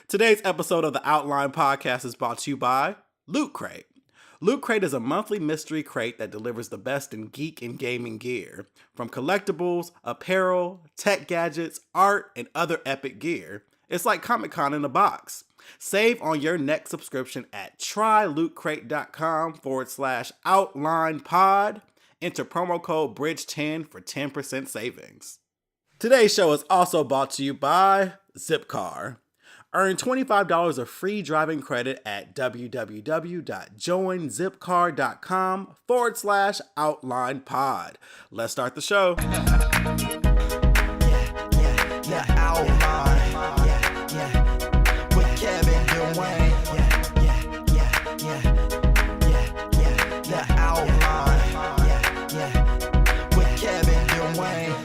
Today's episode of the Outline Podcast is brought to you by Loot Crate. Loot Crate is a monthly mystery crate that delivers the best in geek and gaming gear, from collectibles, apparel, tech gadgets, art, and other epic gear. It's like Comic-Con in a box. Save on your next subscription at trylootcrate.com/outlinepod. Enter promo code BRIDGE10 for 10% savings. Today's show is also brought to you by Zipcar. Earn $25 of free driving credit at www.joinzipcar.com/outlinepod. Let's start the show. Outline. With Kevin Dwayne. Outline. With Kevin Dwayne.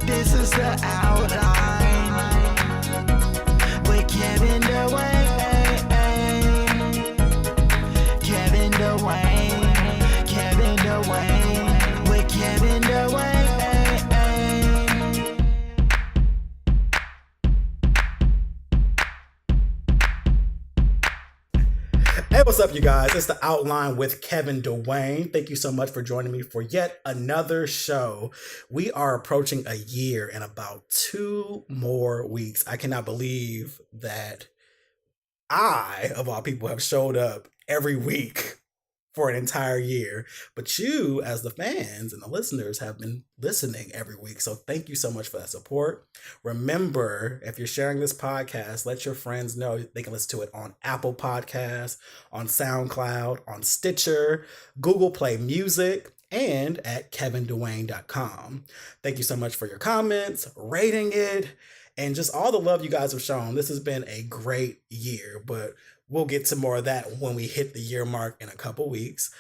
This is the outline with Kevin Dwayne. Kevin Dwayne. Kevin Dwayne. With Kevin Dwayne. Hey, what's up, you guys? It's the Outline with Kevin Dwayne. Thank you so much for joining me for yet another show. We are approaching a year in about 2 more weeks. I cannot believe that I, of all people, have showed up every week for an entire year. But you, as the fans and the listeners, have been listening every week. So thank you so much for that support. Remember, if you're sharing this podcast, let your friends know they can listen to it on Apple Podcasts, on SoundCloud, on Stitcher, Google Play Music, and at kevindwayne.com. Thank you so much for your comments, rating it, and just all the love you guys have shown. This has been a great year, but we'll get to more of that when we hit the year mark in a couple weeks.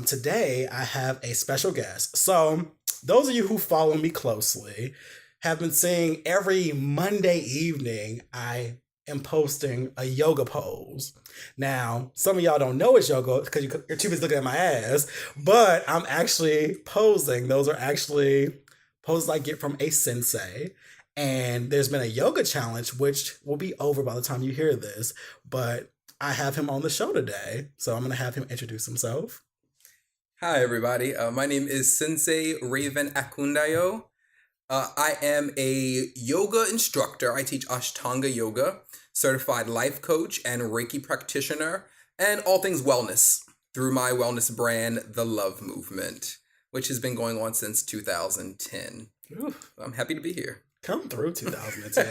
Today, I have a special guest. So those of you who follow me closely have been seeing every Monday evening, I am posting a yoga pose. Now, some of y'all don't know it's yoga because you're too busy looking at my ass, but I'm actually posing. Those are actually poses I get from a sensei. And there's been a yoga challenge, which will be over by the time you hear this, but I have him on the show today, so I'm going to have him introduce himself. Hi, everybody. My name is Sensei Raven Akundayo. I am a yoga instructor. I teach Ashtanga yoga, certified life coach and Reiki practitioner, and all things wellness through my wellness brand, The Love Movement, which has been going on since 2010. Oof. I'm happy to be here. Come through 2010.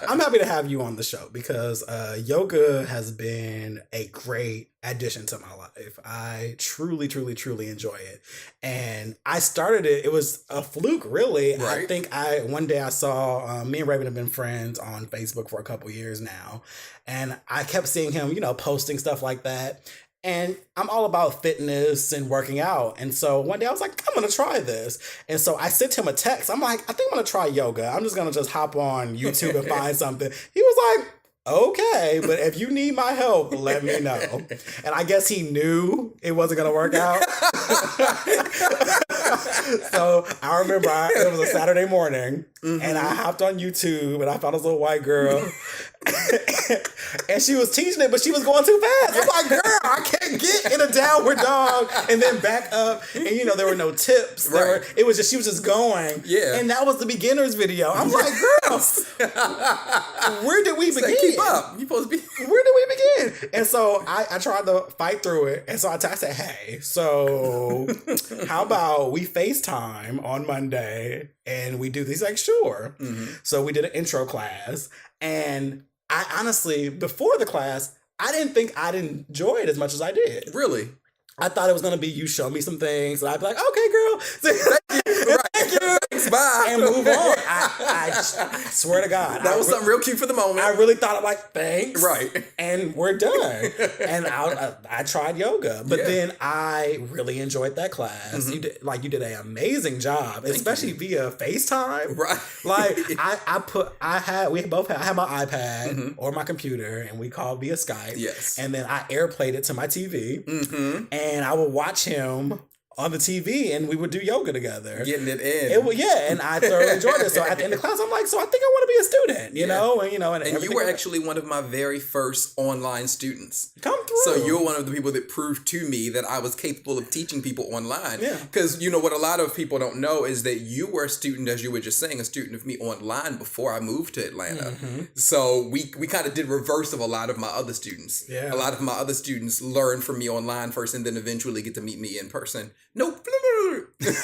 I'm happy to have you on the show because yoga has been a great addition to my life. I truly, truly, truly enjoy it. And I started it. It was a fluke, really. Right. I think one day I saw, me and Raven have been friends on Facebook for a couple years now. And I kept seeing him, posting stuff like that. And I'm all about fitness and working out. And so one day I was like, I'm going to try this. And so I sent him a text. I'm like, I think I'm going to try yoga. I'm just going to just hop on YouTube and find something. He was like, okay, but if you need my help, let me know. And I guess he knew it wasn't going to work out. So I remember it was a Saturday morning, and I hopped on YouTube, and I found this little white girl. And she was teaching it, but she was going too fast. I'm like, girl, I can't get in a downward dog and then back up. And there were no tips. Right. It was just, she was just going. Yeah. And that was the beginner's video. I'm like, girl, where did we begin? Keep up. You're supposed to be. Where did we begin? And so I tried to fight through it. And so I said, hey, so how about we FaceTime on Monday and we do these? Like, sure. Mm-hmm. So we did an intro class. And I honestly, before the class, I didn't think I'd enjoy it as much as I did. Really? I thought it was going to be you show me some things, and I'd be like, okay, girl. Thank you. Thanks, bye. And move on. I swear to God. That was something real cute for the moment. I really thought, I'm like, thanks. Right. And we're done. And I tried yoga. But then I really enjoyed that class. Mm-hmm. You did an amazing job, especially via FaceTime. Right. Like, I had my iPad or my computer, and we called via Skype. Yes. And then I airplayed it to my TV. Mm-hmm. And I would watch him on the TV, and we would do yoga together. Getting it in. It was, yeah, and I thoroughly enjoyed it. So at the end of class, I'm like, so I think I want to be a student, you know, and And you everything were like- actually one of my very first online students. come through. So you're one of the people that proved to me that I was capable of teaching people online. Yeah. Because you know what a lot of people don't know is that you were a student, as you were just saying, a student of me online before I moved to Atlanta. Mm-hmm. So we kind of did reverse of a lot of my other students. Yeah. A lot of my other students learn from me online first and then eventually get to meet me in person. Nope.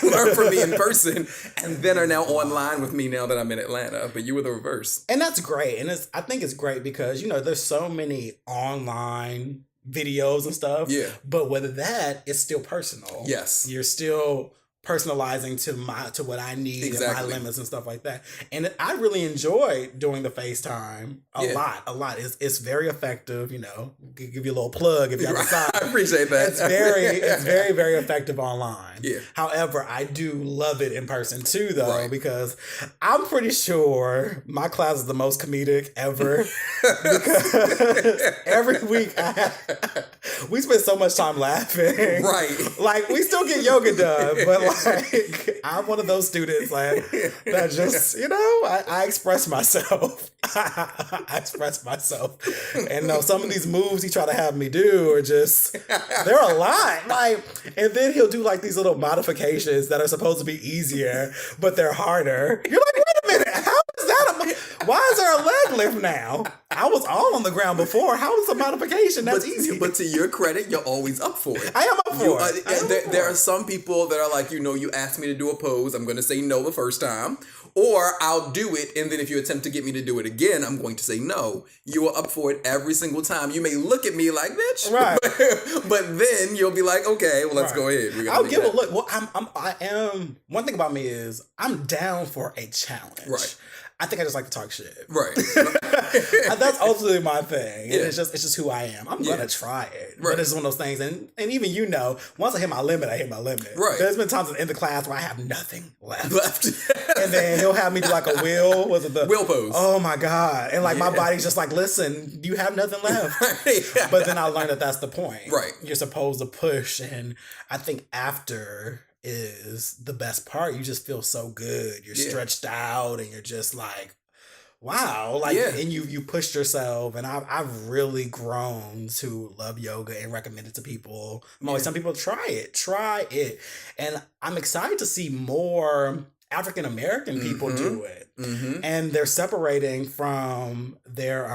Learn from me in person and then are now online with me now that I'm in Atlanta. But you were the reverse. And that's great. And I think it's great because, there's so many online videos and stuff. Yeah. But with that, it's still personal. Yes. You're still personalizing to what I need and Exactly. my limits and stuff like that. And I really enjoy doing the FaceTime a lot. It's very effective, give you a little plug if you have I time. appreciate that. It's very, very effective online. Yeah. However, I do love it in person too, though, Right. because I'm pretty sure my class is the most comedic ever. Because every week we spend so much time laughing. Right. Like we still get yoga done, but like I'm one of those students that just, I express myself. I express myself. And some of these moves he try to have me do are just, they're a lot. Like, and then he'll do like these little modifications that are supposed to be easier, but they're harder. You're like, wait a minute, how is that? Why is there a leg lift now? I was all on the ground before. How is a modification? That's easy. But to your credit, you're always up for it. I am up for it. There are some people that are like, you asked me to do a pose. I'm going to say no the first time. Or I'll do it, and then if you attempt to get me to do it again, I'm going to say no. You are up for it every single time. You may look at me like, bitch. Right. But then you'll be like, okay, well, let's go ahead. I'll give a look. Well, I am. One thing about me is I'm down for a challenge. Right. I think I just like to talk shit. Right. That's ultimately my thing. Yeah. It's just who I am. I'm gonna try it. Right. But it's one of those things, and even once I hit my limit, I hit my limit. Right. There's been times in the class where I have nothing left. Left. And then he'll have me do like a wheel. Was it the Wheel pose. Oh my God. And like my body's just like, listen, you have nothing left. Yeah. But then I learned that that's the point. Right. You're supposed to push. And I think after is the best part. You just feel so good. You're stretched out and you're just like, wow. Like, and you pushed yourself. And I've really grown to love yoga and recommend it to people. I'm always telling people, try it. And I'm excited to see more African American people do it. Mm-hmm. And they're separating from their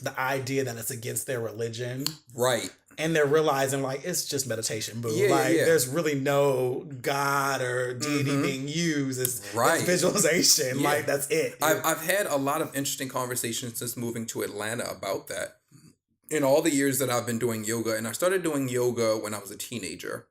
the idea that it's against their religion. Right. And they're realizing like it's just meditation, boo. There's really no God or deity being used. It's visualization. Yeah. Like that's it. I've had a lot of interesting conversations since moving to Atlanta about that. In all the years that I've been doing yoga, and I started doing yoga when I was a teenager.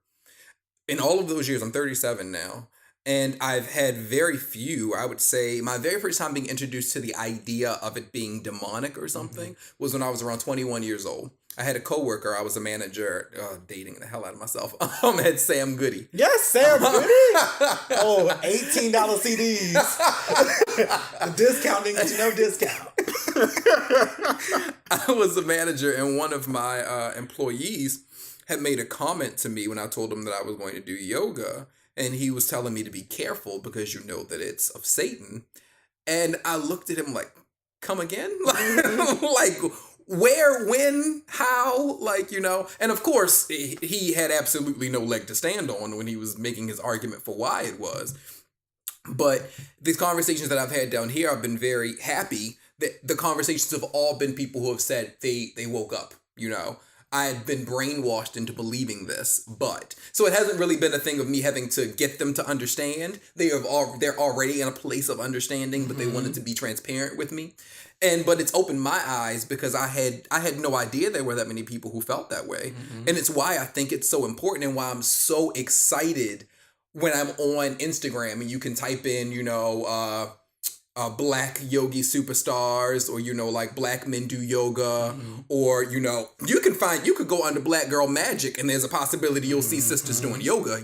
In all of those years, I'm 37 now. And I've had very few, I would say, my very first time being introduced to the idea of it being demonic or something was when I was around 21 years old. I had a coworker, I was a manager, dating the hell out of myself, had Sam Goody. Yes, Sam Goody. Oh, $18 CDs. The discounting is no discount. I was a manager, and one of my employees had made a comment to me when I told him that I was going to do yoga. And he was telling me to be careful because you know that it's of Satan. And I looked at him like, come again? Like, where, when, how? Like, And of course, he had absolutely no leg to stand on when he was making his argument for why it was. But these conversations that I've had down here, I've been very happy that the conversations have all been people who have said they woke up, I had been brainwashed into believing this, so it hasn't really been a thing of me having to get them to understand. They're already in a place of understanding, but they wanted to be transparent with me. But it's opened my eyes because I had no idea there were that many people who felt that way. And it's why I think it's so important and why I'm so excited when I'm on Instagram and you can type in, black yogi superstars, or like black men do yoga, or you could go under Black Girl Magic and there's a possibility you'll see sisters doing yoga.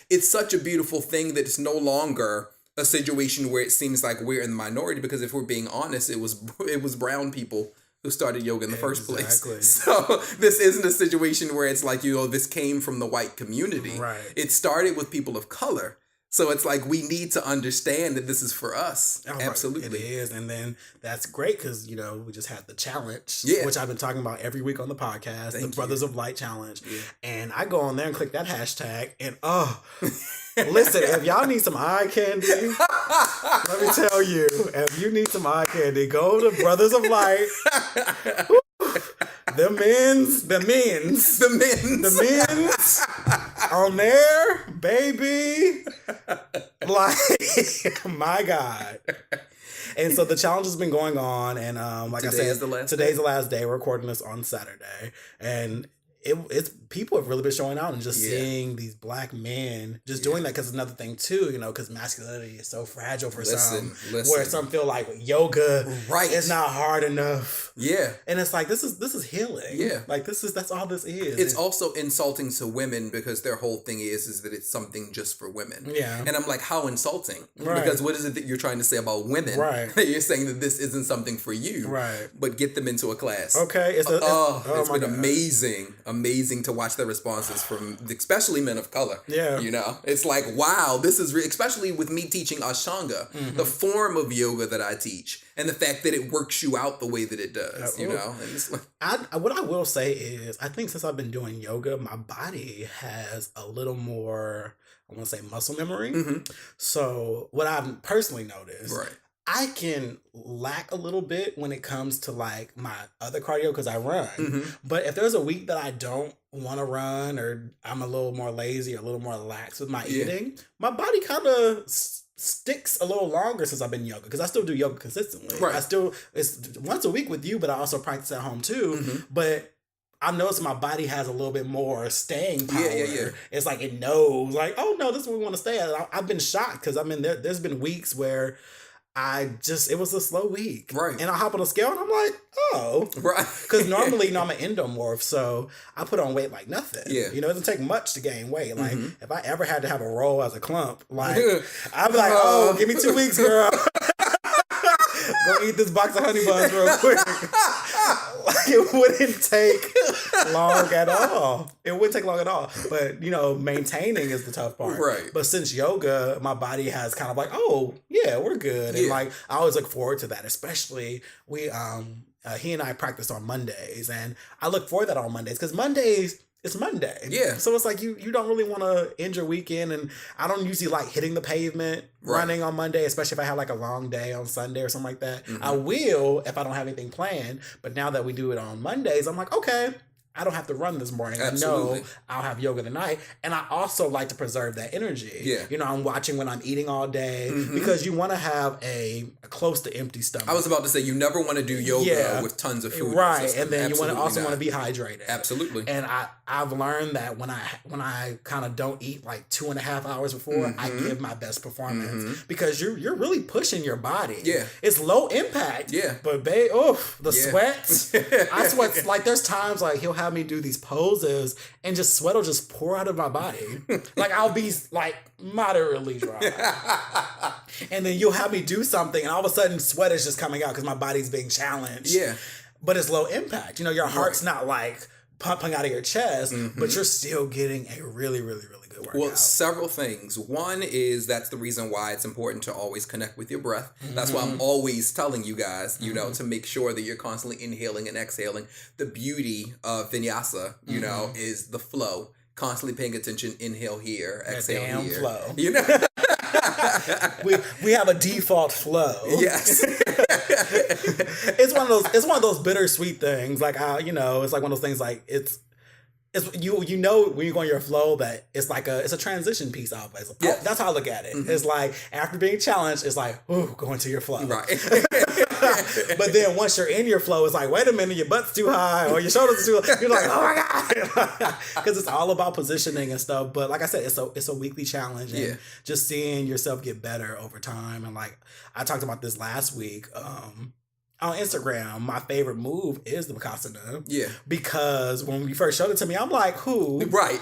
It's such a beautiful thing that it's no longer a situation where it seems like we're in the minority, because if we're being honest, it was brown people who started yoga in the first Exactly. place. So this isn't a situation where it's like, this came from the white community. Right. It started with people of color. So it's like we need to understand that this is for us. Oh, Absolutely. It is. And then that's great because, we just had the challenge, Yeah. which I've been talking about every week on the podcast, Thank the Brothers of Light Challenge. Yeah. And I go on there and click that hashtag and listen, if y'all need some eye candy, let me tell you, if you need some eye candy, go to Brothers of Light. The men's on there, baby. Like, my God. And so the challenge has been going on, and like Today I said, is the last today's day. the last day. We're recording this on Saturday, and it's people have really been showing out and just seeing these black men just doing that because it's another thing too, because masculinity is so fragile for some. Where some feel like yoga is not hard enough. Yeah. And it's like this is healing. Yeah. Like that's all this is. It's also insulting to women because their whole thing is that it's something just for women. Yeah. And I'm like, how insulting? Right. Because what is it that you're trying to say about women? Right. You're saying that this isn't something for you. Right. But get them into a class. Okay. It's been God. amazing to watch the responses from especially men of color. Yeah. It's like, wow, this is especially with me teaching Ashtanga, the form of yoga that I teach, and the fact that it works you out the way that it does, And it's like, what I will say is, I think since I've been doing yoga, my body has a little more, I want to say, muscle memory. mm-hmm. So what I've personally noticed, Right. I can lack a little bit when it comes to like my other cardio because I run. Mm-hmm. But if there's a week that I don't want to run, or I'm a little more lazy or a little more lax with my eating, my body kind of sticks a little longer since I've been yoga, because I still do yoga consistently. Right. It's once a week with you, but I also practice at home too. Mm-hmm. But I noticed my body has a little bit more staying power. Yeah. It's like it knows, like, oh no, this is where we want to stay at. I've been shocked because there's been weeks where it was a slow week. Right. And I hop on a scale and I'm like, oh. Right. Because normally, I'm an endomorph, so I put on weight like nothing. Yeah. It doesn't take much to gain weight. Like, if I ever had to have a roll as a clump, like, Yeah. I'd be like, oh, give me 2 weeks, girl. Go eat this box of honey buns real quick. Like, it wouldn't take long at all. It wouldn't take long at all. But, maintaining is the tough part. Right. But since yoga, my body has kind of like, oh, yeah, we're good. And Yeah. like, I always look forward to that, especially he and I practice on Mondays. And I look forward to that on Mondays because Mondays, it's Monday. Yeah. So it's like you don't really want to end your weekend. And I don't usually like hitting the pavement running on Monday, especially if I have like a long day on Sunday or something like that. Mm-hmm. I will if I don't have anything planned. But now that we do it on Mondays, I'm like, okay, I don't have to run this morning. Absolutely. I know I'll have yoga tonight. And I also like to preserve that energy. Yeah. I'm watching when I'm eating all day Mm-hmm. because you want to have a close to empty stomach. I was about to say, you never want to do yoga with tons of food. in your Right. system. And then you Absolutely want to not. be hydrated. Absolutely. And I've learned that when I kind of don't eat like 2.5 hours before, I give my best performance because you're really pushing your body. Yeah. It's low impact. Yeah. But the sweat. I sweat. Like there's times like he'll have me do these poses and just sweat will just pour out of my body. Like I'll be like moderately dry. And then you'll have me do something and all of a sudden sweat is just coming out because my body's being challenged. Yeah. But it's low impact. Your heart's not like pumping out of your chest, but you're still getting a really, really, really good workout. Well, several things. One is that's the reason why it's important to always connect with your breath. That's why I'm always telling you guys, to make sure that you're constantly inhaling and exhaling. The beauty of vinyasa, is the flow. Constantly paying attention, inhale here, exhale damn here. flow. You we have a default flow. Yes. It's one of those bittersweet things. Like it's like one of those things like it's you know when you go on your flow that it's a transition piece always. Yeah. That's how I look at it. It's like after being challenged, it's like, ooh, go into your flow. Right. But then once you're in your flow, it's like, wait a minute, your butt's too high or your shoulders are too low. You're like, oh my God. Because it's all about positioning and stuff. But like I said, it's a weekly challenge. And just seeing yourself get better over time. And like I talked about this last week. On Instagram, my favorite move is the Vipassana. Yeah. Because when you first showed it to me, I'm like, who? Right.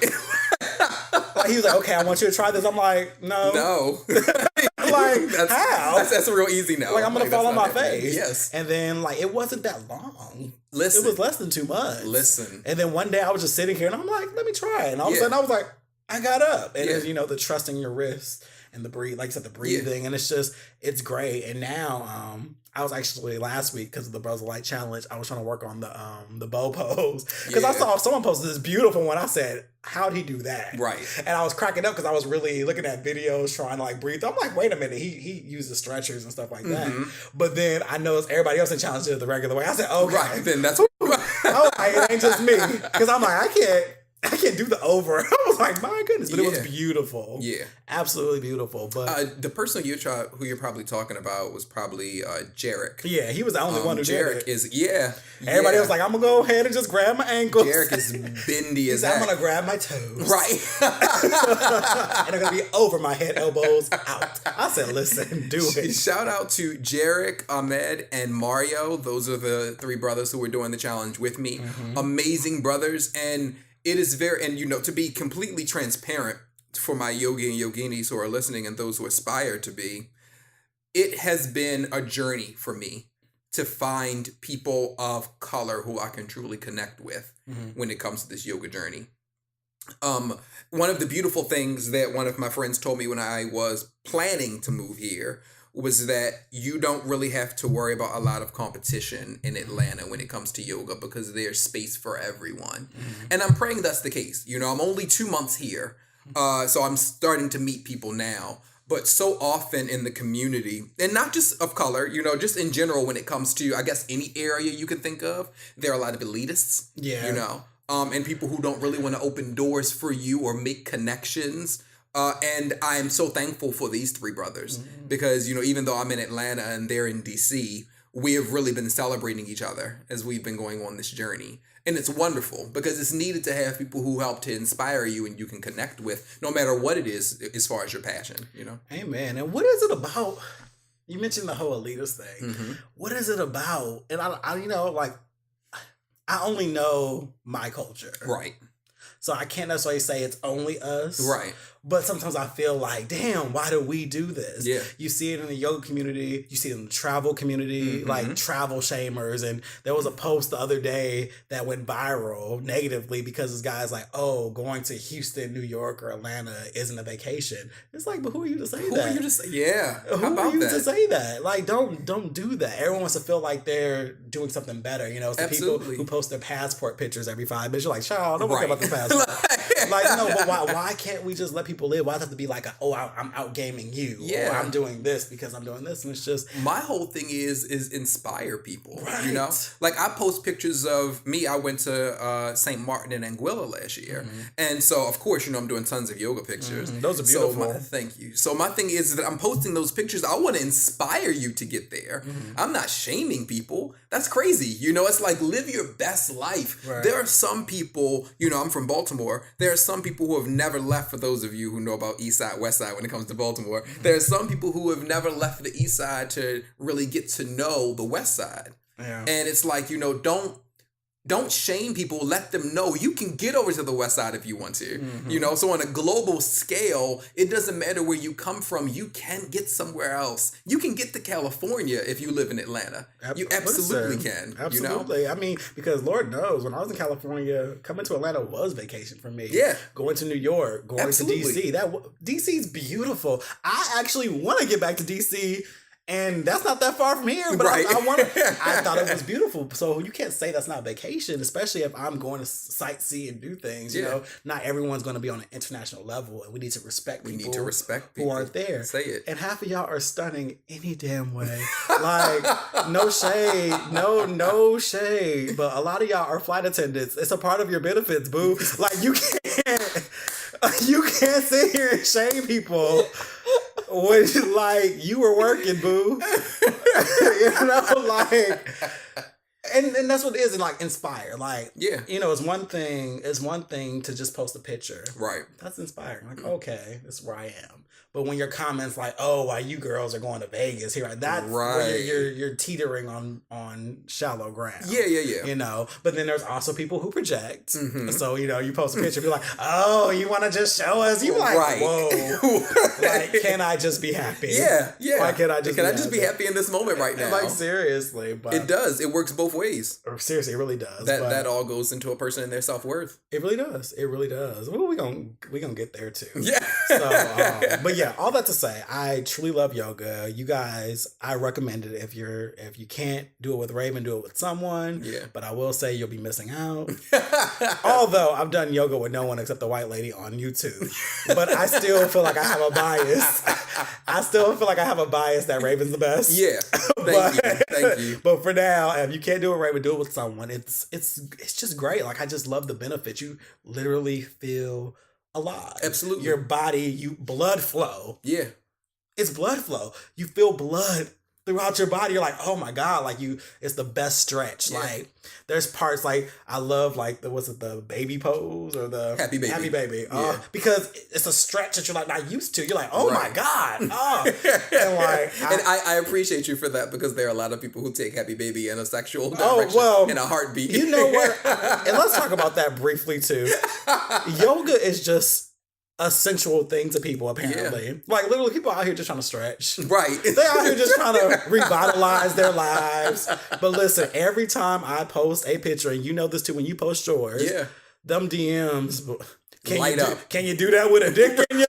Like, he was like, okay, I want you to try this. I'm like, no. No. Like, like, how? That's real easy now. Like, I'm gonna fall on my that's not happening. face. Yes. And then, like, it wasn't that long. Listen. It was less than 2 months. Listen. And then one day I was just sitting here and I'm like, let me try it. And all of a Yeah. sudden I was like, I got up. And Yeah. it's, you know, the trusting your wrist and the breathe, like you said, the breathing. And it's great. And now, I was actually last week because of the Bros of Light challenge. I was trying to work on the bow pose because I Yeah. saw someone posted this beautiful one. I said, "How'd he do that?" Right. And I was cracking up because I was really looking at videos trying to like breathe. I'm like, wait a minute, he uses stretchers and stuff like that. But then I noticed everybody else in challenge did it the regular way. I said, okay, Right. Then that's all right, it ain't just me because I'm like, I can't do the over. I was like, my goodness, but it was Yeah. beautiful. Yeah. Absolutely beautiful. But The person who you're probably talking about was probably Jarek. yeah, he was the only one who did Jarek it. is Everybody yeah. was like, I'm gonna go ahead and just grab my ankles. Jarek is bendy He as said, I'm heck. gonna grab my toes. Right. And they're gonna be over my head, elbows out. I said, listen, do it. Shout out to Jarek, Ahmed, and Mario. Those are the 3 brothers who were doing the challenge with me. Amazing brothers. And it is to be completely transparent for my yogi and yoginis who are listening and those who aspire to be, it has been a journey for me to find people of color who I can truly connect with when it comes to this yoga journey. One of the beautiful things that one of my friends told me when I was planning to move here was that you don't really have to worry about a lot of competition in Atlanta when it comes to yoga because there's space for everyone. And I'm praying that's the case. You know, I'm only 2 months here, so I'm starting to meet people now. But so often in the community, and not just of color, you know, just in general when it comes to, I guess, any area you can think of, there are a lot of elitists, Yeah. you know, and people who don't really want to open doors for you or make connections. And I am so thankful for these 3 brothers because, you know, even though I'm in Atlanta and they're in DC, we have really been celebrating each other as we've been going on this journey. And it's wonderful because it's needed to have people who help to inspire you and you can connect with no matter what it is as far as your passion, you know? Amen. And what is it about? You mentioned the whole elitist thing. Mm-hmm. What is it about? And I you know, like, I only know my culture. Right. So I can't necessarily say it's only us. Right. But sometimes I feel like, damn, why do we do this? Yeah. You see it in the yoga community. You see it in the travel community, like travel shamers. And there was a post the other day that went viral negatively because this guy's like, oh, going to Houston, New York, or Atlanta isn't a vacation. It's like, but who are you to say Who that? are you to say? Yeah. Who How about are you that? to say that? Like, don't do that. Everyone wants to feel like they're doing something better. You know, it's the Absolutely. people who post their passport pictures every 5 minutes. You're like, child, don't worry Right. about the passport. Like, no, but why can't we just let people live? Why does it have to be like, I'm out gaming you? Yeah. Or I'm doing this because I'm doing this. And it's just, My whole thing is inspire people, Right. you know? Like I post pictures of me. I went to St. Martin and Anguilla last year. And so, of course, you know, I'm doing tons of yoga pictures. Those are So beautiful. thank you. So my thing is that I'm posting those pictures. I want to inspire you to get there. I'm not shaming people. That's crazy. You know, it's like live your best life. Right. There are some people, you know, I'm from Baltimore. There are some people who have never left, for those of you who know about East Side, West Side when it comes to Baltimore. There are some people who have never left the East Side to really get to know the West Side. yeah. And it's like, you know, don't shame people. Let them know you can get over to the West Side if you want to. You know, so on a global scale, it doesn't matter where you come from. You can get somewhere else. You can get to California if you live in Atlanta. You absolutely Listen, can. Absolutely. You know? I mean, because Lord knows, when I was in California, coming to Atlanta was vacation for me. Yeah. Going to New York, going Absolutely. to DC. DC's beautiful. I actually want to get back to DC. And that's not that far from here, but Right. I thought it was beautiful. So you can't say that's not vacation, especially if I'm going to sightsee and do things. You Yeah. know, not everyone's going to be on an international level, and we need to respect people. We need to respect who people. aren't there. Say it. And half of y'all are stunning any damn way. Like, no shade, no shade. But a lot of y'all are flight attendants. It's a part of your benefits, boo. Like, you can't sit here and shame people when, like, you were working, boo. You know, like, and that's what it is, and like inspire. Like, Yeah. you know, it's one thing to just post a picture. Right. That's inspiring. Like, okay, this is where I am. But when your comments like, "Oh, why you girls are going to Vegas here," that's where Right. you're teetering on shallow ground. Yeah. You know, but then there's also people who project. Mhm. So, you know, you post a picture, be like, "Oh, you want to just show us?" You like, Right. "Whoa, like, can I just be happy?" Yeah. Why can't I just be happy in this moment right now? Like, seriously, but It does. It works both ways. seriously, it really does. That but that all goes into a person and their self-worth. it really does. It really does. Well, we gonna get there too. Yeah. So, but yeah, all that to say, I truly love yoga. You guys, I recommend it if you can't do it with Raven, do it with someone. Yeah. But I will say you'll be missing out. Although I've done yoga with no one except the white lady on YouTube, but I still feel like I have a bias. I still feel like I have a bias that Raven's the best. Yeah. Thank you. But for now, if you can't do it right, but do it with someone. It's just great. Like I just love the benefits. You literally feel alive. Absolutely. Your body, blood flow. Yeah. It's blood flow. You feel blood throughout your body. You're like, oh my God, like it's the best stretch. Yeah. Like there's parts like I love like the baby pose or the Happy baby. Yeah. Because it's a stretch that you're like not used to. You're like, oh Right. my God. Oh. And like And I appreciate you for that because there are a lot of people who take Happy Baby in a sexual Oh, direction well, in a heartbeat. You know what? And let's talk about that briefly too. Yoga is just a sensual thing to people, apparently. Like literally people out here just trying to stretch. Right. They're out here just trying to revitalize their lives. But listen, every time I post a picture, and you know this too when you post yours, Yeah. them DMs Light up. Can you do that with a dick in you?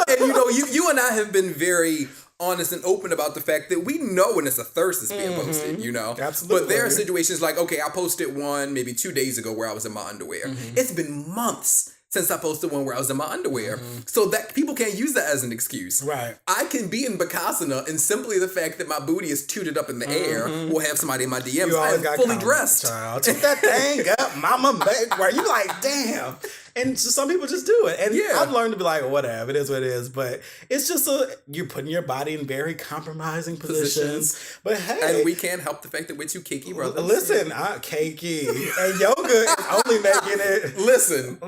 And you know, you and I have been very honest and open about the fact that we know when it's a thirst that's being posted, you know? Absolutely. But there are situations like, okay, I posted one maybe 2 days ago where I was in my underwear. It's been months since I posted one where I was in my underwear. So that people can't use that as an excuse. Right. I can be in Bakasana and simply the fact that my booty is tooted up in the air will have somebody in my DMs. You I always am got fully comments, dressed. Child. Took that thing up, mama, baby. Where you like, damn. And so some people just do it. And Yeah. I've learned to be like, whatever, it is what it is. But it's just you're putting your body in very compromising positions. But hey. And we can't help the fact that we're two cakey brothers. Listen, cakey. And yoga is only making it. Listen,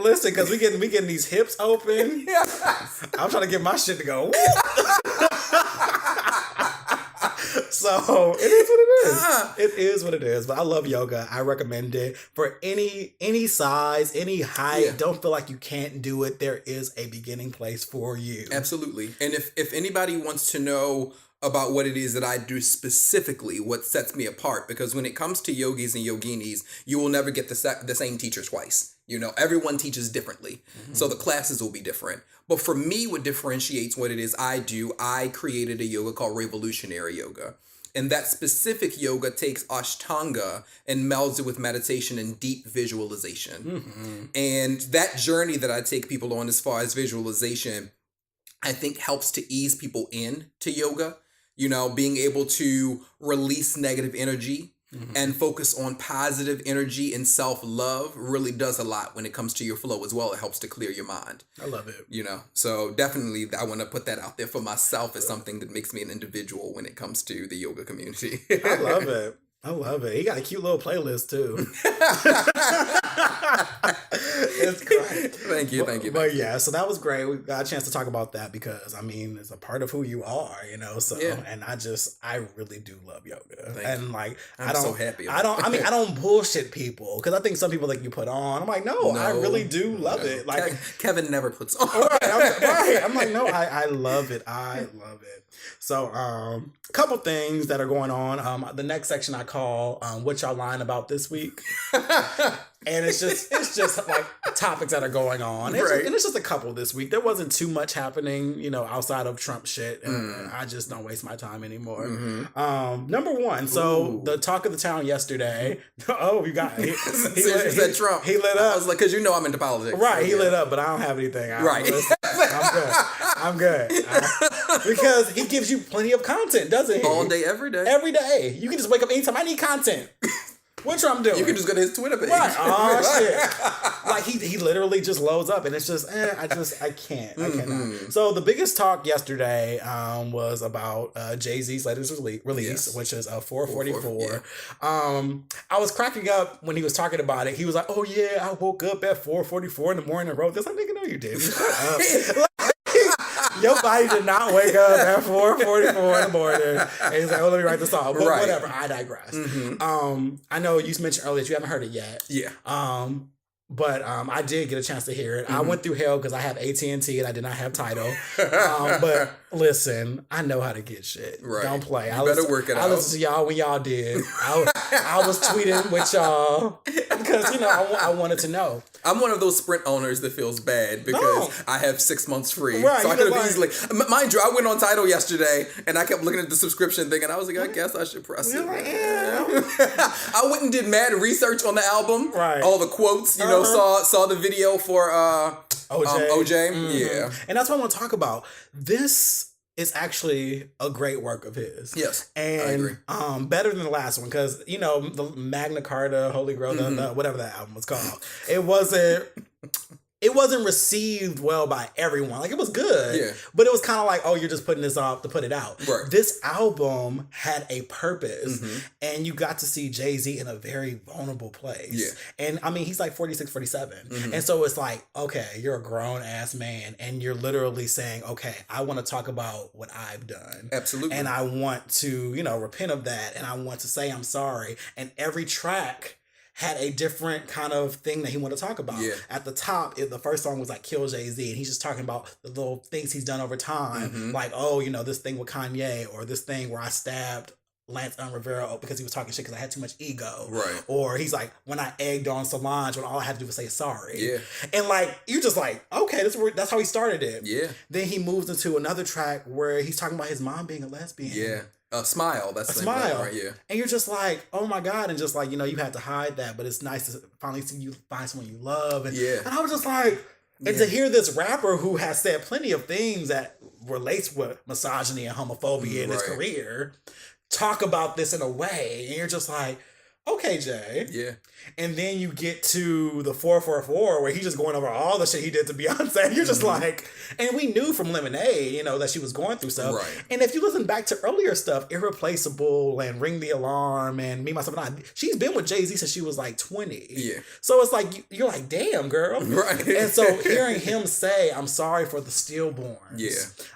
Because we getting these hips open. I'm trying to get my shit to go. So it is what it is. It is what it is. But I love yoga. I recommend it for any size, any height. Yeah. Don't feel like you can't do it. There is a beginning place for you. Absolutely. And if anybody wants to know about what it is that I do specifically, what sets me apart, because when it comes to yogis and yoginis, you will never get the same teacher twice. You know, everyone teaches differently. So the classes will be different. But for me, what differentiates what it is I do, I created a yoga called Revolutionary Yoga. And that specific yoga takes Ashtanga and melds it with meditation and deep visualization. And that journey that I take people on as far as visualization, I think helps to ease people into yoga. You know, being able to release negative energy and focus on positive energy and self-love really does a lot when it comes to your flow as well. It helps to clear your mind. I love it. You know, so definitely I want to put that out there for myself as something that makes me an individual when it comes to the yoga community. I love it. I love it. He got a cute little playlist too. It's great. Thank you. But yeah, so that was great. We got a chance to talk about that because I mean it's a part of who you are, you know. So Yeah. and I really do love yoga. Thank and like I'm I don't so happy I don't bullshit people because I think some people like you put on. I'm like, no, I really do love it. Like Kevin never puts on. I'm like, no, I love it. I love it. So, a couple things that are going on. The next section I call "What Y'all Lying About This Week," and it's just like topics that are going on. And it's just a couple this week. There wasn't too much happening, you know, outside of Trump shit. And I just don't waste my time anymore. Number one, so the talk of the town yesterday. Oh, you got he said Trump. He lit I up. was like, because you know I'm into politics. Right, so he yeah. lit up, but I don't have anything. Right. I'm good. Because he gives you plenty of content, doesn't he? All day, every day. Every day. You can just wake up anytime. I need content. What Trump doing? You can just go to his Twitter page. Right. Oh shit. Like he literally just loads up and it's just I can't. I cannot. So the biggest talk yesterday was about Jay-Z's latest release, which is 444. I was cracking up when he was talking about it. He was like, "Oh yeah, I woke up at 4:44 in the morning and wrote this." I'm thinking, "No, you didn't." Your body did not wake up at 4:44 in the morning. And he's like, "Oh, let me write this song." But whatever, I digress. I know you mentioned earlier that you haven't heard it yet. Yeah. But I did get a chance to hear it. I went through hell because I have AT&T and I did not have Tidal. But listen, I know how to get shit. Right. Don't play. You better work it out. I listened to y'all when y'all did. I was tweeting with y'all because, I wanted to know. I'm one of those Sprint owners that feels bad because I have 6 months free. Right, so I could have easily... Mind you, I went on Tidal yesterday and I kept looking at the subscription thing and I was like, I guess I should press it. Like, I went and did mad research on the album. Right. All the quotes, saw the video for OJ. Yeah. And that's what I want to talk about. This is actually a great work of his. Yes, and I agree. Better than the last one because the Magna Carta, Holy Grail, the whatever that album was called, it wasn't received well by everyone. Like it was good, but it was kind of like, oh, you're just putting this off to put it out. Right. This album had a purpose, and you got to see Jay-Z in a very vulnerable place. Yeah. And I mean, he's like 46, 47, and so it's like, okay, you're a grown ass man, and you're literally saying, okay, I want to talk about what I've done. Absolutely. And I want to, repent of that, and I want to say I'm sorry. And every track had a different kind of thing that he wanted to talk about. Yeah. At the top, the first song was like Kill Jay-Z, and he's just talking about the little things he's done over time. Like, oh, this thing with Kanye, or this thing where I stabbed Lance Rivera because he was talking shit because I had too much ego. Right. Or he's like, when I egged on Solange when all I had to do was say sorry. Yeah. And like, you're just like, okay, that's how he started it. Yeah. Then he moves into another track where he's talking about his mom being a lesbian. Yeah. Smile. That's the name of that, right? Yeah. And you're just like, oh my God. And just like, you had to hide that, but it's nice to finally see you find someone you love. And, and I was just like, and to hear this rapper who has said plenty of things that relates with misogyny and homophobia in his career talk about this in a way. And you're just like, okay, Jay. Yeah. And then you get to the 444 where he's just going over all the shit he did to Beyonce. You're just like, and we knew from Lemonade, that she was going through stuff. Right. And if you listen back to earlier stuff, Irreplaceable and Ring the Alarm and Me, Myself, and I, she's been with Jay-Z since she was like 20. Yeah. So it's like, you're like, damn, girl. Right. And so hearing him say, I'm sorry for the stillborns. Yeah.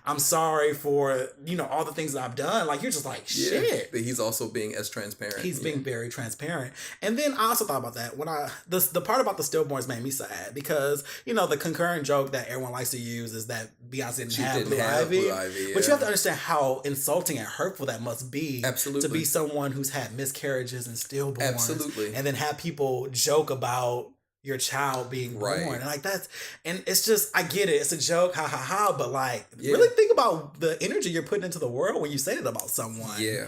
I'm sorry for, all the things that I've done. Like, you're just like, shit. But he's also being as transparent. He's being very transparent. And then I also thought about that when the part about the stillborns made me sad because the concurrent joke that everyone likes to use is that Beyonce didn't have Blue Ivy. But you have to understand how insulting and hurtful that must be. Absolutely. To be someone who's had miscarriages and stillborns. Absolutely. And then have people joke about your child being born. And like and it's just, I get it. It's a joke, ha ha ha. But like, really think about the energy you're putting into the world when you say it about someone. Yeah.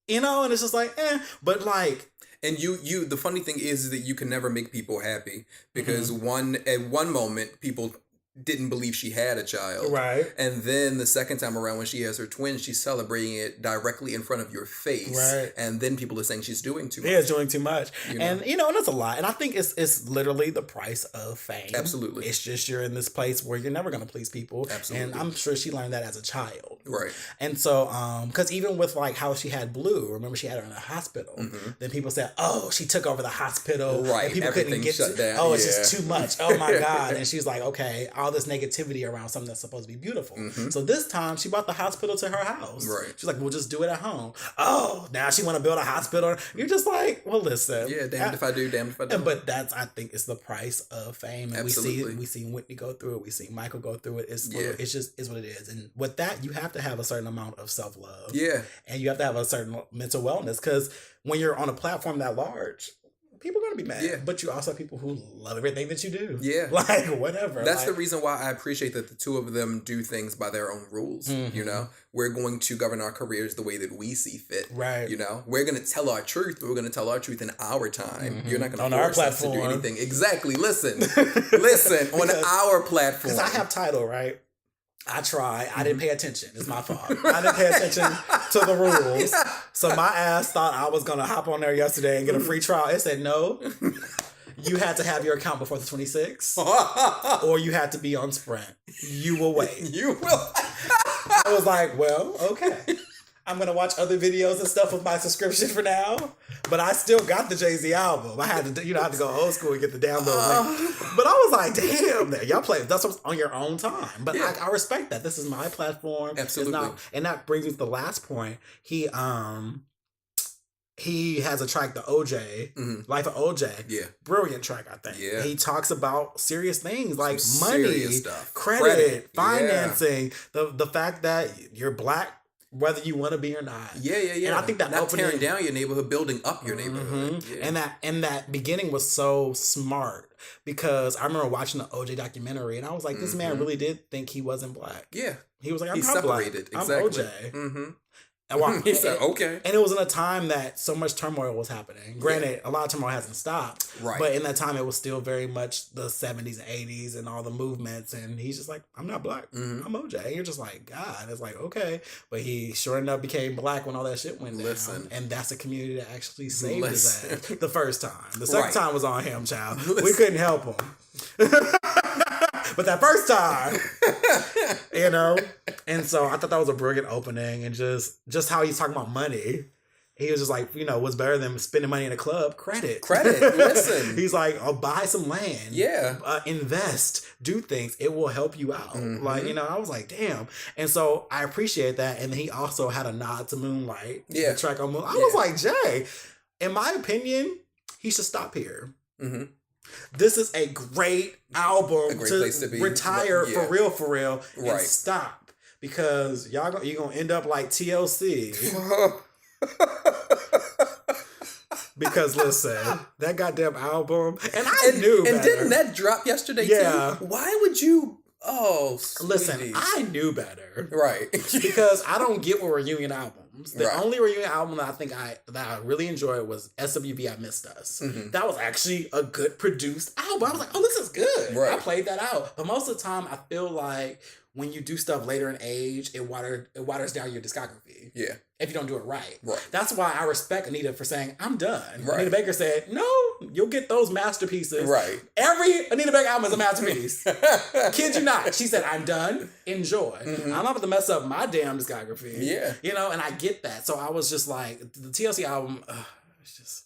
And it's just like, but like. And the funny thing is that you can never make people happy because at one moment people didn't believe she had a child. Right. And then the second time around when she has her twin, she's celebrating it directly in front of your face. Right. And then people are saying she's doing too much. Yeah, it's doing too much. And and that's a lot. And I think it's literally the price of fame. Absolutely. It's just you're in this place where you're never going to please people. Absolutely. And I'm sure she learned that as a child. Right. And so, because even with like how she had Blue, remember she had her in a hospital. Then people said, oh, she took over the hospital. Right. And people Everything couldn't get shut down. Oh, it's just too much. Oh my God. And she's like, okay, all this negativity around something that's supposed to be beautiful. So this time she brought the hospital to her house. Right. She's like, we'll just do it at home. Oh, now she want to build a hospital. You're just like, well, listen. Yeah, damned if I do, damned if I don't. But I think it's the price of fame. And Absolutely. we see Whitney go through it. We see Michael go through it. It's just is what it is. And with that, you have to have a certain amount of self-love. Yeah. And you have to have a certain mental wellness because when you're on a platform that large, people are going to be mad. Yeah. But you also have people who love everything that you do. Yeah. Like, whatever. That's the reason why I appreciate that the two of them do things by their own rules. We're going to govern our careers the way that we see fit. Right. We're going to tell our truth, but we're going to tell our truth in our time. You're not going to our force us to do platform. anything. Exactly. Listen, on our platform. Because I have Tidal, right? I try. I didn't pay attention. It's my fault. I didn't pay attention to the rules. So my ass thought I was going to hop on there yesterday and get a free trial. It said no. You had to have your account before the 26th, or you had to be on Sprint. You will wait. You will. I was like, well, okay. I'm going to watch other videos and stuff with my subscription for now. But I still got the Jay-Z album. I had to, I had to go old school and get the download link. But I was like, damn, y'all play. That's what's on your own time. But Yeah. I respect that. This is my platform. It's Absolutely. not, and that brings me to the last point. He has a track, the OJ, Life of OJ. Yeah. Brilliant track, I think. Yeah. He talks about serious things like Some money, serious stuff. credit, Yeah. financing, the fact that you're black, whether you want to be or not. Yeah. And I think that not opening- tearing down your neighborhood, building up your neighborhood. Mhm. Yeah. And that beginning was so smart because I remember watching the OJ documentary and I was like, this man really did think he wasn't black. Yeah. He was like, I'm He not black. separated. I'm Exactly. OJ. Mm-hmm. And, while, He said, okay. and it was in a time that so much turmoil was happening. Granted, a lot of turmoil hasn't stopped. Right. But in that time, it was still very much the 70s and 80s and all the movements. And he's just like, I'm not black. Mhm. I'm OJ. And you're just like, God. It's like, okay. But he sure enough became black when all that shit went down. Listen. And that's a community that actually saved his Listen. ass the first time. The second Right. time was on him, child. We Listen. couldn't help him. But that first time, and so I thought that was a brilliant opening, and just how he's talking about money. He was just like, what's better than spending money in a club? Credit. Listen. He's like, buy some land. Yeah. Invest. Do things. It will help you out. Mhm. Like, I was like, damn. And so I appreciate that. And he also had a nod to Moonlight. Yeah. The track on Moonlight. I was like, Jay, in my opinion, he should stop here. Mm-hmm. This is a great album A great place to be. retire Yeah. for real, and Right. stop because you're gonna end up like TLC. Because listen, that goddamn album, and I knew better. And didn't that drop yesterday Yeah. too? Why would you? Oh, Listen, sweetie. I knew better. Right. Because I don't get with reunion albums. The Right. only reunion album that I think that I really enjoyed was SWV I Missed Us. Mhm. That was actually a good produced album. I was like, oh, this is good. Right. I played that out. But most of the time, I feel like when you do stuff later in age, it waters down your discography. Yeah. If you don't do it right. Right. That's why I respect Anita for saying, I'm done. Right. Anita Baker said, no, you'll get those masterpieces. Right. Every Anita Baker album is a masterpiece. Kid you not. She said, I'm done. Enjoy. I'm not about to mess up my damn discography. Yeah. And I get that. So I was just like, the TLC album, it's just,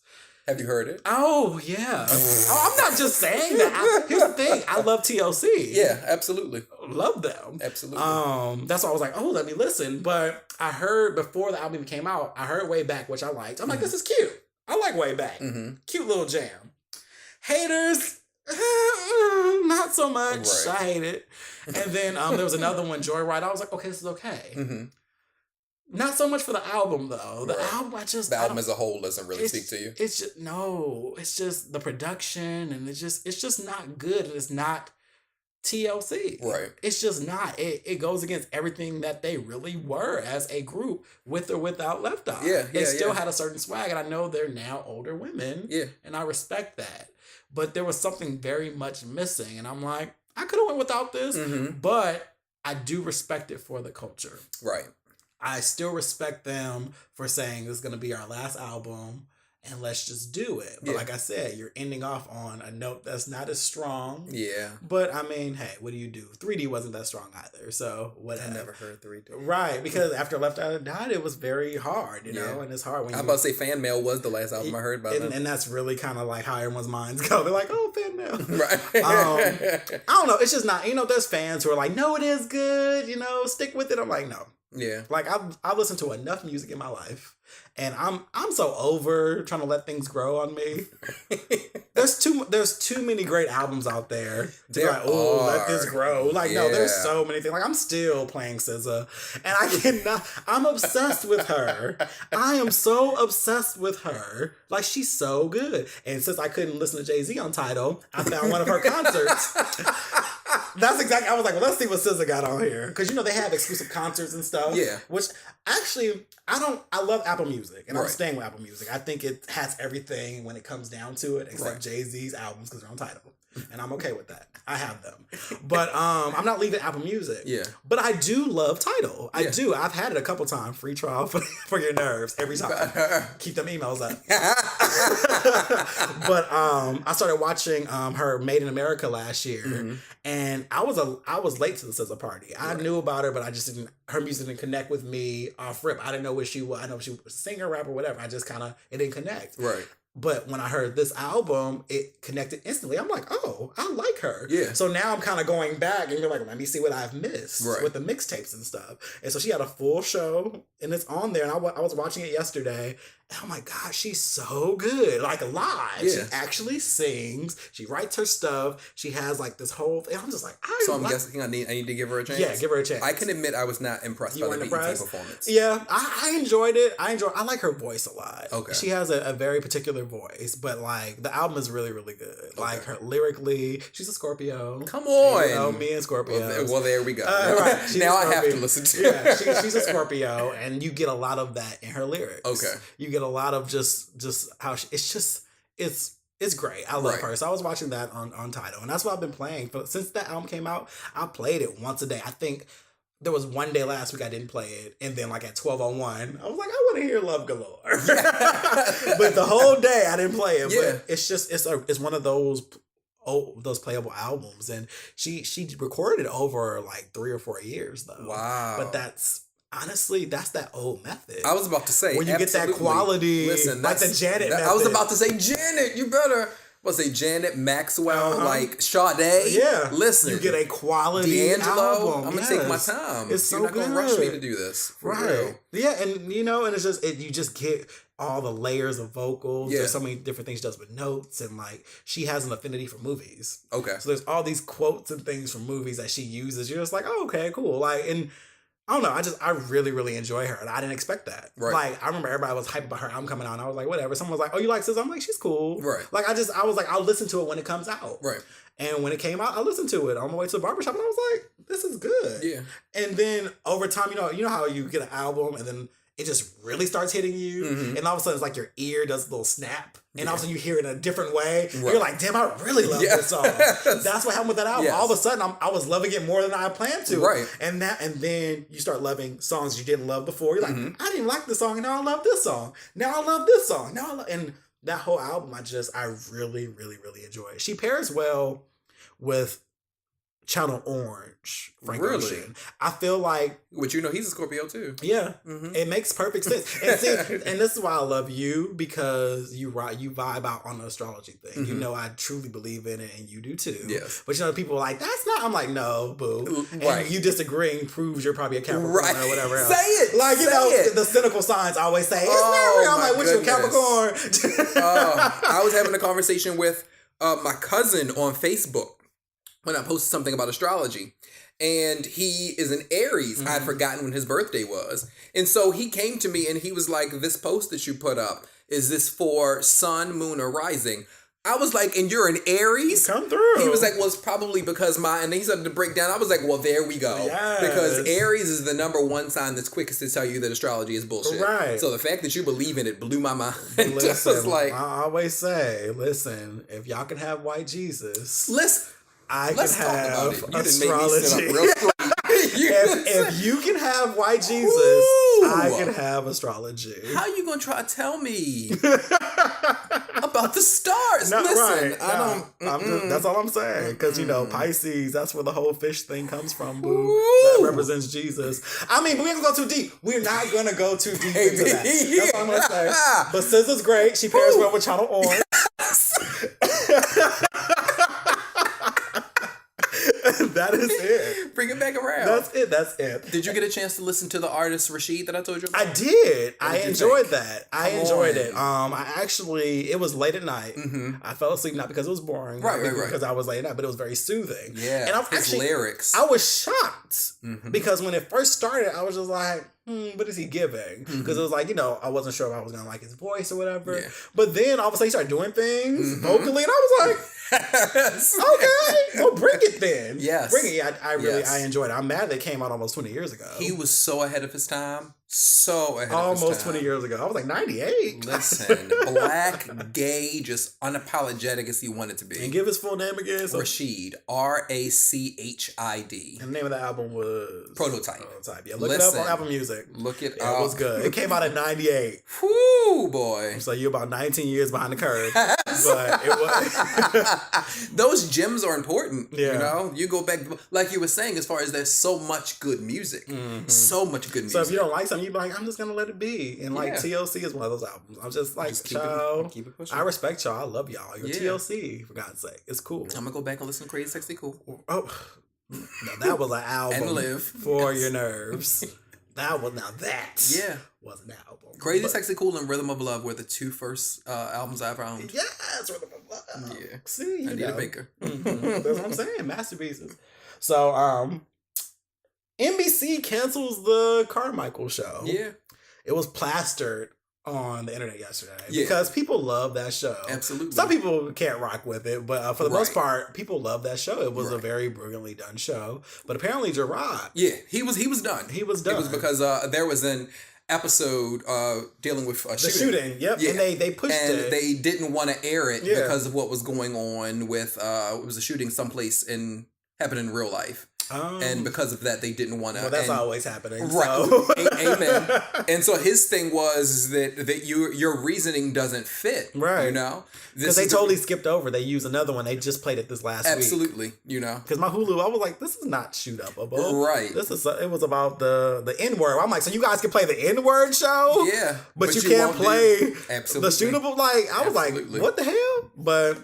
Have you heard it? oh, yeah. I'm not just saying that. Here's the thing. I love TLC. Yeah, absolutely. Love them. Absolutely. That's why I was like, oh, let me listen. But I heard before the album came out, I heard Way Back, which I liked. I'm like, this is cute. I like Way Back. Mm-hmm. Cute little jam. Haters, not so much. Right. I hate it. And then there was another one, Joyride. I was like, okay, this is okay. Mm-hmm. Not so much for the album though. The Right. album, The album as a whole doesn't really speak to you. It's just no. It's just the production, and it's just not good. It's not TLC. Right. It's just not. It goes against everything that they really were as a group, with or without Left Eye. Yeah, They yeah, still yeah. had a certain swag, and I know they're now older women. Yeah. And I respect that. But there was something very much missing, and I'm like, I could have went without this, Mm-hmm. but I do respect it for the culture. Right. I still respect them for saying this is going to be our last album and let's just do it. But Yeah. like I said, you're ending off on a note that's not as strong. Yeah. But I mean, hey, what do you do? 3D wasn't that strong either. So I whatever. never heard 3D. Right, because after Left Eye died, it was very hard, you know, Yeah. and it's hard when I'm you... about to say Fan Mail was the last album I heard about them. and that's really kind of like how everyone's minds go. They're like, oh, fan mail. Right. I don't know. It's just not, there's fans who are like, no, it is good, stick with it. I'm like, no. Yeah. Like I've listened to enough music in my life, and I'm so over trying to let things grow on me. There's too many great albums out there to be There like, oh, let this are. grow. Like no, there's Yeah. so many things. Like I'm still playing SZA, and I cannot. I'm obsessed with her. I am so obsessed with her. Like she's so good. And since I couldn't listen to Jay-Z on Tidal, I found one of her concerts. That's exactly. I was like, well, let's see what SZA got on here, because they have exclusive concerts and stuff. Yeah. Which actually, I love Apple Music, and I'm Right. staying with Apple Music. I think it has everything when it comes down to it, except Right. Jay-Z's albums because they're on Tidal. and I'm okay with that. I have them, but I'm not leaving Apple Music. Yeah. But I do love Tidal. I Yeah. do. I've had it a couple times. Free trial for your nerves every time. Keep them emails up. But I started watching her Made in America last year, and I was late to the SZA party. I knew about her, but I just didn't. Her music didn't connect with me off rip. I didn't know what she was. I know she was a singer, rapper, whatever. I just it didn't connect. Right. But when I heard this album, it connected instantly. I'm like, oh, I like her. Yeah. So now I'm kind of going back and you're like, let me see what I've missed with the mixtapes and stuff. And so she had a full show and it's on there. And I was watching it yesterday. And I'm like, God, she's so good. Like live. Yeah. She actually sings. She writes her stuff. She has like this whole thing. I'm just like, So I'm guessing I need to give her a chance? Yeah, give her a chance. I can admit I was not impressed by the BET performance. Yeah, I enjoyed it. I like her voice a lot. Okay. She has a very particular voice, but like the album is really, really good. Okay. Like her lyrically, she's a Scorpio. Come on. You know, me and Scorpio. Well, there we go. Right. Now I have to listen to it. Yeah, she's a Scorpio, and you get a lot of that in her lyrics. Okay. You get a lot of just how it's great. I love her. So I was watching that on Tidal, and that's what I've been playing. Since that album came out, I played it once a day. I think there was one day last week I didn't play it, and then like at 12:01, I was like, I want to hear Love Galore. But the whole day I didn't play it. Yeah. But it's just it's one of those playable albums, and she recorded it over like 3 or 4 years though. Wow. But that's that old method. I was about to say when you get that quality, listen, like the Janet method. I was about to say Janet. You better. Say Janet Maxwell, like Sade. Yeah, listen, you get a quality D'Angelo. album. I'm gonna take my time. It's so You're not good. gonna rush me to do this, right? Real. Yeah, and and it's just you just get all the layers of vocals. Yeah. There's so many different things she does with notes, and like she has an affinity for movies. Okay, so there's all these quotes and things from movies that she uses. You're just like, oh, okay, cool. Like, and I don't know. I really, really enjoy her, and I didn't expect that. Right. Like, I remember everybody was hyped about her album coming out, and I was like, whatever. Someone was like, oh, you like SZA? I'm like, she's cool. Right. Like, I was like, I'll listen to it when it comes out. Right. And when it came out, I listened to it on my way to the barbershop, and I was like, this is good. Yeah. And then over time, you know how you get an album, and then it just really starts hitting you, and all of a sudden it's like your ear does a little snap, and all of a sudden you hear it in a different way. Right. You're like, damn, I really love this song. That's what happened with that album. Yes. All of a sudden, I was loving it more than I planned to. Right. And then you start loving songs you didn't love before. You're like, I didn't like this song, and now I love this song. Now I love this song. And that whole album, I really, really, really enjoy it. She pairs well with Channel Orange, Frank Ocean. I feel like, which he's a Scorpio too. Yeah, it makes perfect sense. And see, and this is why I love you, because you vibe out on the astrology thing. You know, I truly believe in it, and you do too. Yes, but people are like, that's not. I'm like, no, boo. Right. And you disagreeing proves you're probably a Capricorn or whatever else. Say it. Like the cynical signs always say, it's not real. I'm like, what's your Capricorn? I was having a conversation with my cousin on Facebook when I posted something about astrology. And he is an Aries. I had forgotten when his birthday was. And so he came to me and he was like, this post that you put up, is this for sun, moon, or rising? I was like, and you're an Aries? Come through. He was like, well, it's probably because and then he started to break down. I was like, well, there we go. Yes. Because Aries is the number one sign that's quickest to tell you that astrology is bullshit. Right. So the fact that you believe in it blew my mind. Listen, Just was like, I always say, listen, if y'all can have white Jesus, let's talk about it. You astrology. didn't make me sit up real straight. if you can have white Jesus, I can have astrology. How you gonna try to tell me about the stars? Not Listen, right. I don't. That's all I'm saying. Because Pisces, that's where the whole fish thing comes from, boo. Ooh. That represents Jesus. I mean, but we ain't gonna go too deep. We're not gonna go too deep into that. That's all I'm gonna say. But SZA's great. She pairs well with Channel Orange. That is it. Bring it back around. That's it. Did you get a chance to listen to the artist Rashid that I told you about? I did. I enjoyed think? that. I enjoyed it. It was late at night. I fell asleep not because it was boring, right. because I was late at night, but it was very soothing. Yeah, and his lyrics. I was shocked because when it first started, I was just like, what is he giving? Because it was like, I wasn't sure if I was gonna like his voice or whatever. Yeah. But then all of a sudden he started doing things vocally, and I was like, okay, well, bring it then. Yes. Bring it. I enjoyed it. I'm mad they came out almost 20 years ago. He was so ahead of his time. So ahead of his Almost time. 20 years ago. I was like 98. Listen, black, gay, just unapologetic as he wanted to be. And give his full name again. So, Rashid, Rachid. and the name of the album was Prototype. Yeah, look it up Listen, on Apple Music. Look it Yeah, up. it was good. It came out in 98. Whoo, boy. So you're about 19 years behind the curve. But it was. Those gems are important. Yeah. You know, you go back, like you were saying, as far as there's so much good music. So much good music. So if you don't like something, you be like, I'm just gonna let it be. And like Yeah. TLC is one of those albums. I'm just like, Just keep it- child, keep it pushing. I respect y'all. I love y'all. You're Yeah. TLC, for God's sake. It's cool. I'm gonna go back and listen to Crazy Sexy Cool. Oh, no, that was an album And Live. for Yes. your nerves. That was Yeah. was an album. Crazy But- Sexy Cool and Rhythm of Love were the two first albums I ever owned. Yes, Rhythm of Love. Yeah. See, you Anita know. Baker. Mhm. That's what I'm saying. Masterpieces. So, NBC cancels the Carmichael show. Yeah, It was plastered on the internet yesterday Yeah. because people love that show. absolutely. Some people can't rock with it, but for the most Right. part, people love that show. It was a Right. very brilliantly done show. But apparently, Gerard, Yeah, he was done. he was done. It was because there was an episode dealing with the shooting. Yep, Yeah. and they pushed and it. they didn't want to air it Yeah. because of what was going on with it was a shooting someplace happened in real life, and because of that they didn't want to. well, that's always happening. Right. So. Amen. And so his thing was that your reasoning doesn't fit. Right. You know? Because they totally skipped over. They used another one. They just played it this last week. Absolutely. You know? Because my Hulu, I was like, this is not shoot up above. Right. This is it was about the N word. I'm like, so you guys can play the N word show? Yeah. But you can't won't do- play Absolutely. the shootable. Like I was Absolutely. like, what the hell? But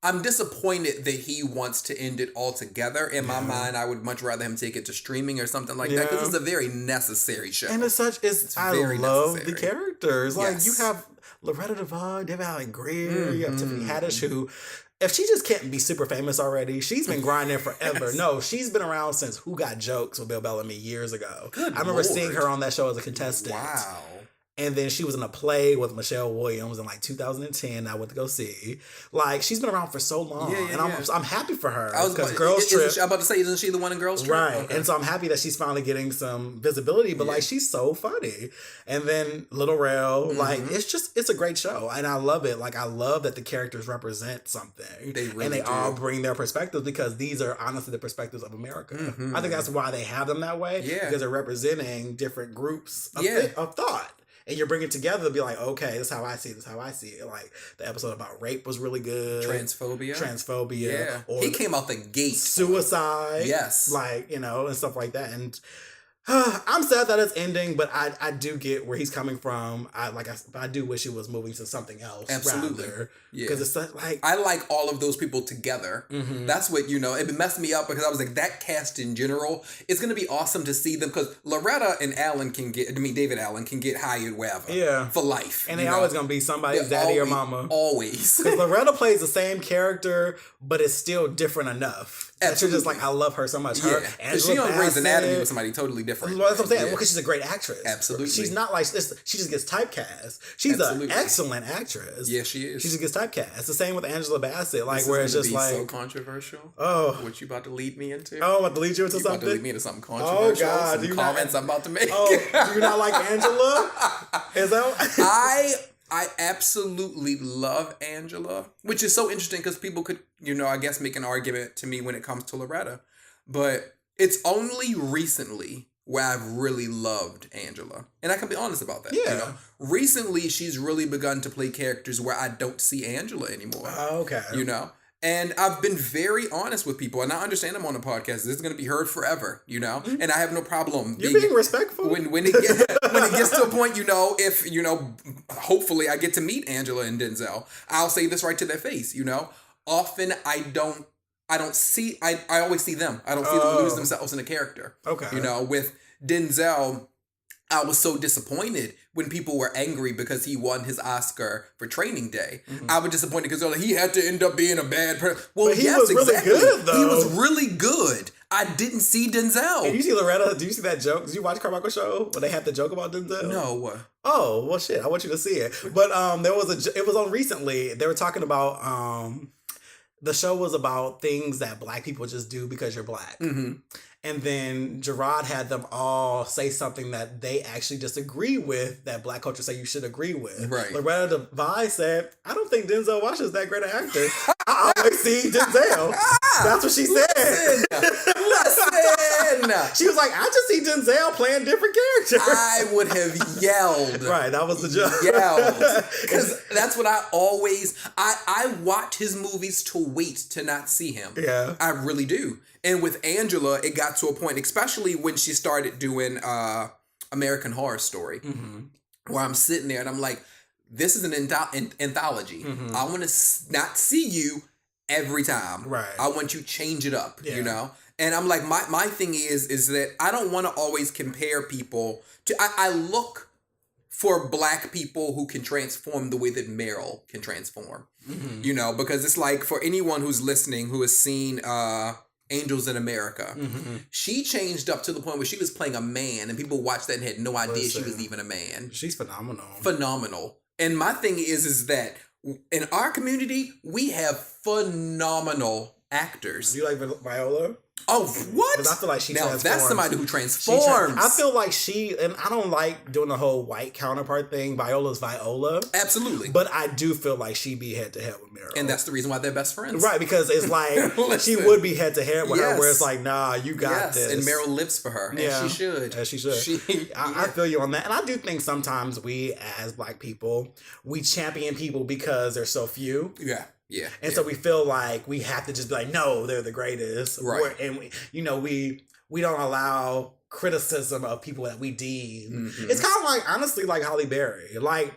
I'm disappointed that he wants to end it altogether. In my mind, I would much rather him take it to streaming or something like that Yeah. because it's a very necessary show. and it's such I very love necessary. the characters. Like Yes. you have Loretta Devine, David Allen Greer, you have Tiffany Mm-hmm. Haddish, who if she just can't be super famous already, she's been grinding forever. Yes. No, she's been around since Who Got Jokes with Bill Bellamy years ago. Good I remember seeing Lord. her on that show as a contestant. Wow. And then she was in a play with Michelle Williams in like 2010. I went to go see. Like she's been around for so long, Yeah, and yeah. I'm happy for her I was because about, Girls Trip, I'm about to say, isn't she the one in Girls Trip? right? Okay. And so I'm happy that she's finally getting some visibility. But Yeah. like she's so funny. And then Little Rel, like Mm-hmm. it's a great show, and I love it. Like I love that the characters represent something, They really and they do. all bring their perspectives because these are honestly the perspectives of America. Mhm. I think that's why they have them that way. Yeah. Because they're representing different groups of, Yeah. of thought. And you're bringing it together to be like, okay, this is how I see it. This is how I see it. Like the episode about rape was really good. Transphobia. Transphobia. Yeah. Or He came out the gate. suicide. Yes. Like, and stuff like that. And I'm sad that it's ending, but I do get where he's coming from. I do wish it was moving to something else. Absolutely. Because Yeah. it's like, I like all of those people together. Mhm. That's what, it messed me up because I was like, that cast in general, it's going to be awesome to see them because Loretta and David Allen can get hired wherever. Yeah. For life. and you they know? always going to be somebody's They're daddy or always- mama. Always. Because Loretta plays the same character, but it's still different enough. That you're just Absolutely. like, I love her so much. Her, Yeah. Because she on Grey's Anatomy with somebody totally different. Well, that's what I'm saying. Yeah. Well, because she's a great actress. Absolutely. She's not like this. She just gets typecast. She's Absolutely. an excellent actress. Yeah, she is. She just gets typecast. It's the same with Angela Bassett. Like This where is it's gonna just be like, so controversial. oh, What you about to lead me into? oh, I'm about to lead you into You about to lead something. me into something controversial. God, Some do you not- comments I'm about to make. Oh, do you not like Angela? Is that? I absolutely love Angela, which is so interesting because people could, I guess make an argument to me when it comes to Loretta. But it's only recently where I've really loved Angela. And I can be honest about that. Yeah. Recently, she's really begun to play characters where I don't see Angela anymore. Okay. And I've been very honest with people, and I understand I'm on a podcast. This is going to be heard forever, and I have no problem. You're being respectful. When it gets to a point, if hopefully I get to meet Angela and Denzel, I'll say this right to their face. Often I always see them. I don't see them lose themselves in a character. Okay. With Denzel, I was so disappointed when people were angry because he won his Oscar for Training Day. I was disappointed because they're like, he had to end up being a bad person. Well, But he yes, was really exactly. good, though. He was really good. I didn't see Denzel. And you see Loretta? Do you see that joke? Did you watch Carmichael show when they had the joke about Denzel? No. Oh well, shit! I want you to see it. But it was on recently. They were talking about the show was about things that black people just do because you're black. Mm-hmm. And then Gerard had them all say something that they actually disagree with, that Black culture say you should agree with. Right. Loretta Devine said, I don't think Denzel Washington's that great an actor. I always see Denzel. That's what she said. Listen. She was like, I just see Denzel playing different characters. I would have yelled. Right, that was the joke. Yelled. Because that's what I watch his movies to wait to not see him. Yeah. I really do. And with Angela, it got to a point, especially when she started doing American Horror Story, where I'm sitting there and I'm like, this is an anthology. I want to not see you every time. Right. I want you to change it up, you know? And I'm like, my thing is that I don't want to always compare people to, I look for Black people who can transform the way that Meryl can transform, you know, because it's like, for anyone who's listening who has seen Angels in America, she changed up to the point where she was playing a man and people watched that and had no idea she was even a man. She's phenomenal. Phenomenal. And my thing is that in our community, we have phenomenal actors. Do you like Viola? Oh, what? Because I feel like she now transforms. that's somebody who transforms. I feel like and I don't like doing the whole white counterpart thing. Viola's Viola. Absolutely. But I do feel like she be head to head with Meryl. And that's the reason why they're best friends. Right, because it's like, she would be head to head with her, where it's like, nah, you got this. And Meryl lives for her. Yeah. And she should. As she should. I feel you on that. And I do think sometimes we, as Black people, we champion people because they're so few. Yeah. Yeah. And so we feel like we have to just be like, no, they're the greatest. Right. And we don't allow criticism of people that we deem. It's kind of like, honestly, like Halle Berry. Like,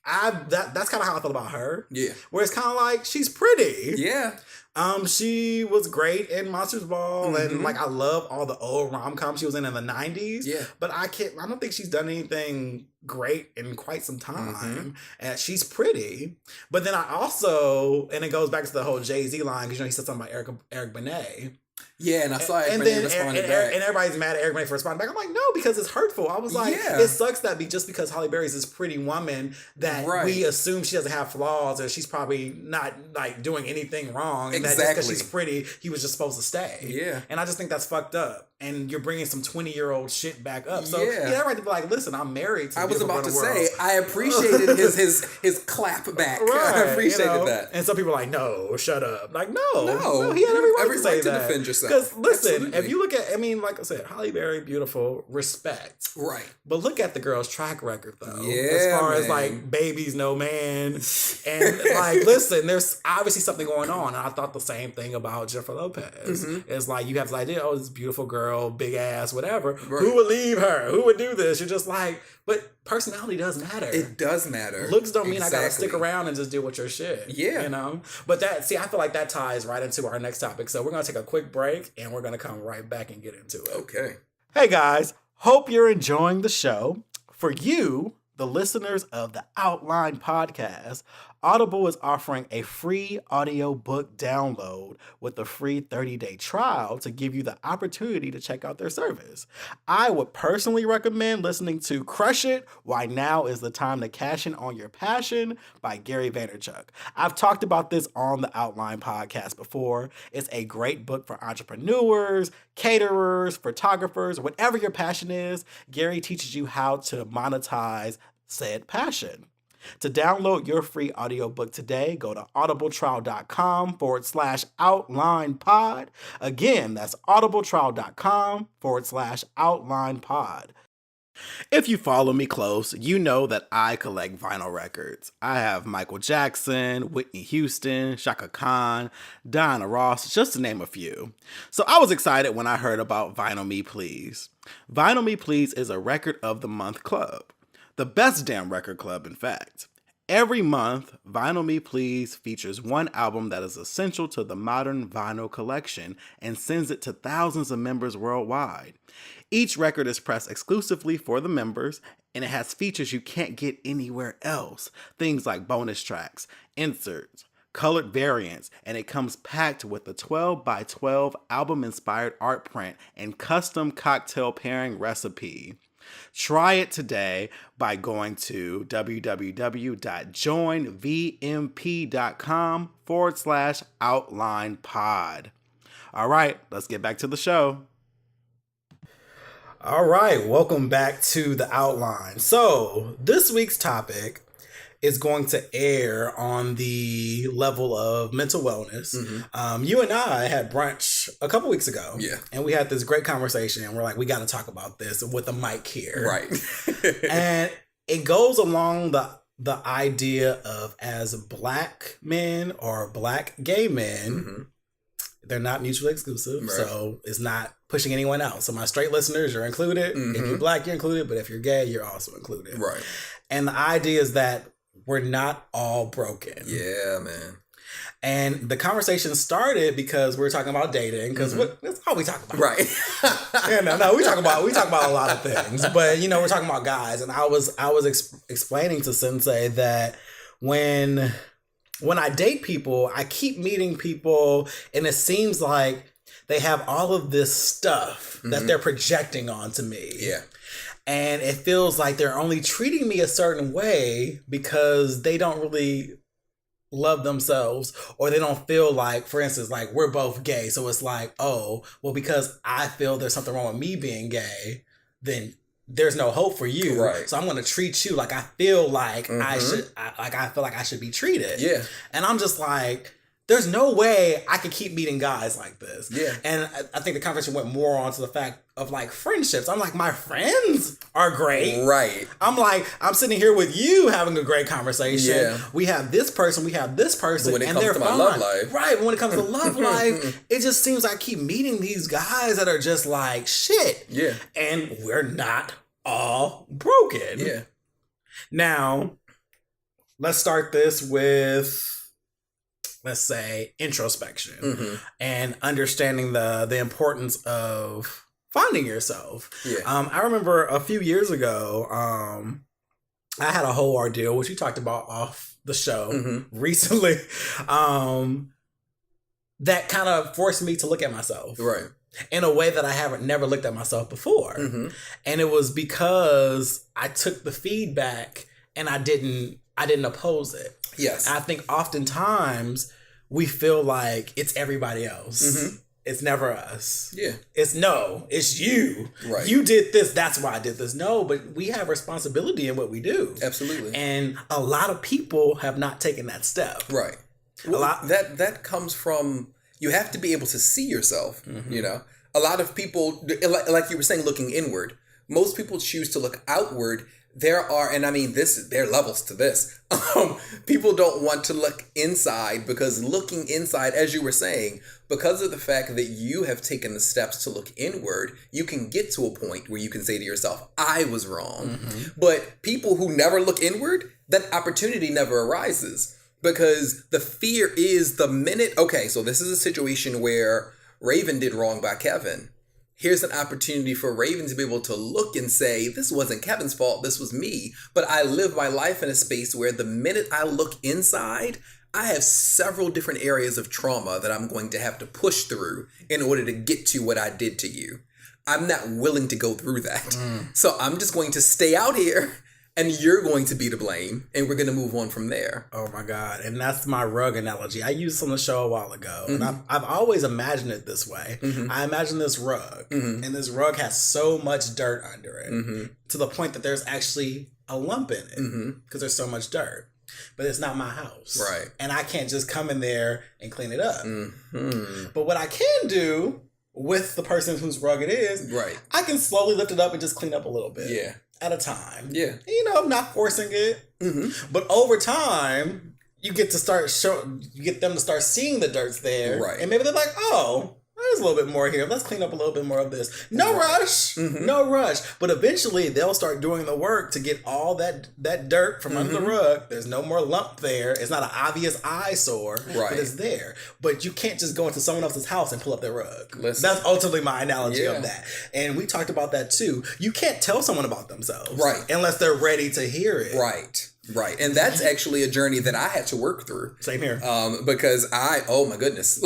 that's kind of how I feel about her. Yeah. Where it's kind of like, she's pretty. Yeah. She was great in Monsters Ball, and like I love all the old rom-coms she was in the 90s. Yeah. But I don't think she's done anything great in quite some time. And she's pretty. But then I also, and it goes back to the whole Jay-Z line, because he said something about Eric Benet. Yeah, and I saw and Benet responded back. And everybody's mad at Eric Benet for responding back. I'm like, no, because it's hurtful. I was like, it sucks that just because Halle Berry's this pretty woman that we assume she doesn't have flaws, or she's probably not like doing anything wrong, and that just because she's pretty, he was just supposed to stay. Yeah. And I just think that's fucked up. And you're bringing some 20-year-old shit back up. So yeah, right to be like, listen, I'm married to. I was about to say, I appreciated his clap back. Right, I appreciated that. And some people are like, no, shut up. Like, no, he had every right to say that. Defend yourself. Because listen, if you look at, I mean, like I said, Halle Berry, beautiful, respect. Right. But look at the girl's track record, though. Yeah, as far as like Babies No Man, and like, listen, there's obviously something going on. And I thought the same thing about Jennifer Lopez. It's like you have this idea, oh, this beautiful girl, big ass, whatever. Right. Who would leave her? Who would do this? You're just like, but personality does matter. It does matter. Looks don't mean I gotta stick around and just deal with your shit. Yeah. You know? But I feel like that ties right into our next topic. So we're gonna take a quick break and we're gonna come right back and get into it. Okay. Hey guys, hope you're enjoying the show. For you, the listeners of the Outline Podcast, Audible is offering a free audiobook download with a free 30-day trial to give you the opportunity to check out their service. I would personally recommend listening to Crush It, Why Now is the Time to Cash In on Your Passion by Gary Vaynerchuk. I've talked about this on the Outline Podcast before. It's a great book for entrepreneurs, caterers, photographers, whatever your passion is. Gary teaches you how to monetize said passion. To download your free audiobook today, go to audibletrial.com/outlinepod. Again, that's audibletrial.com/outlinepod. If you follow me close, you know that I collect vinyl records. I have Michael Jackson, Whitney Houston, Chaka Khan, Diana Ross, just to name a few. So I was excited when I heard about Vinyl Me Please. Vinyl Me Please is a Record of the Month club. The best damn record club, in fact. Every month, Vinyl Me Please features one album that is essential to the modern vinyl collection and sends it to thousands of members worldwide. Each record is pressed exclusively for the members, and it has features you can't get anywhere else. Things like bonus tracks, inserts, colored variants, and it comes packed with a 12x12 album-inspired art print and custom cocktail pairing recipe. Try it today by going to www.joinvmp.com/outlinepod. All right, let's get back to the show. All right, welcome back to The Outline. So, this week's topic is going to air on the level of mental wellness. You and I had brunch a couple weeks ago. Yeah. And we had this great conversation, and we're like, we got to talk about this with a mic here. Right. And it goes along the idea of, as Black men or Black gay men, they're not mutually exclusive, Right. so it's not pushing anyone out. So my straight listeners, you're included. If you're Black, you're included. But if you're gay, you're also included. Right. And the idea is that we're not all broken. Yeah, man. And the conversation started because we were talking about dating, because that's all we talk about. Right. Yeah, no, we talk about a lot of things, but we're talking about guys, and I was explaining to Sensei that when I date people, I keep meeting people, and it seems like they have all of this stuff that they're projecting onto me. Yeah. And it feels like they're only treating me a certain way because they don't really love themselves, or they don't feel like, for instance, like we're both gay. So it's like, oh, well, because I feel there's something wrong with me being gay, then there's no hope for you. Right. So I'm going to treat you like I feel like I feel like I should be treated. Yeah. And I'm just like, there's no way I could keep meeting guys like this. Yeah. And I think the conversation went more on to the fact of like friendships. I'm like, my friends are great. Right. I'm like, I'm sitting here with you having a great conversation. Yeah. We have this person, But when it and comes they're to my fine. love life. Right. But when it comes to love life, it just seems like I keep meeting these guys that are just like shit. Yeah. And we're not all broken. Yeah. Now, let's start this with, let's say, introspection and understanding the importance of finding yourself. Yeah. I remember a few years ago, I had a whole ordeal, which we talked about off the show recently, that kind of forced me to look at myself. Right. In a way that I never looked at myself before. And it was because I took the feedback and I didn't oppose it. Yes. I think oftentimes we feel like it's everybody else. It's never us. Yeah. It's you. Right. You did this, that's why I did this. No, but we have responsibility in what we do. Absolutely. And a lot of people have not taken that step. Right. Well, that comes from, you have to be able to see yourself. A lot of people, like you were saying, looking inward. Most people choose to look outward. There are are levels to this. People don't want to look inside, because looking inside, as you were saying, because of the fact that you have taken the steps to look inward, you can get to a point where you can say to yourself, I was wrong. But people who never look inward, that opportunity never arises, because the fear is the minute, okay, so this is a situation where Raven did wrong by Kevin. Here's an opportunity for Raven to be able to look and say, this wasn't Kevin's fault, this was me. But I live my life in a space where the minute I look inside, I have several different areas of trauma that I'm going to have to push through in order to get to what I did to you. I'm not willing to go through that. So I'm just going to stay out here, and you're going to be to blame, and we're going to move on from there. Oh my God. And that's my rug analogy. I used this on the show a while ago. And I've always imagined it this way. I imagine this rug, and this rug has so much dirt under it, to the point that there's actually a lump in it, because there's so much dirt. But it's not my house. Right. And I can't just come in there and clean it up. But what I can do with the person whose rug it is, Right. I can slowly lift it up and just clean up a little bit. Yeah. At a time. Yeah. Not forcing it. But over time, you get them to start seeing the dirt's there. Right. And maybe they're like, oh, there's a little bit more here. Let's clean up a little bit more of this. No rush. No rush. But eventually they'll start doing the work to get all that dirt from under the rug. There's no more lump there. It's not an obvious eyesore, but it's there. But you can't just go into someone else's house and pull up their rug. Listen. That's ultimately my analogy Yeah. of that. And we talked about that too. You can't tell someone about themselves. Right. Unless they're ready to hear it. Right. And that's actually a journey that I had to work through. Same here. Because oh my goodness.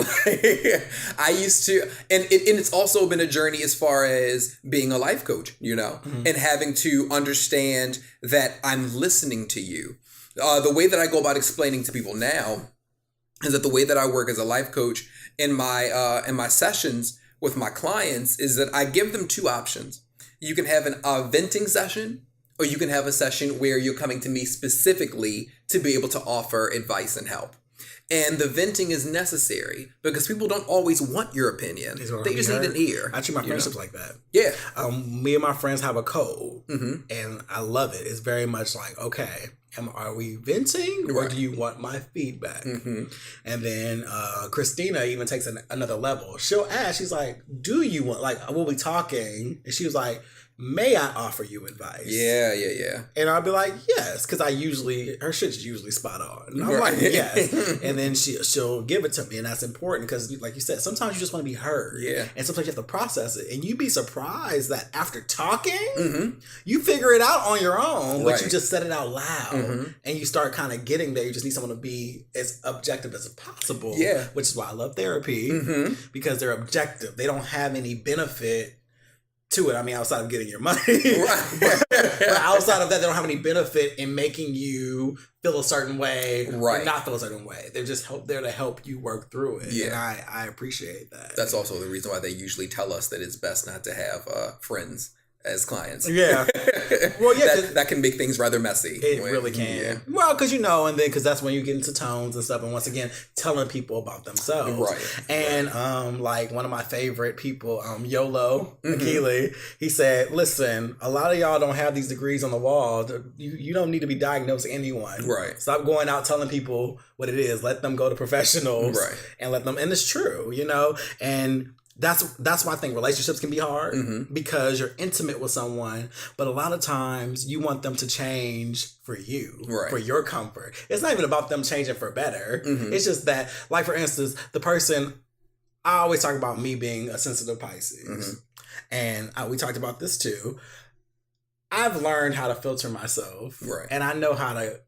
I used to, and it's also been a journey as far as being a life coach, and having to understand that I'm listening to you. The way that I go about explaining to people now is that the way that I work as a life coach in my sessions with my clients is that I give them two options. You can have a venting session, or you can have a session where you're coming to me specifically to be able to offer advice and help. And the venting is necessary because people don't always want your opinion. They just need an ear. I treat my friendships like that. Yeah. Me and my friends have a code, Mm-hmm. and I love it. It's very much like, okay, are we venting, or Right. do you want my feedback? Mm-hmm. And then Christina even takes another level. She'll ask, she's like, do you want, like, we'll be talking, and she was like, may I offer you advice? Yeah. And I'll be like, yes, because her shit's usually spot on. And I'm like, Right. yes. And then she'll give it to me, and that's important because, like you said, sometimes you just want to be heard. Yeah. And sometimes you have to process it. And you'd be surprised that after talking, Mm-hmm. you figure it out on your own, but Right. you just said it out loud. Mhm. And you start kind of getting there. You just need someone to be as objective as possible. Yeah. Which is why I love therapy, Mm-hmm. because they're objective. They don't have any benefit to it. I mean, outside of getting your money. Right. But outside of that, they don't have any benefit in making you feel a certain way Right. or not feel a certain way. They're just there to help you work through it. Yeah. And I appreciate that. That's also the reason why they usually tell us that it's best not to have friends as clients. Yeah. Well, yeah, 'cause that can make things rather messy. It really can. Yeah. Well, because because that's when you get into tones and stuff, and once again, telling people about themselves. Right. And like one of my favorite people, YOLO Mhm. Akili, he said, "Listen, a lot of y'all don't have these degrees on the wall. You don't need to be diagnosing anyone. Right. Stop going out telling people what it is. Let them go to professionals. Right. And let them. And it's true, and." That's why I think relationships can be hard Mhm. because you're intimate with someone, but a lot of times you want them to change for you, Right. for your comfort. It's not even about them changing for better. Mhm. It's just that, like for instance, the person, I always talk about me being a sensitive Pisces, Mhm. and we talked about this too. I've learned how to filter myself, Right. and I know how to.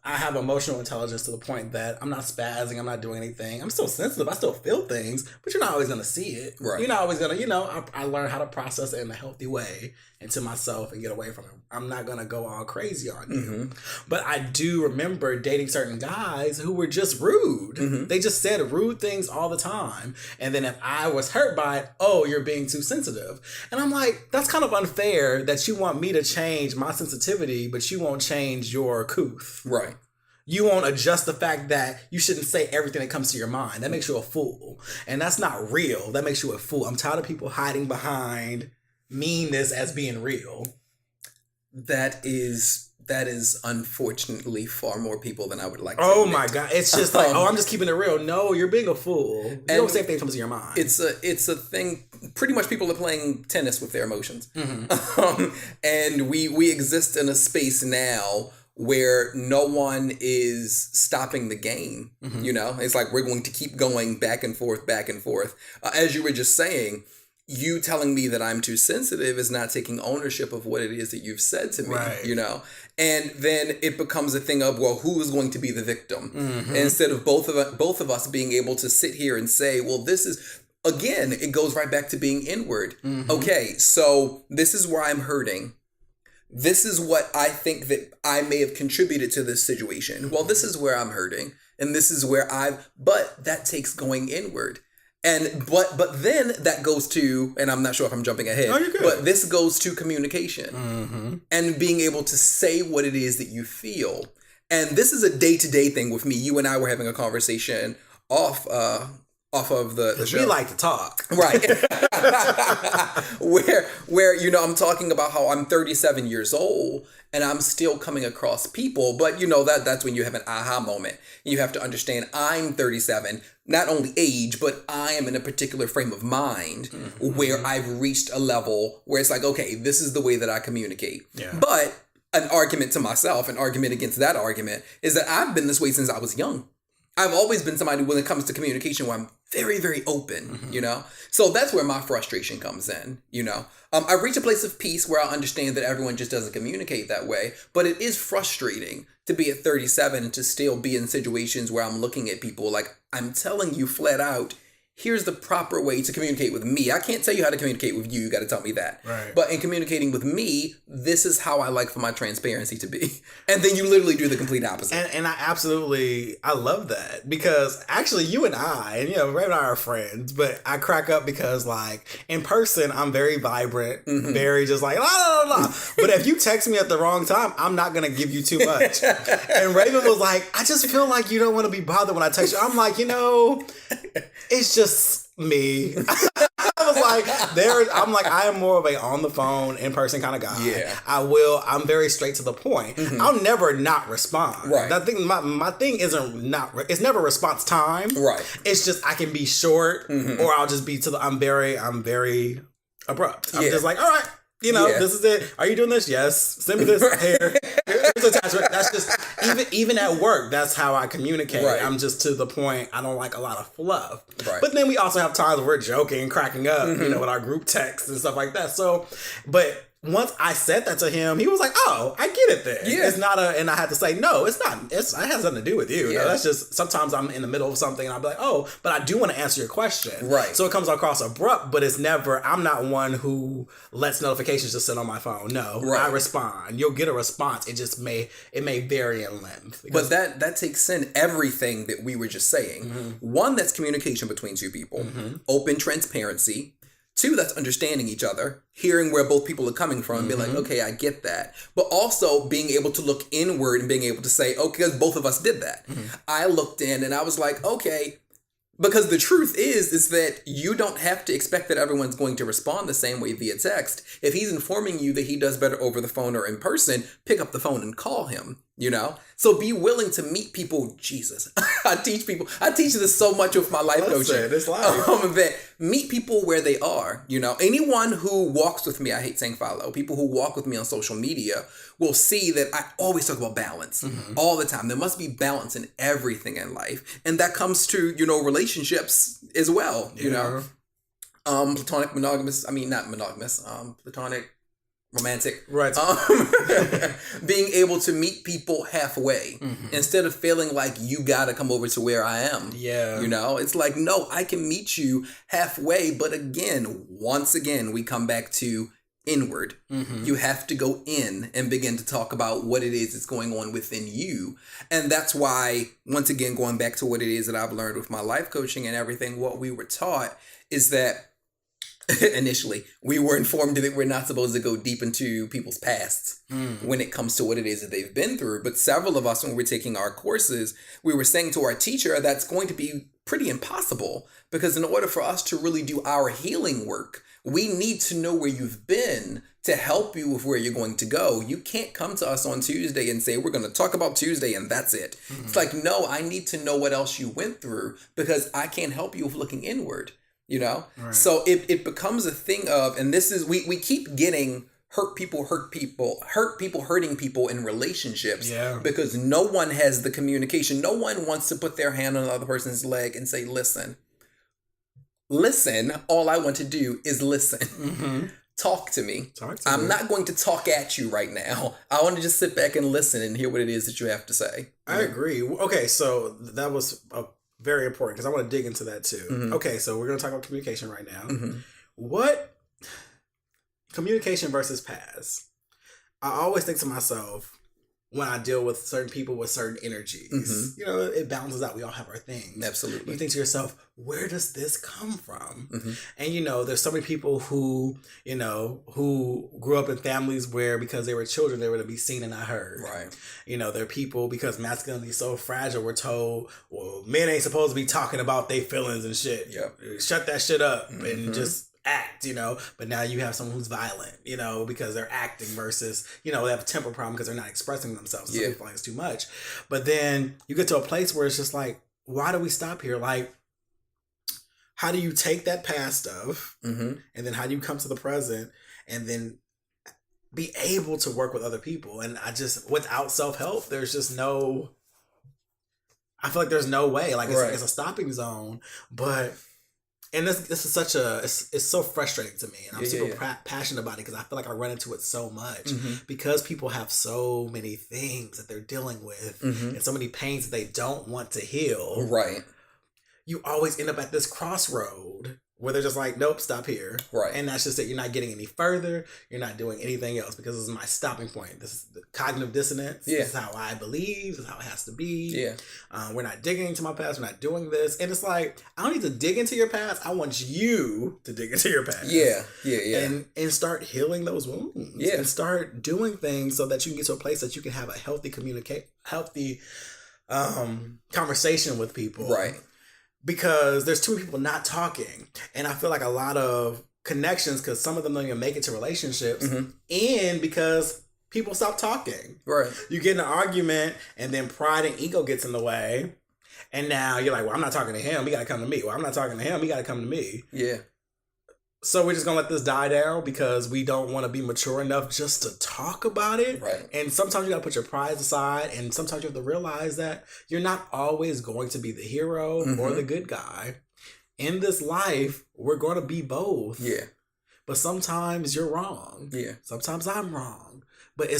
I have emotional intelligence to the point that I'm not spazzing. I'm not doing anything. I'm still sensitive. I still feel things, but you're not always going to see it. Right. You're not always going to, I learned how to process it in a healthy way into myself and get away from it. I'm not going to go all crazy on you. Mhm. But I do remember dating certain guys who were just rude. Mhm. They just said rude things all the time. And then if I was hurt by it, oh, you're being too sensitive. And I'm like, that's kind of unfair that you want me to change my sensitivity, but you won't change your couth. Right. You won't adjust the fact that you shouldn't say everything that comes to your mind. That makes you a fool. And that's not real. That makes you a fool. I'm tired of people hiding behind meanness as being real. That is unfortunately far more people than I would like to Oh admit. my God. It's just like, I'm just keeping it real. No, you're being a fool. You don't say everything that comes to your mind. It's a thing. Pretty much people are playing tennis with their emotions. Mm-hmm. And we exist in a space now where no one is stopping the game. Mm-hmm. It's like we're going to keep going back and forth. As you were just saying, you telling me that I'm too sensitive is not taking ownership of what it is that you've said to me, Right. And then it becomes a thing of, well, who is going to be the victim? Mm-hmm. Instead of both of us being able to sit here and say, well, this is, again, it goes right back to being inward. Mm-hmm. Okay, so this is where I'm hurting. This is what I think that I may have contributed to this situation. Well, this is where I'm hurting. And this is where but that takes going inward. And but then that goes to, and I'm not sure if I'm jumping ahead, No, you're good. but this goes to communication Mm-hmm. and being able to say what it is that you feel. And this is a day-to-day thing with me. You and I were having a conversation off of the show. We like to talk. Right. where I'm talking about how I'm 37 years old and I'm still coming across people, but that's when you have an aha moment. You have to understand I'm 37, not only age, but I am in a particular frame of mind where I've reached a level where it's like, okay, this is the way that I communicate. Yeah. But an argument to myself, an argument against that argument is that I've been this way since I was young. I've always been somebody when it comes to communication where I'm very, very open, So that's where my frustration comes in, I've reached a place of peace where I understand that everyone just doesn't communicate that way. But it is frustrating to be at 37 and to still be in situations where I'm looking at people like, I'm telling you flat out, here's the proper way to communicate with me. I can't tell you how to communicate with you. You got to tell me that. Right. But in communicating with me, this is how I like for my transparency to be. And then you literally do the complete opposite. And I love that, because actually you and I, and Ray and I are friends, but I crack up because like in person, I'm very vibrant, very just like, la, la, la, la. But if you text me at the wrong time, I'm not going to give you too much. And Raven was like, I just feel like you don't want to be bothered when I text you. I'm like, it's just me. I was like, I am more of a on the phone, in person kind of guy. Yeah. I'm very straight to the point. I'll never not respond. Right. That thing, my thing it's never response time. Right. It's just, I can be short, or I'll just be I'm very abrupt. I'm just like, all right, this is it. Are you doing this? Yes. Send me this. Here. Here's attachment. That's just, even at work, that's how I communicate. Right. I'm just to the point. I don't like a lot of fluff. Right. But then we also have times where we're joking and cracking up, with our group texts and stuff like that. So, but once I said that to him, he was like, oh, I get it then. Yeah. It's not and I had to say, no, it's not. It has nothing to do with you. Yeah. That's just, sometimes I'm in the middle of something and I'll be like, oh, but I do want to answer your question. Right. So it comes across abrupt, but it's never, I'm not one who lets notifications just sit on my phone. No, Right. I respond. You'll get a response. It may vary in length. But that takes in everything that we were just saying. One, that's communication between two people. Open transparency. Two, that's understanding each other, hearing where both people are coming from, and being like, okay, I get that. But also being able to look inward and being able to say, okay, because both of us did that. I looked in and I was like, okay, because the truth is that you don't have to expect that everyone's going to respond the same way via text. If he's informing you that he does better over the phone or in person, pick up the phone and call him, So be willing to meet people. Jesus, I teach this so much with my life coaching. It's life. That meet people where they are, Anyone who walks with me, I hate saying follow, people who walk with me on social media will see that I always talk about balance all the time. There must be balance in everything in life. And that comes to, relationships as well, platonic monogamous, not monogamous, platonic romantic. Right. Being able to meet people halfway instead of feeling like you gotta come over to where I am. Yeah. It's like, no, I can meet you halfway. But once again, we come back to inward. You have to go in and begin to talk about what it is that's going on within you. And that's why, once again, going back to what it is that I've learned with my life coaching and everything, what we were taught is that initially we were informed that we're not supposed to go deep into people's pasts when it comes to what it is that they've been through. But several of us, when we're taking our courses, we were saying to our teacher that's going to be pretty impossible, because in order for us to really do our healing work, we need to know where you've been to help you with where you're going to go. You can't come to us on Tuesday and say, we're going to talk about Tuesday and that's it. It's like, no, I need to know what else you went through, because I can't help you with looking inward, Right. So it becomes a thing of, and this is, we keep getting hurting people in relationships because no one has the communication. No one wants to put their hand on the other person's leg and say, listen, all I want to do is listen. Talk to me. I'm not going to talk at you right now. I want to just sit back and listen and hear what it is that you have to say. I agree. Okay, so that was very important, because I want to dig into that too. Okay, so we're going to talk about communication right now. What communication versus paths? I always think to myself, when I deal with certain people with certain energies, it balances out. We all have our things. Absolutely. You think to yourself, where does this come from? And, there's so many people who, who grew up in families where, because they were children, they were to be seen and not heard. Right. There are people, because masculinity is so fragile, we're told, well, men ain't supposed to be talking about their feelings and shit. Yep. Shut that shit up and just act, but now you have someone who's violent, because they're acting versus, they have a temper problem because they're not expressing themselves. Some people think it's too much. But then you get to a place where it's just like, why do we stop here? Like, how do you take that past stuff and then how do you come to the present and then be able to work with other people? And without self-help, there's just I feel like there's no way. Like, it's a stopping zone. But and this is such it's so frustrating to me, and I'm super passionate about it, because I feel like I run into it so much because people have so many things that they're dealing with and so many pains that they don't want to heal. Right. you always end up at this crossroad where they're just like, nope, stop here. Right. And that's just it. You're not getting any further. You're not doing anything else because this is my stopping point. This is the cognitive dissonance. Yeah. This is how I believe. This is how it has to be. Yeah. We're not digging into my past. We're not doing this. And it's like, I don't need to dig into your past. I want you to dig into your past. Yeah. And start healing those wounds. Yeah. And start doing things so that you can get to a place that you can have a healthy conversation with people. Right. Because there's too many people not talking. And I feel like a lot of connections, because some of them don't even make it to relationships, and because people stop talking. Right. You get in an argument, and then pride and ego gets in the way. And now you're like, well, I'm not talking to him. He got to come to me. Well, I'm not talking to him. He got to come to me. Yeah. So we're just going to let this die down because we don't want to be mature enough just to talk about it. Right. And sometimes you got to put your pride aside. And sometimes you have to realize that you're not always going to be the hero or the good guy. In this life, we're going to be both. Yeah. But sometimes you're wrong. Yeah. Sometimes I'm wrong. But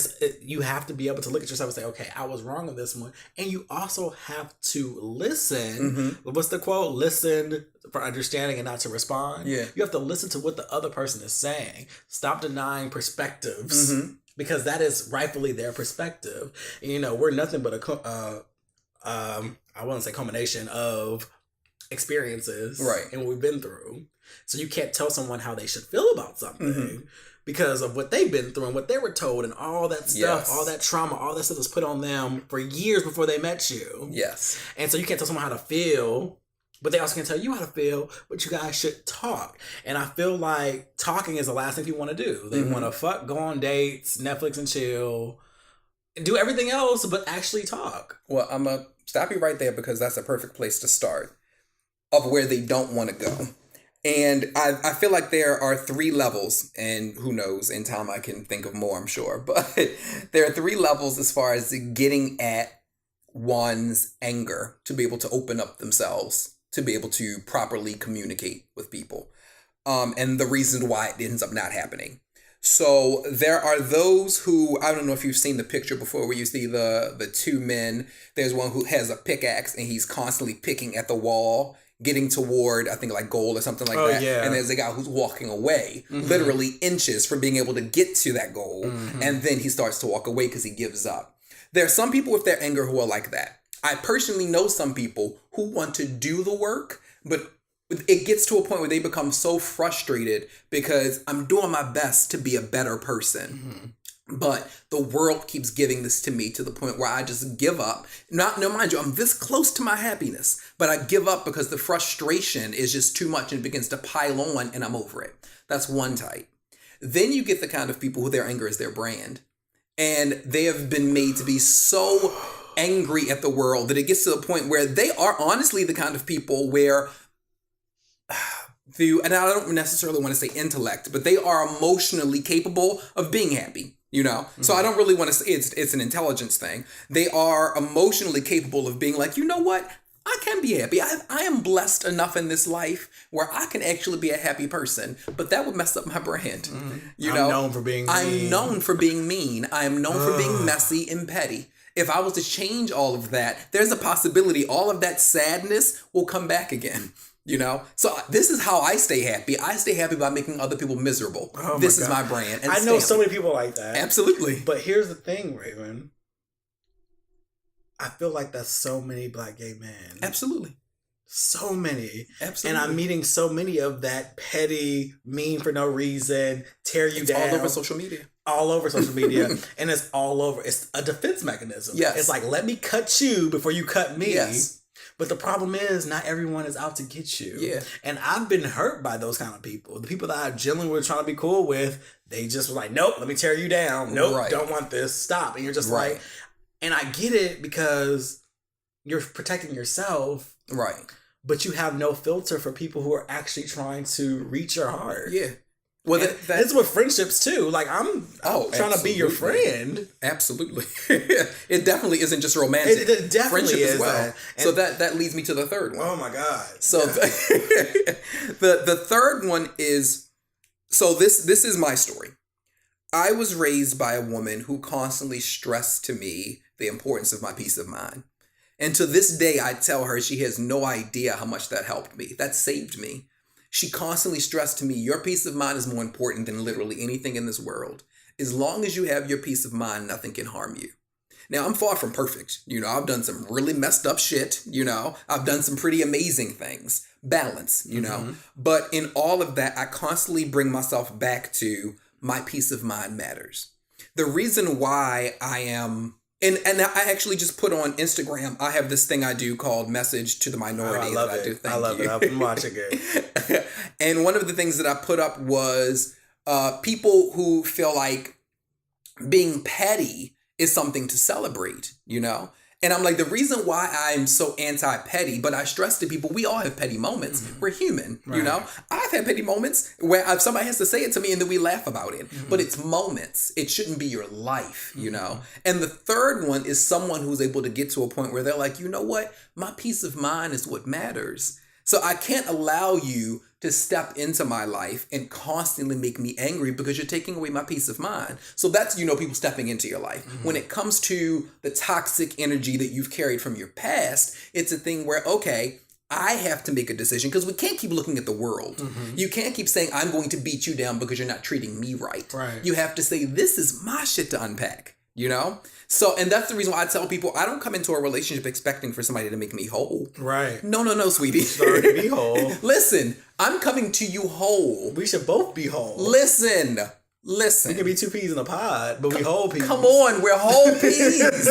you have to be able to look at yourself and say, okay, I was wrong on this one. And you also have to listen. What's the quote? Listen for understanding and not to respond. Yeah. You have to listen to what the other person is saying. Stop denying perspectives because that is rightfully their perspective. And, we're nothing but I wouldn't say combination of experiences and what we've been through. So you can't tell someone how they should feel about something because of what they've been through and what they were told and all that stuff, all that trauma, all that stuff was put on them for years before they met you. Yes. And so you can't tell someone how to feel, but they also can't tell you how to feel, but you guys should talk. And I feel like talking is the last thing people want to do. They want to fuck, go on dates, Netflix and chill, and do everything else, but actually talk. Well, I'm going to stop you right there because that's a perfect place to start of where they don't want to go. And I feel like there are 3 levels, and who knows, in time I can think of more, I'm sure. But there are 3 levels as far as getting at one's anger to be able to open up themselves, to be able to properly communicate with people. And the reason why it ends up not happening. So there are those who, I don't know if you've seen the picture before where you see the 2 men. There's one who has a pickaxe and he's constantly picking at the wall, getting toward, I think, like goal or something like that. Yeah. And there's a guy who's walking away, literally inches from being able to get to that goal. And then he starts to walk away because he gives up. There are some people with their anger who are like that. I personally know some people who want to do the work, but it gets to a point where they become so frustrated because I'm doing my best to be a better person. But the world keeps giving this to me to the point where I just give up. No, mind you, I'm this close to my happiness, but I give up because the frustration is just too much and it begins to pile on and I'm over it. That's one type. Then you get the kind of people who their anger is their brand. And they have been made to be so angry at the world that it gets to the point where they are honestly the kind of people where and I don't necessarily want to say intellect, but they are emotionally capable of being happy, So I don't really want to say it's an intelligence thing. They are emotionally capable of being like, you know what? I can be happy. I am blessed enough in this life where I can actually be a happy person, but that would mess up my brand. I'm known for being mean. I'm known for being mean. I am known for being messy and petty. If I was to change all of that, there's a possibility all of that sadness will come back again. So this is how I stay happy. I stay happy by making other people miserable. This is my brand. And I know so many people like that. Absolutely. But here's the thing, Raven. I feel like that's so many Black gay men. Absolutely. So many. Absolutely. And I'm meeting so many of that petty, mean for no reason, tear you down. All over social media. All over social media. And it's all over. It's a defense mechanism. Yes. It's like, let me cut you before you cut me. Yes. But the problem is, not everyone is out to get you. Yeah. And I've been hurt by those kind of people. The people that I'm dealing with, trying to be cool with, they just were like, nope, let me tear you down. Nope, don't want this. Stop. And you're just like, and I get it because you're protecting yourself. Right. But you have no filter for people who are actually trying to reach your heart. Yeah. Well, that's with friendships too. Like I'm trying to be your friend. Absolutely, it definitely isn't just romantic. It definitely friendship is as well. So that leads me to the third one. Oh my God! So the third one is this is my story. I was raised by a woman who constantly stressed to me the importance of my peace of mind. And to this day, I tell her she has no idea how much that helped me. That saved me. She constantly stressed to me, your peace of mind is more important than literally anything in this world. As long as you have your peace of mind, nothing can harm you. Now, I'm far from perfect. I've done some really messed up shit. I've done some pretty amazing things. Balance, But in all of that, I constantly bring myself back to my peace of mind matters. The reason why I am... And I actually just put on Instagram, I have this thing I do called Message to the Minority. I love it. Thank I love you. it. I've been watching it. And one of the things that I put up was people who feel like being petty is something to celebrate, And I'm like, the reason why I'm so anti-petty, but I stress to people, we all have petty moments. Mm-hmm. We're human, right. I've had petty moments where somebody has to say it to me and then we laugh about it. Mm-hmm. But it's moments. It shouldn't be your life, And the third one is someone who's able to get to a point where they're like, you know what? My peace of mind is what matters. So I can't allow you to step into my life and constantly make me angry because you're taking away my peace of mind. So that's, people stepping into your life. Mm-hmm. When it comes to the toxic energy that you've carried from your past, it's a thing where, okay, I have to make a decision because we can't keep looking at the world. Mm-hmm. You can't keep saying, I'm going to beat you down because you're not treating me right. You have to say, this is my shit to unpack, So, and that's the reason why I tell people I don't come into a relationship expecting for somebody to make me whole. Right. No, sweetie. Sorry to be whole. Listen, I'm coming to you whole. We should both be whole. Listen. We can be two peas in a pod, but we whole peas. Come on, we're whole peas.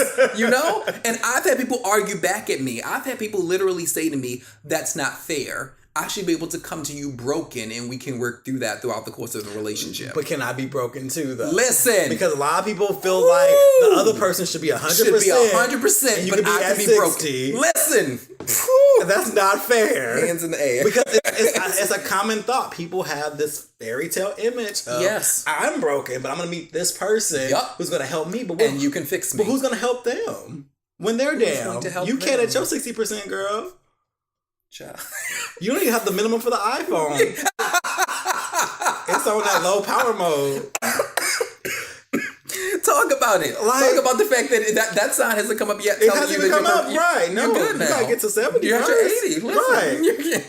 And I've had people argue back at me. I've had people literally say to me, that's not fair. I should be able to come to you broken and we can work through that throughout the course of the relationship. But can I be broken too, though? Listen. Because a lot of people feel like the other person should be 100%. Should be 100%, but I can be 60. broken. Listen. That's not fair. Hands in the air. Because it's a common thought. People have this fairy tale image of, yes, I'm broken, but I'm going to meet this person who's going to help me. And you can fix me. But who's going to help them when they're down? You can't at your 60%, girl. Child. You don't even have the minimum for the iPhone. It's on that low power mode. Talk about it. Talk about the fact that sign hasn't come up yet. It hasn't even come up. Right. No. You're good now. You gotta get to 70. You're at your 80. Listen, right.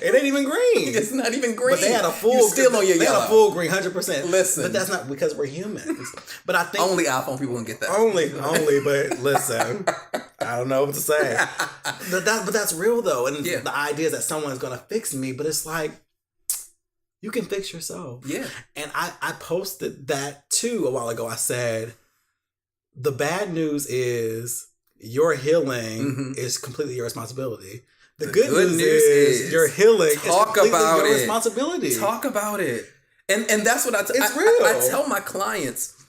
It ain't even green. It's not even green. But they had a full. You're still on your they yellow. had a full green, 100%. Listen. But that's not because we're humans. But I think only iPhone people can get that. Only. But listen, I don't know what to say. But that's real though, and the idea is that someone's gonna fix me. But it's like, you can fix yourself. Yeah. And I posted that too a while ago. I said, the bad news is your healing is completely your responsibility. The good news is your healing is completely your responsibility. Talk about it. And that's what it's real. I tell my clients.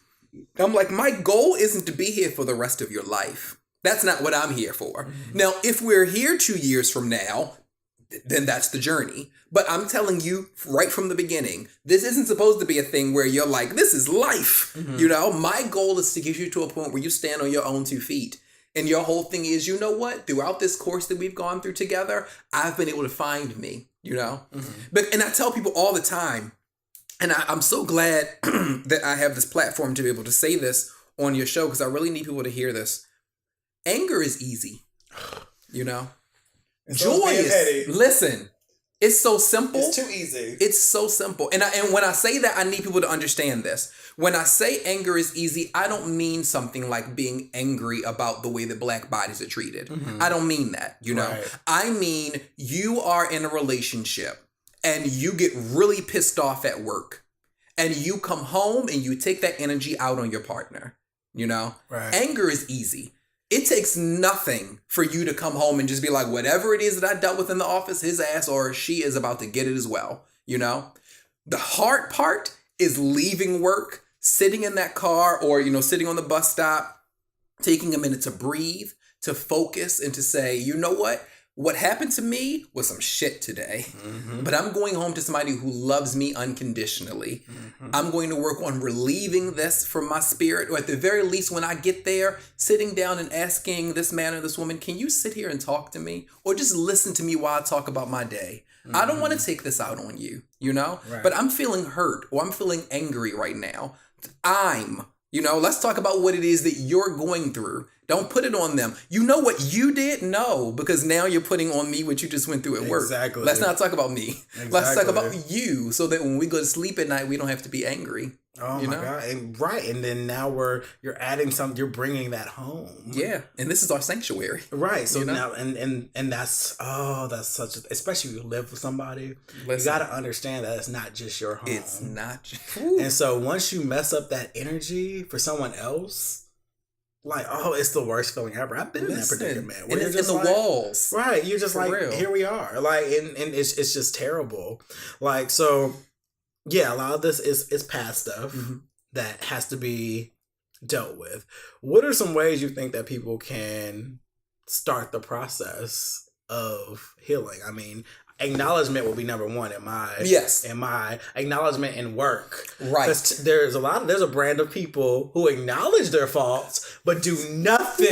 I'm like, my goal isn't to be here for the rest of your life. That's not what I'm here for. Mm-hmm. Now, if we're here 2 years from now, then that's the journey. But I'm telling you right from the beginning, this isn't supposed to be a thing where you're like, this is life. Mm-hmm. My goal is to get you to a point where you stand on your own 2 feet. And your whole thing is, you know what? Throughout this course that we've gone through together, I've been able to find me, Mm-hmm. And I tell people all the time, and I'm so glad that I have this platform to be able to say this on your show, because I really need people to hear this. Anger is easy, Joy is, listen, it's so simple. It's too easy. It's so simple. And when I say that, I need people to understand this. When I say anger is easy, I don't mean something like being angry about the way that Black bodies are treated. Mm-hmm. I don't mean that, Right. I mean, you are in a relationship and you get really pissed off at work and you come home and you take that energy out on your partner, Right. Anger is easy. It takes nothing for you to come home and just be like, whatever it is that I dealt with in the office, his ass or she is about to get it as well. The hard part is leaving work, sitting in that car or, sitting on the bus stop, taking a minute to breathe, to focus and to say, you know what happened to me was some shit today, but I'm going home to somebody who loves me unconditionally. Mm-hmm. I'm going to work on relieving this from my spirit, or at the very least, when I get there, sitting down and asking this man or this woman, can you sit here and talk to me? Or just listen to me while I talk about my day. Mm-hmm. I don't want to take this out on you, Right. But I'm feeling hurt or I'm feeling angry right now. Let's talk about what it is that you're going through. Don't put it on them. You know what you did? No, because now you're putting on me what you just went through at work. Exactly. Let's not talk about me. Exactly. Let's talk about you, so that when we go to sleep at night, we don't have to be angry. Oh you my know? God. And then now you're adding something, you're bringing that home. Yeah, and this is our sanctuary. Right. So You know? now and that's such a, especially if you live with somebody, you Listen. got to understand that it's not just your home. It's not just... And so once you mess up that energy for someone else, like, oh, it's the worst feeling ever. I've been in that predicament. And where you're it's in the like, walls. Right. You're just For like, real. here we are. Like, and it's just terrible. Like, so yeah, a lot of this is past stuff that has to be dealt with. What are some ways you think that people can start the process of healing? I mean, acknowledgement will be number one in my acknowledgement in work. Right. 'Cause there's a brand of people who acknowledge their faults but do nothing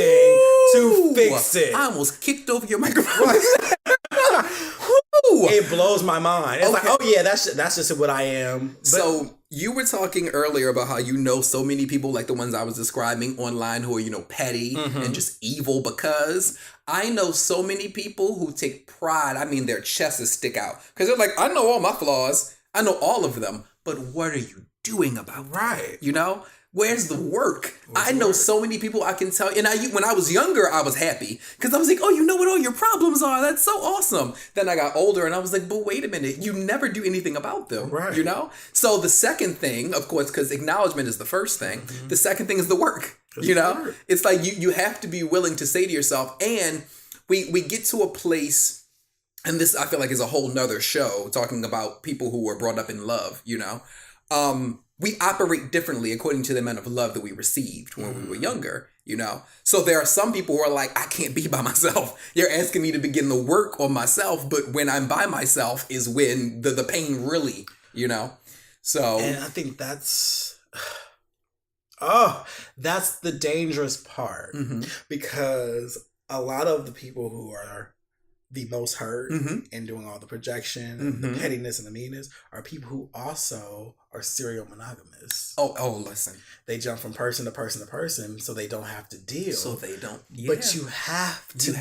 to fix it. I almost kicked over your microphone. It blows my mind. It's like, Okay. oh yeah, that's just what I am. But So you were talking earlier about how you know so many people like the ones I was describing online who are, petty and just evil, because I know so many people who take pride. I mean, their chests stick out because they're like, I know all my flaws. I know all of them. But what are you doing about that? Right. Where's the work? I know so many people I can tell. And when I was younger, I was happy because I was like, oh, you know what all your problems are? That's so awesome. Then I got older and I was like, but wait a minute. You never do anything about them. Right. So the second thing, of course, because acknowledgement is the first thing. The second thing is the work. work. It's like you have to be willing to say to yourself, and we get to a place, and this I feel like is a whole nother show talking about people who were brought up in love, we operate differently according to the amount of love that we received when we were younger, So there are some people who are like, I can't be by myself. You're asking me to begin the work on myself, but when I'm by myself is when the pain really, So And I think that's the dangerous part, because a lot of the people who are the most hurt and doing all the projection, the pettiness and the meanness are people who also are serial monogamous. Oh, listen. They jump from person to person to person so they don't have to deal. So they don't. Yeah. But you have to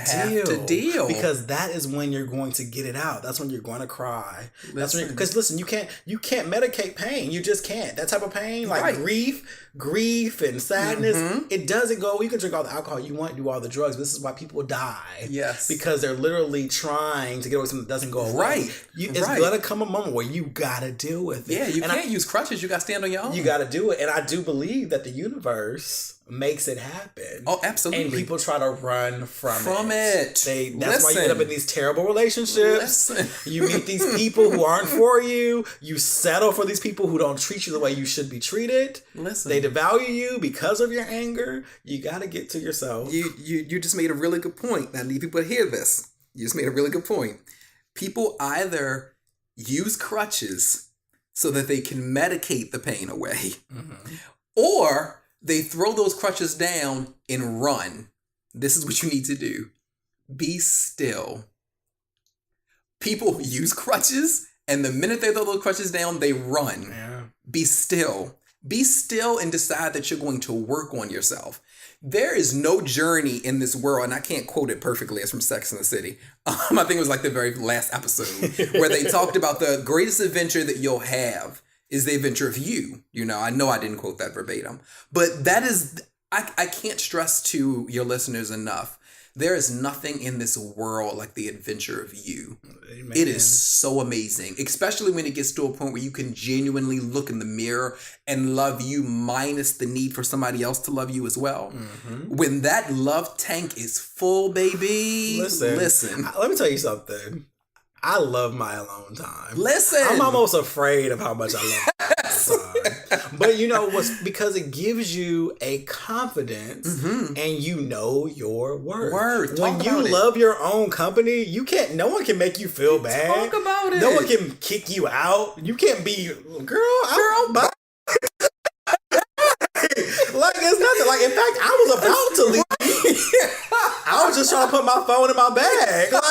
deal. because that is when you're going to get it out. That's when you're going to cry. That's when because listen, you can't medicate pain. You just can't. That type of pain, like grief and sadness, it doesn't go. You can drink all the alcohol you want, do all the drugs. This is why people die. Yes, because they're literally trying to get away with something that doesn't go away. Right. It's gonna come a moment where you gotta deal with it. Yeah, you can't use crutches. You gotta stand on your own. You gotta do it, and I do believe that the universe makes it happen. Oh, absolutely. And people try to run from it. That's why you end up in these terrible relationships. You meet these people who aren't for you. You settle for these people who don't treat you the way you should be treated. They devalue you because of your anger. You got to get to yourself. You just made a really good point. I need people to hear this. You just made a really good point. People either use crutches so that they can medicate the pain away, or they throw those crutches down and run. This is what you need to do. Be still. People use crutches, and the minute they throw those crutches down, they run. Yeah. Be still. Be still and decide that you're going to work on yourself. There is no journey in this world, and I can't quote it perfectly. It's from Sex and the City. I think it was like the very last episode where they talked about the greatest adventure that you'll have is the adventure of you. I know I didn't quote that verbatim, but that is, I can't stress to your listeners enough. There is nothing in this world like the adventure of you. Amen. It is so amazing, especially when it gets to a point where you can genuinely look in the mirror and love you minus the need for somebody else to love you as well. When that love tank is full, baby, listen. Let me tell you something. I love my alone time. Listen. I'm almost afraid of how much I love my alone time. But because it gives you a confidence and you know your worth. When you love your own company, no one can make you feel bad. Talk about it. No one can kick you out. You can't be, girl, bye. Like, it's nothing. Like, in fact, I was about to leave. I was just trying to put my phone in my bag. Like,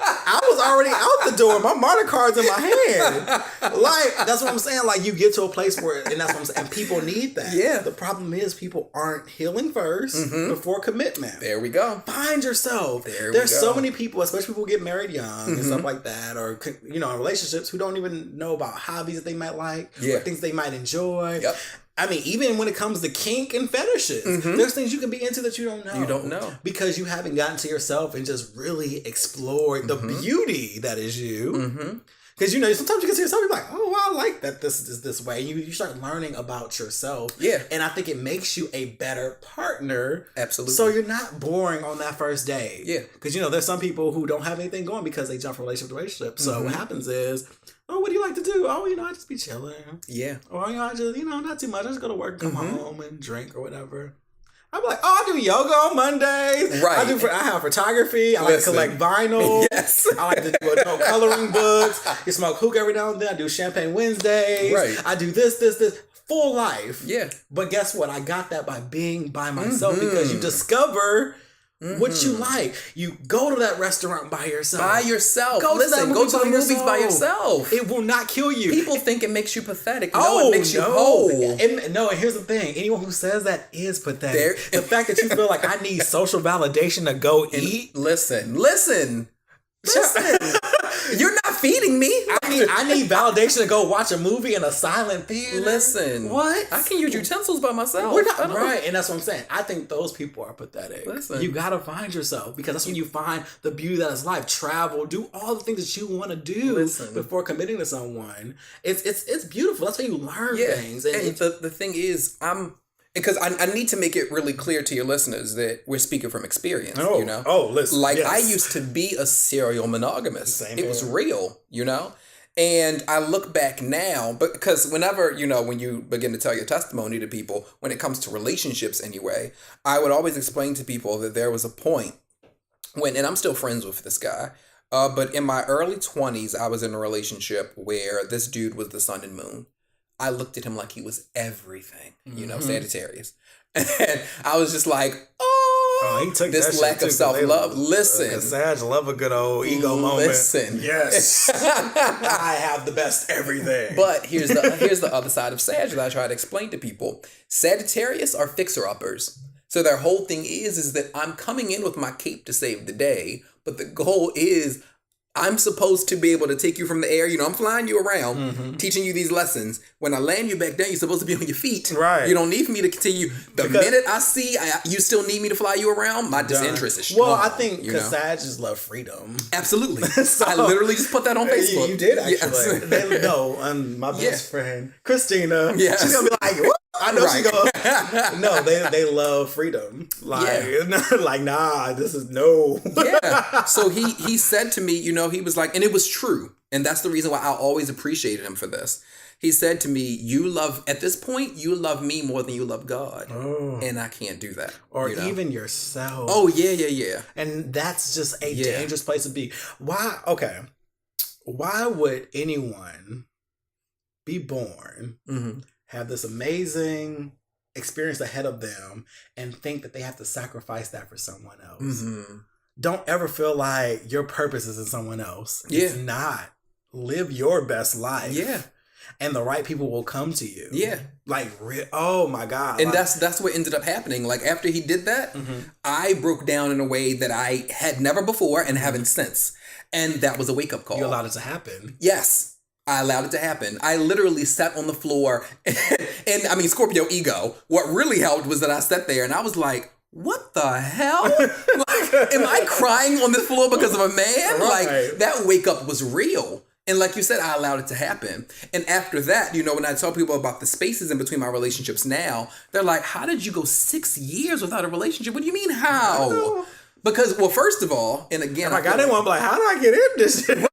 I was was already out the door. My martyr card's in my hand. Like, that's what I'm saying. Like, you get to a place where, and that's what I'm saying, and people need that. Yeah. The problem is people aren't healing first before commitment. There we go. Find yourself. There's so many people, especially people who get married young and stuff like that, or, you know, in relationships, who don't even know about hobbies that they might like, or things they might enjoy. Yep. I mean, even when it comes to kink and fetishes, there's things you can be into that you don't know. You don't know. Because you haven't gotten to yourself and just really explored the beauty that is you. Because, you know, sometimes you can see yourself, you're like, oh, well, I like that this is this way. You start learning about yourself. Yeah. And I think it makes you a better partner. Absolutely. So you're not boring on that first date. Yeah. Because, you know, there's some people who don't have anything going because they jump from relationship to relationship. So what happens is, oh, what do you like to do? Oh, you know, I just be chilling. Yeah. Or, you know, I just, you know, not too much. I just go to work, come home and drink or whatever. I'm like, oh, I do yoga on Mondays. Right. I have photography. I like to collect vinyl. Yes. I like to do adult coloring books. You smoke hookah every now and then. I do Champagne Wednesdays. Right. I do this. Full life. Yeah. But guess what? I got that by being by myself because you discover what you like. You go to that restaurant by yourself. By yourself. Go Listen, to go to the by movies by yourself. It will not kill you. People think it makes you pathetic. No, it makes you no. whole. And here's the thing. Anyone who says that is pathetic. The fact that you feel like I need social validation to go eat. Listen. You're not feeding me. I need validation to go watch a movie in a silent theater. Listen. What? I can use utensils by myself. We're not right, and that's what I'm saying. I think those people are pathetic. Listen. You gotta find yourself because that's when you find the beauty that is life. Travel, do all the things that you want to do before committing to someone. It's beautiful. That's how you learn things. And the thing is, because I need to make it really clear to your listeners that we're speaking from experience, you know? Listen. Like, I used to be a serial monogamous. It was real, you know? And I look back now, because whenever, you know, when you begin to tell your testimony to people, when it comes to relationships anyway, I would always explain to people that there was a point when, and I'm still friends with this guy, but in my early 20s, I was in a relationship where this dude was the sun and moon. I looked at him like he was everything, you know, Sagittarius. And I was just like, he took this lack of self-love. Listen. Sag love a good old ego moment. Listen. Yes. I have the best everything. But here's the other side of Sag that I try to explain to people. Sagittarius are fixer-uppers. So their whole thing is that I'm coming in with my cape to save the day, but the goal is I'm supposed to be able to take you from the air. You know, I'm flying you around, teaching you these lessons. When I land you back down, you're supposed to be on your feet. Right. You don't need me to continue. The minute I see you still need me to fly you around, my disinterest is strong. Well, I think because Sagittarius love freedom. Absolutely. I literally just put that on Facebook. You did, actually. Yes. My best friend, Christina, Yes. she's going to be like, what? I know she's going no, they love freedom. Like, nah, this is no. Yeah. So he said to me, you know, he was like, and it was true. And that's the reason why I always appreciated him for this. He said to me, at this point, you love me more than you love God. Oh. And I can't do that. Or even yourself. Oh, yeah. And that's just a dangerous place to be. Why would anyone be born, have this amazing experience ahead of them, and think that they have to sacrifice that for someone else? Don't ever feel like your purpose is in someone else. It's not. Live your best life. Yeah. And the right people will come to you. Yeah. Like, oh my God. And that's what ended up happening. Like, after he did that, I broke down in a way that I had never before and haven't since. And that was a wake-up call. You allowed it to happen. Yes. I allowed it to happen. I literally sat on the floor and I mean, Scorpio ego. What really helped was that I sat there and I was like, what the hell? Like, am I crying on this floor because of a man? Right. Like, that wake up was real. And like you said, I allowed it to happen. And after that, you know, when I tell people about the spaces in between my relationships now, they're like, how did you go 6 years without a relationship? What do you mean, how? Because, well, first of all, and again, I didn't want to be like, how did I get in this shit?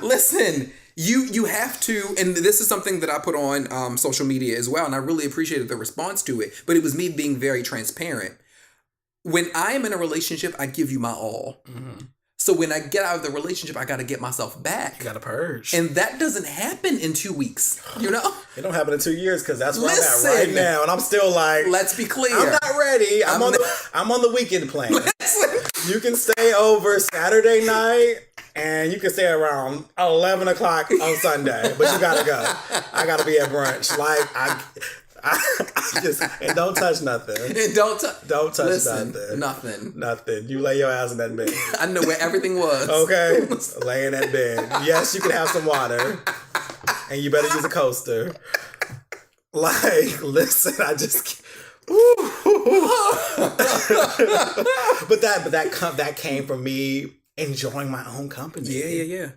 Listen. You have to, and this is something that I put on social media as well, and I really appreciated the response to it, but it was me being very transparent. When I am in a relationship, I give you my all. So when I get out of the relationship, I got to get myself back. You got to purge. And that doesn't happen in 2 weeks, you know? It don't happen in 2 years because that's where I'm at right now. And I'm still like... Let's be clear. I'm not ready. I'm on the weekend plan. You can stay over Saturday night and you can stay around 11 o'clock on Sunday, but you gotta go. I gotta be at brunch. Like I just and don't touch nothing. Don't touch nothing. Nothing. You lay your ass in that bed. I know where everything was. Okay, lay in that bed. Yes, you can have some water, and you better use a coaster. Like, listen, I just. but that came from me enjoying my own company. Yeah.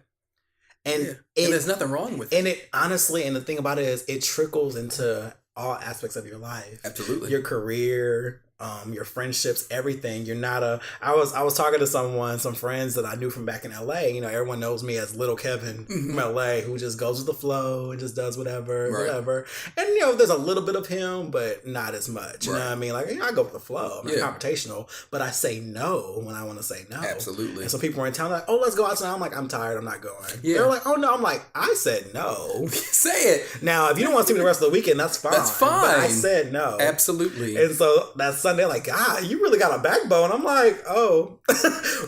And and there's nothing wrong with it. And it honestly, and the thing about it is, it trickles into all aspects of your life. Absolutely. Your career, your friendships, everything. You're not I was talking to some friends that I knew from back in LA. You know, everyone knows me as Little Kevin from LA, who just goes with the flow and just does whatever. And you know, there's a little bit of him, but not as much. You know what I mean? Like, I go with the flow. I'm not confrontational, but I say no when I want to say no. Absolutely. And so people were in town like, oh, let's go out tonight. I'm like, I'm tired. I'm not going. Yeah. They're like, oh no. I'm like, I said no. Say it. Now, if you don't want to see me the rest of the weekend, that's fine. That's fine. But I said no. Absolutely. And so that Sunday, like, God, you really got a backbone. I'm like, oh.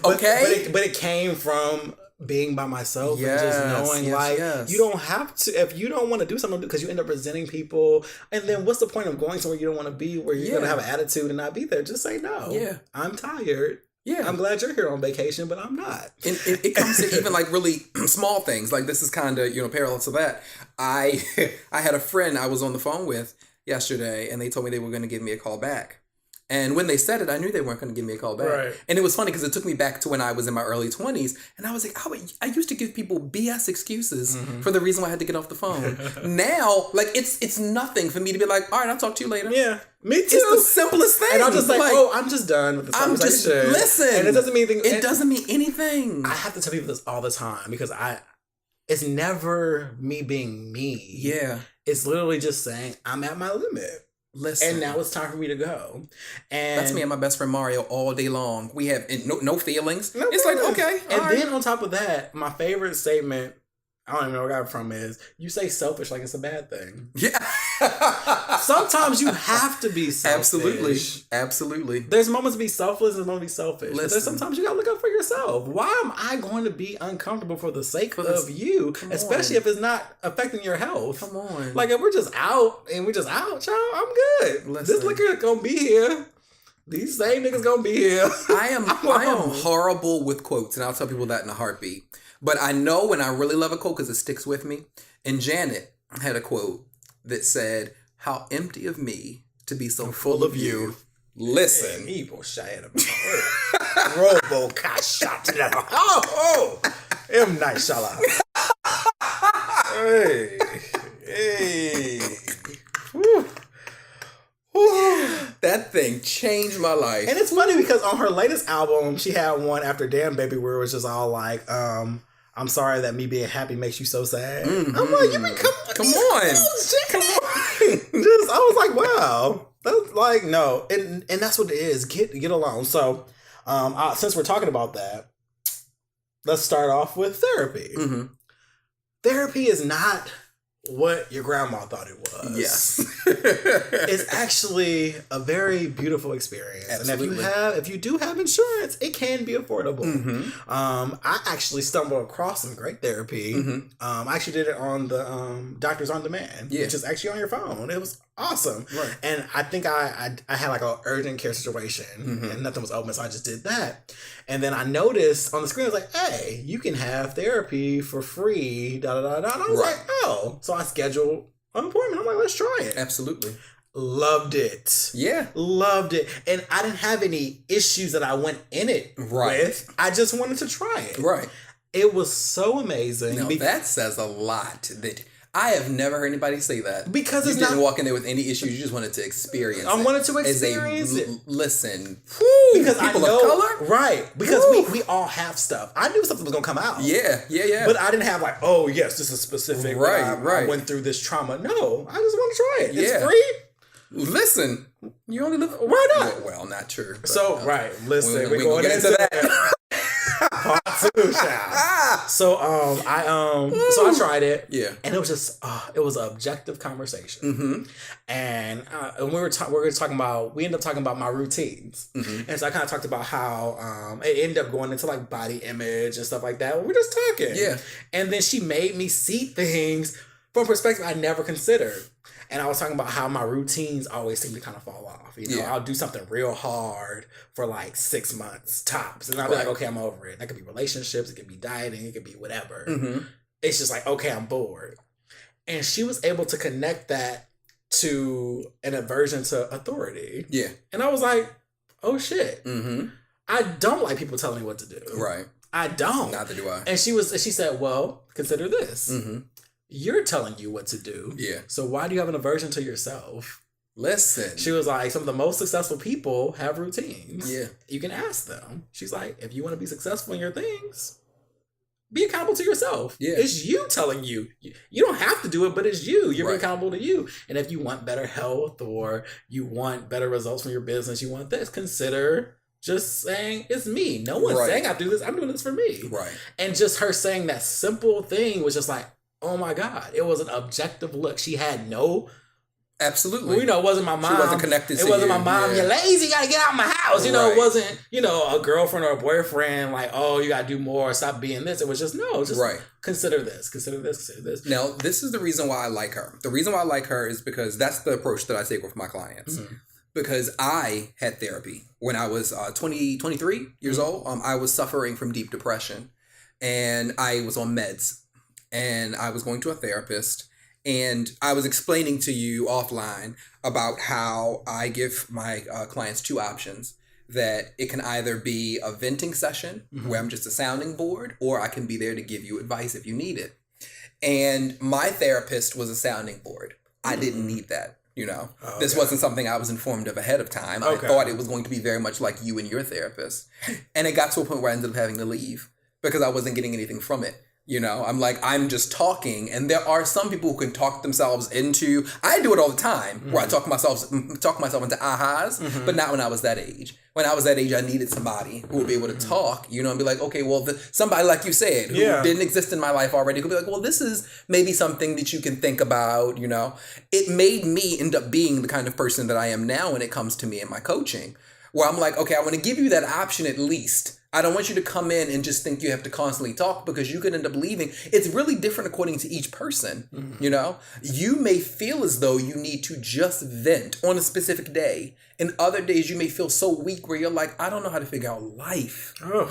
Okay. But it came from being by myself and just knowing, you don't have to, if you don't want to do something, because you end up resenting people. And then what's the point of going somewhere you don't want to be, where you're going to have an attitude and not be there? Just say no. Yeah. I'm tired. Yeah. I'm glad you're here on vacation, but I'm not. And it comes to even like really small things. Like, this is kind of, parallel to that. I had a friend I was on the phone with yesterday, and they told me they were going to give me a call back. And when they said it, I knew they weren't going to give me a call back. Right. And it was funny because it took me back to when I was in my early 20s. And I was like, I used to give people BS excuses for the reason why I had to get off the phone. Now, like, it's nothing for me to be like, all right, I'll talk to you later. Yeah, me too. It's the simplest thing. And I'll just like, oh, I'm just done with this conversation. Listen. And it doesn't mean anything. It doesn't mean anything. I have to tell people this all the time because it's never me being me. Yeah. It's literally just saying, I'm at my limit. Listen. And now it's time for me to go. And that's me and my best friend Mario all day long. We have no feelings. No it's feelings. Like, okay. And then on top of that, my favorite statement, I don't even know where I got it from, is you say selfish like it's a bad thing. Yeah. Sometimes you have to be selfish. Absolutely. There's moments to be selfless and moments to be selfish. But there's sometimes you gotta look out for yourself. Why am I going to be uncomfortable for the sake of you? Especially if it's not affecting your health. Come on. Like, if we're just out, child, I'm good. Listen. This liquor gonna be here. These same niggas gonna be here. I am horrible with quotes, and I'll tell people that in a heartbeat. But I know when I really love a quote because it sticks with me. And Janet had a quote that said, "How empty of me to be so full of you." Listen. Evil shit. Robo shot. Oh. M. Night Shyamalan. Hey. Woo. That thing changed my life. And it's funny because on her latest album, she had one after Damn Baby where it was just all like, I'm sorry that me being happy makes you so sad. Mm-hmm. I'm like, come on. I was like, wow. That's like, no. And that's what it is. Get alone. So since we're talking about that, let's start off with therapy. Mm-hmm. Therapy is not what your grandma thought it was. Yes. It's actually a very beautiful experience. Absolutely. And if you do have insurance, it can be affordable. Mm-hmm. I actually stumbled across some great therapy. Mm-hmm. I actually did it on the Doctors on Demand, which is actually on your phone. It was awesome. Right. And I think I had like an urgent care situation and nothing was open, so I just did that. And then I noticed on the screen, I was like, hey, you can have therapy for free, And I was like, oh. So I scheduled an appointment. I'm like, let's try it. Absolutely. Loved it. Yeah. Loved it. And I didn't have any issues that I went in it with. I just wanted to try it. Right. It was so amazing. Now, that says a lot. That I have never heard anybody say that. Because you didn't walk in there with any issues. You just wanted to experience it. I wanted to experience it. Listen. Because people of color? Right. Because we all have stuff. I knew something was going to come out. Yeah. But I didn't have like, oh, yes, this is specific. Right. I went through this trauma. No. I just want to try it. It's free. Listen. You only live... Why not? Well, not true. But, listen. We're going into that. Part too, child. So I tried it. Yeah. And it was just it was an objective conversation. Mm-hmm. And we were talking about, we ended up talking about my routines. Mm-hmm. And so I kind of talked about how it ended up going into like body image and stuff like that. We're just talking. Yeah. And then she made me see things from a perspective I never considered. And I was talking about how my routines always seem to kind of fall off. You know, Yeah. I'll do something real hard for like 6 months tops. And I'll be like, okay, I'm over it. That could be relationships. It could be dieting. It could be whatever. Mm-hmm. It's just like, okay, I'm bored. And she was able to connect that to an aversion to authority. Yeah. And I was like, oh shit. Mm-hmm. I don't like people telling me what to do. Right. I don't. Neither do I. And she said, well, consider this. Mm-hmm. You're telling you what to do. Yeah. So why do you have an aversion to yourself? Listen. She was like, some of the most successful people have routines. Yeah. You can ask them. She's like, if you want to be successful in your things, be accountable to yourself. Yeah. It's you telling you. You don't have to do it, but it's you. You're Right. accountable to you. And if you want better health or you want better results from your business, you want this, consider just saying, it's me. No one's Right. saying I have to do this. I'm doing this for me. Right. And just her saying that simple thing was just like, oh my God. It was an objective look. She had no, Absolutely. it wasn't my mom. She wasn't connected to It wasn't you. my mom. Yeah. You're lazy. You got to get out of my house. It Right. wasn't, a girlfriend or a boyfriend like, oh, you got to do more. Stop being this. It was just, no, just Right. consider this, consider this, consider this. Now, this is the reason why I like her. The reason why I like her is because that's the approach that I take with my clients. Mhm. Because I had therapy when I was 23 years old. I was suffering from deep depression and I was on meds and I was going to a therapist and I was explaining to you offline about how I give my clients two options. That it can either be a venting session where I'm just a sounding board, or I can be there to give you advice if you need it. And my therapist was a sounding board. I didn't need that. Oh, This okay. wasn't something I was informed of ahead of time. Okay. I thought it was going to be very much like you and your therapist. And it got to a point where I ended up having to leave because I wasn't getting anything from it. I'm like, I'm just talking. And there are some people who can talk themselves into, I do it all the time, where I talk myself into ahas, but not when I was that age. When I was that age, I needed somebody who would be able to talk, and be like, okay, well, somebody like you said, who didn't exist in my life already, could be like, well, this is maybe something that you can think about, It made me end up being the kind of person that I am now when it comes to me and my coaching, where I'm like, okay, I want to give you that option at least. I don't want you to come in and just think you have to constantly talk because you could end up leaving. It's really different according to each person, You may feel as though you need to just vent on a specific day. And other days you may feel so weak where you're like, I don't know how to figure out life, Ugh.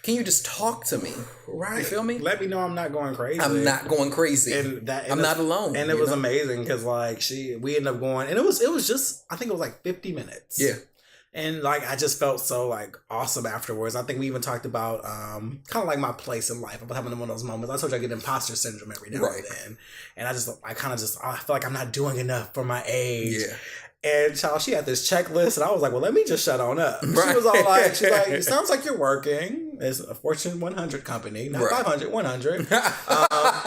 Can you just talk to me? Right. You feel me? Let me know I'm not going crazy. I'm not going crazy. I'm not alone. And it was amazing because we ended up going, and it was just, I think it was like 50 minutes. Yeah. And like I just felt so like awesome afterwards. I think we even talked about kind of like my place in life. I'm having one of those moments. I told you I get imposter syndrome every now and then. And I feel like I'm not doing enough for my age. Yeah. And child, she had this checklist, and I was like, well, let me just shut on up. Right. She was all like, it sounds like you're working. It's a Fortune 100 company, not 500, 100.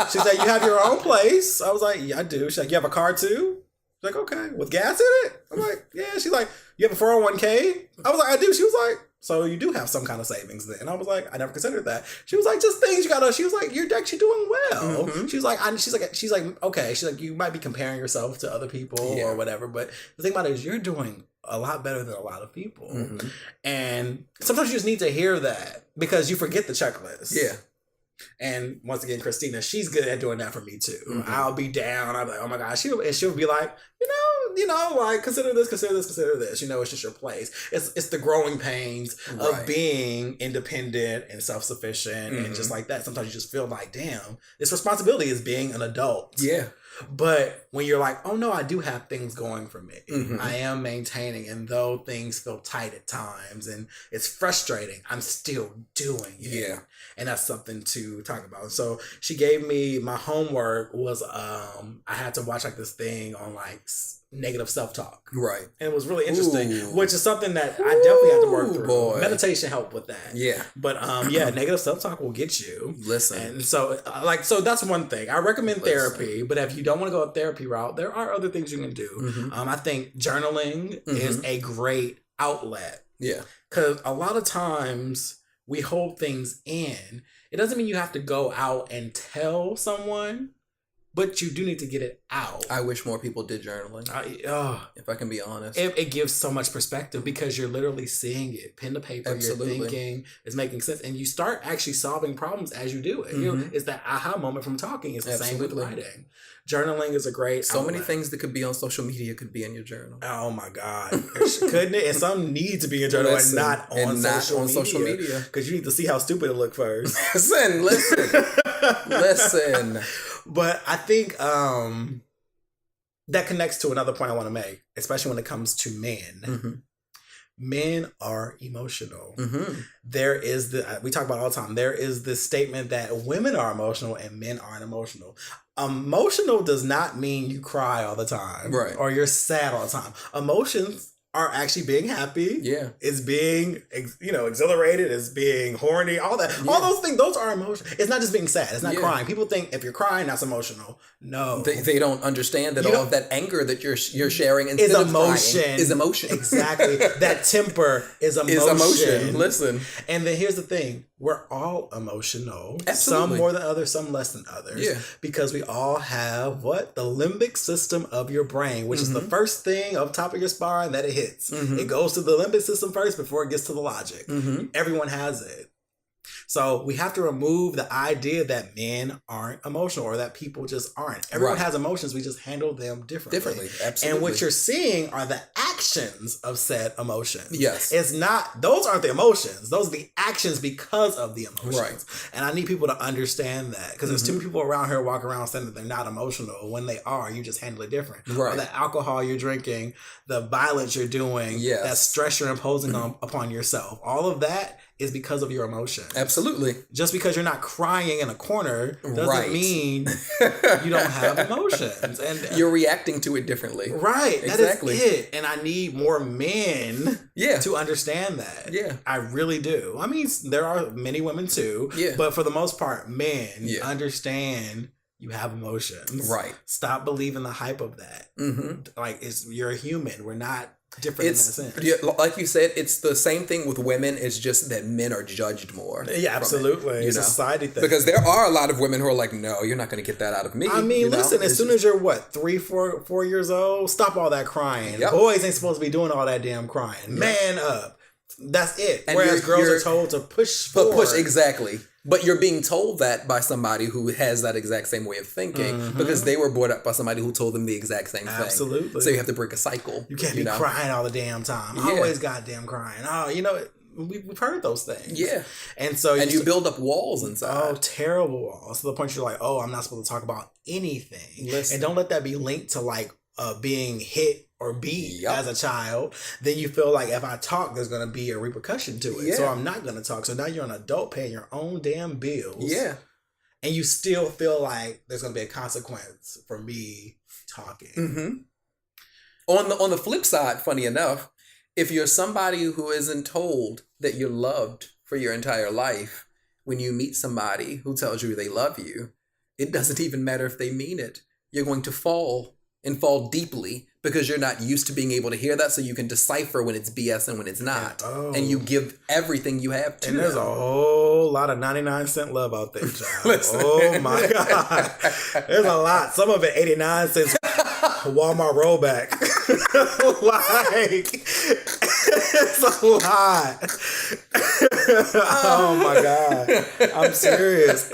She said, you have your own place. I was like, yeah, I do. She's like, you have a car too? She's like, okay, with gas in it? I'm like, yeah. She's like, you have a 401k? I was like, I do. She was like, so you do have some kind of savings then. I was like, I never considered that. She was like, just things you gotta, she was like, you're actually doing well. Mm-hmm. She was like, she's like, okay. She's like, you might be comparing yourself to other people or whatever, but the thing about it is you're doing a lot better than a lot of people. Mm-hmm. And sometimes you just need to hear that because you forget the checklist. Yeah. And once again, Christina, she's good at doing that for me too. Mm-hmm. I'll be down. I'll be like, oh my gosh. She'll be like, like consider this. It's just your place. It's the growing pains of being independent and self-sufficient and just like that. Sometimes you just feel like, damn, this responsibility is being an adult. Yeah. But when you're like, oh no, I do have things going for me. Mm-hmm. I am maintaining, and though things feel tight at times and it's frustrating, I'm still doing it. Yeah. And that's something to talk about. So she gave me, my homework was I had to watch like this thing on like negative self-talk. Right. And it was really interesting, Ooh. which is something that I definitely had to work through. Boy. Meditation helped with that. Yeah. But negative self-talk will get you. Listen. And so that's one thing. I recommend therapy, but if you don't want to go a therapy route, there are other things you can do. Mm-hmm. I think journaling is a great outlet. Yeah. Because a lot of times we hold things in. It doesn't mean you have to go out and tell someone, but you do need to get it out. I wish more people did journaling. If I can be honest, it gives so much perspective because you're literally seeing it, pen to paper. Absolutely. You're thinking, it's making sense, and you start actually solving problems as you do it. It's that aha moment from talking. It's the same with writing. Journaling is a great many things that could be on social media could be in your journal. Oh my God, couldn't it? And some need to be in journal and not on social media because you need to see how stupid it look first. Listen. But I think that connects to another point I want to make, especially when it comes to men. Mm-hmm. Men are emotional. Mm-hmm. There is we talk about it all the time. There is this statement that women are emotional and men aren't emotional. Emotional does not mean you cry all the time, right? Or you're sad all the time. Emotions are actually being happy. Yeah. It's being, exhilarated. It's being horny. All that. Yeah. All those things, those are emotions. It's not just being sad. It's not crying. People think if you're crying, that's emotional. No. They don't understand that all of that anger that you're sharing is emotion. Is emotion. Exactly. That temper is emotion. Listen. And then here's the thing. We're all emotional. Absolutely. Some more than others, some less than others. Yeah. Because we all have the limbic system of your brain, which is the first thing up top of your spine that it hits. Mm-hmm. It goes to the limbic system first before it gets to the logic. Mm-hmm. Everyone has it. So we have to remove the idea that men aren't emotional or that people just aren't. Everyone has emotions. We just handle them differently. Absolutely. And what you're seeing are the actions of said emotions. Yes. Those aren't the emotions. Those are the actions because of the emotions. Right. And I need people to understand that because there's too many people around here walking around saying that they're not emotional. When they are, you just handle it different. Right. Or the alcohol you're drinking, the violence you're doing, that stress you're imposing upon yourself. All of that is because of your emotion. Absolutely. Just because you're not crying in a corner doesn't mean you don't have emotions. And you're reacting to it differently. Right. Exactly. That is it. And I need more men to understand that. Yeah. I really do. I mean, there are many women too. Yeah. But for the most part, men understand you have emotions. Right. Stop believing the hype of that. Mm-hmm. Like, you're a human. We're not different in that sense. Like you said, it's the same thing with women. It's just that men are judged more. Yeah, absolutely. It's a society thing. Because there are a lot of women who are like, no, you're not going to get that out of me. I mean, listen, as soon as you're 3, 4 years old, stop all that crying. Yep. Boys ain't supposed to be doing all that damn crying. Yep. Man up. That's it. And whereas girls are told to push forward. Push, exactly. But you're being told that by somebody who has that exact same way of thinking because they were brought up by somebody who told them the exact same thing. Absolutely. So you have to break a cycle. You can't be crying all the damn time. Always goddamn crying. Oh, we've heard those things. Yeah. And so you build up walls inside. Oh, terrible walls. To the point you're like, oh, I'm not supposed to talk about anything. Listen. And don't let that be linked to being hit or beat as a child. Then you feel like if I talk, there's going to be a repercussion to it. Yeah. So I'm not going to talk. So now you're an adult paying your own damn bills. Yeah. And you still feel like there's going to be a consequence for me talking. Mm-hmm. On the flip side, funny enough, if you're somebody who isn't told that you're loved for your entire life, when you meet somebody who tells you they love you, it doesn't even matter if they mean it. You're going to fall deeply because you're not used to being able to hear that, so you can decipher when it's BS and when it's not. And you give everything you have to them. And there's a whole lot of 99-cent love out there, child. Oh my God. There's a lot. Some of it 89 cents Walmart rollback. It's a lot. Oh my God. I'm serious.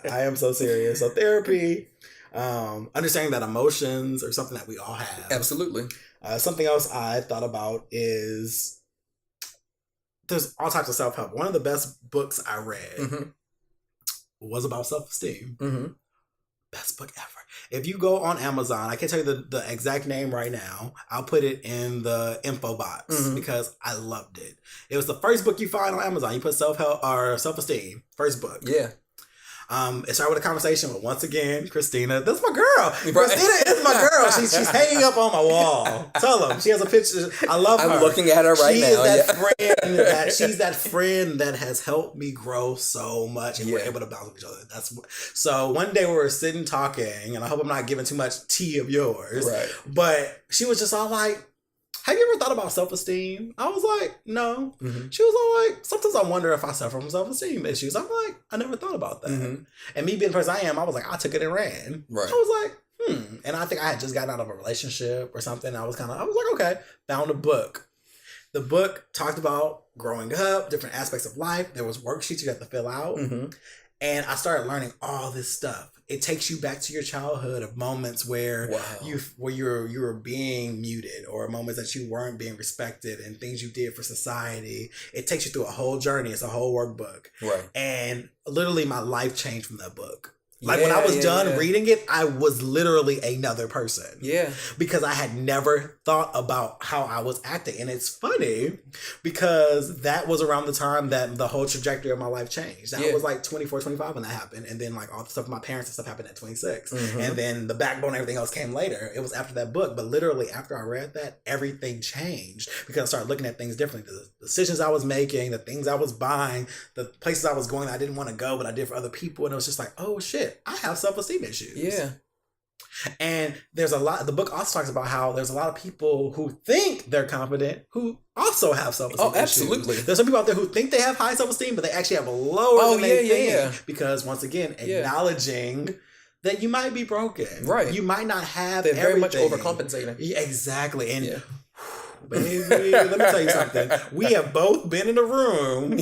I am so serious. So therapy, understanding that emotions are something that we all have. Absolutely. Something else I thought about is there's all types of self-help. One of the best books I read was about self-esteem. Best book ever. If you go on Amazon, I can't tell you the exact name right now. I'll put it in the info box because I loved it. It was the first book you find on Amazon. You put self-help or self-esteem. First book. Yeah. It started with a conversation with, once again, Christina. That's my girl. Right. Christina is my girl. She's hanging up on my wall. Tell them. She has a picture. I love her. I'm looking at her right now. She is that friend. She's that friend that has helped me grow so much, and we're able to bounce off each other. So one day we were sitting talking, and I hope I'm not giving too much tea of yours. Right. But she was just all like, have you ever thought about self-esteem? I was like, no. Mm-hmm. She was all like, sometimes I wonder if I suffer from self-esteem issues. I'm like, I never thought about that. Mm-hmm. And me being the person I am, I was like, I took it and ran. Right. I was like, And I think I had just gotten out of a relationship or something. I was like, okay, found a book. The book talked about growing up, different aspects of life. There was worksheets you had to fill out. Mm-hmm. And I started learning all this stuff. It takes you back to your childhood of moments where you were being muted, or moments that you weren't being respected, and things you did for society. It takes you through a whole journey. It's a whole workbook. Right. And literally my life changed from that book. Like when I was done reading it, I was literally another person. Yeah. Because I had never thought about how I was acting. And it's funny because that was around the time that the whole trajectory of my life changed. That was like 24, 25 when that happened. And then like all the stuff with my parents and stuff happened at 26. Mm-hmm. And then the backbone and everything else came later. It was after that book. But literally after I read that, everything changed because I started looking at things differently. The decisions I was making, the things I was buying, the places I was going that I didn't want to go, but I did for other people. And it was just like, oh shit. I have self-esteem issues. Yeah. And the book also talks about how there's a lot of people who think they're confident who also have self-esteem issues. Absolutely. There's some people out there who think they have high self-esteem, but they actually have a lower than they think. Because once again, acknowledging that you might be broken. Right. You might not have They're very everything. much overcompensating. Yeah, exactly. And baby, let me tell you something. We have both been in a room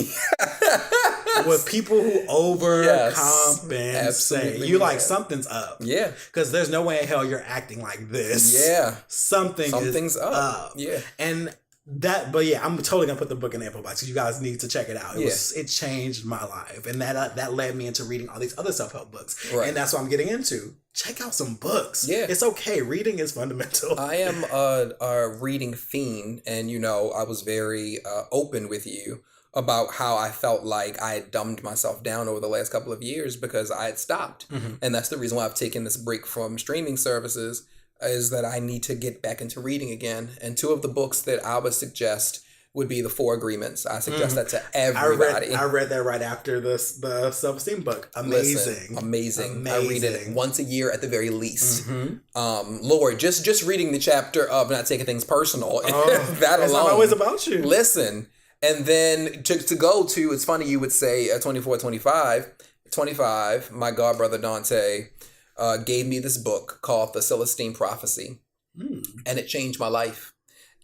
with people who overcompensate. Absolutely. You like something's up. Yeah. Because there's no way in hell you're acting like this. Yeah. Something's up. Yeah. And I'm totally gonna put the book in the Apple Box because you guys need to check it out. It changed my life, and that led me into reading all these other self-help books, and that's what I'm getting into. Check out some books. Yeah, it's okay. Reading is fundamental. I am a reading fiend, and I was very open with you about how I felt like I had dumbed myself down over the last couple of years because I had stopped, and that's the reason why I've taken this break from streaming services. Is that I need to get back into reading again. And two of the books that I would suggest would be The Four Agreements. I suggest that to everybody. I read that right after the self-esteem book. Amazing. Amazing. I read it once a year at the very least. Lord, just reading the chapter of Not Taking Things Personal. That alone. It's not always about you. Listen. And then to go to, it's funny you would say 24, 25, my godbrother Dante gave me this book called The Celestine Prophecy, and it changed my life.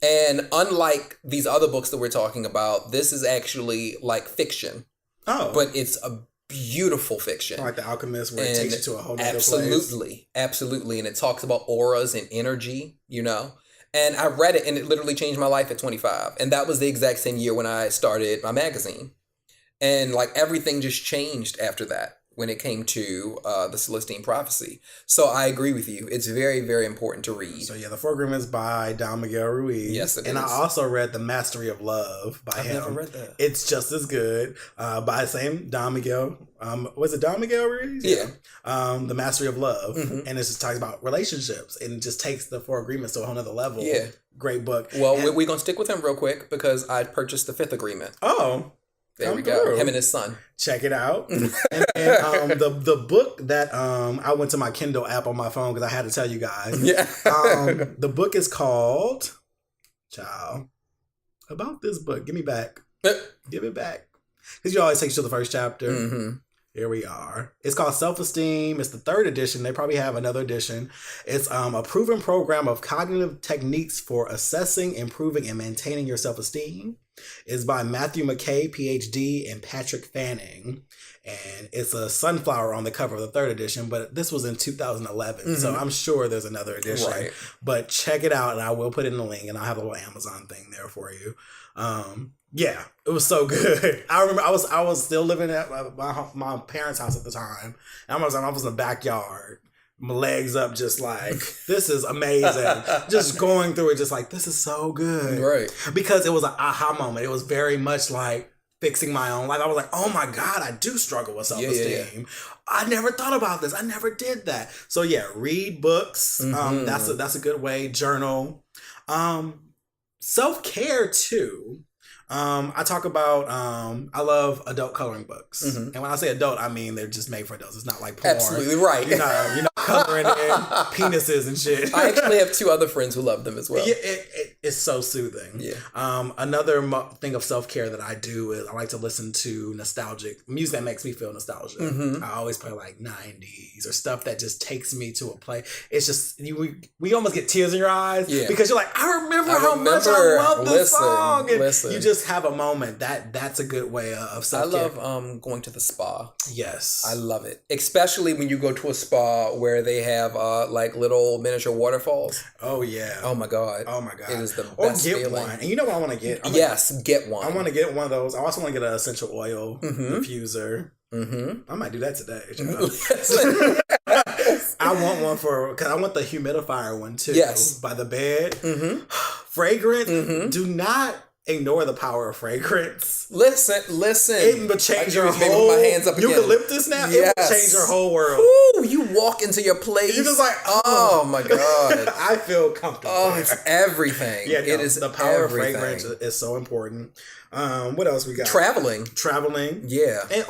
And unlike these other books that we're talking about, this is actually like fiction. Oh. But it's a beautiful fiction. Like The Alchemist, where it takes you to a whole other place. Absolutely. And it talks about auras and energy, And I read it, and it literally changed my life at 25. And that was the exact same year when I started my magazine. And like everything just changed after that. When it came to the Celestine Prophecy. So I agree with you. It's very, very important to read. So The Four Agreements by Don Miguel Ruiz. Yes, it is. And I also read The Mastery of Love by him. I've never read that. It's just as good. By the same Don Miguel. Was it Don Miguel Ruiz? Yeah. The Mastery of Love. And it just talks about relationships. And it just takes the Four Agreements to a whole nother level. Yeah. Great book. Well, we're going to stick with him real quick because I purchased the Fifth Agreement. Oh. There we go. Him and his son. Check it out. And the book that I went to my Kindle app on my phone because I had to tell you guys. Yeah. The book is called about this book. Give me back. Give it back. Because you always take you to the first chapter. Here we are. It's called Self-Esteem. It's the 3rd edition. They probably have another edition. It's a proven program of cognitive techniques for assessing, improving, and maintaining your self-esteem. It's by Matthew McKay, PhD, and Patrick Fanning. And it's a sunflower on the cover of the 3rd edition, but this was in 2011. So I'm sure there's another edition. Right. But check it out, and I will put it in the link, and I'll have a little Amazon thing there for you. Yeah, it was so good. I remember I was still living at my parents' house at the time. And I was in the backyard, my legs up, just like, this is amazing. Just going through it, just like, this is so good. Right. Because it was an aha moment. It was very much like fixing my own life. I was like, oh my God, I do struggle with self-esteem. Yeah. I never thought about this. I never did that. So yeah, read books. That's a good way. Journal. Self-care too. I talk about, I love adult coloring books. And when I say adult, I mean they're just made for adults. It's not like porn. Absolutely right. You're not coloring in penises and shit. I actually have 2 other friends who love them as well. Yeah, It's so soothing. Yeah. Another thing of self-care that I do is I like to listen to nostalgic music that makes me feel nostalgic. I always play like 90s or stuff that just takes me to a place. It's just, we almost get tears in your eyes because you're like, I remember how much I love this song. And you just have a moment. That's a good way of self-care. I love going to the spa. Yes. I love it. Especially when you go to a spa where they have like little miniature waterfalls. Oh, yeah. Oh, my God. Oh, my God. It is the or best get feeling. one. And you know what I want to get? Get one. I want to get one of those. I also want to get an essential oil diffuser. I might do that today. I want one because I want the humidifier one too. Yes. By the bed. Fragrance. Do not ignore the power of fragrance. Listen. It will change your whole. My hands up again. Eucalyptus now. It will change your whole world. Ooh, you walk into your place. You're just like, oh my God. I feel comfortable. Oh, it's everything. Yeah, no, it is the power everything. of fragrance is so important. What else we got? Traveling. Yeah. And,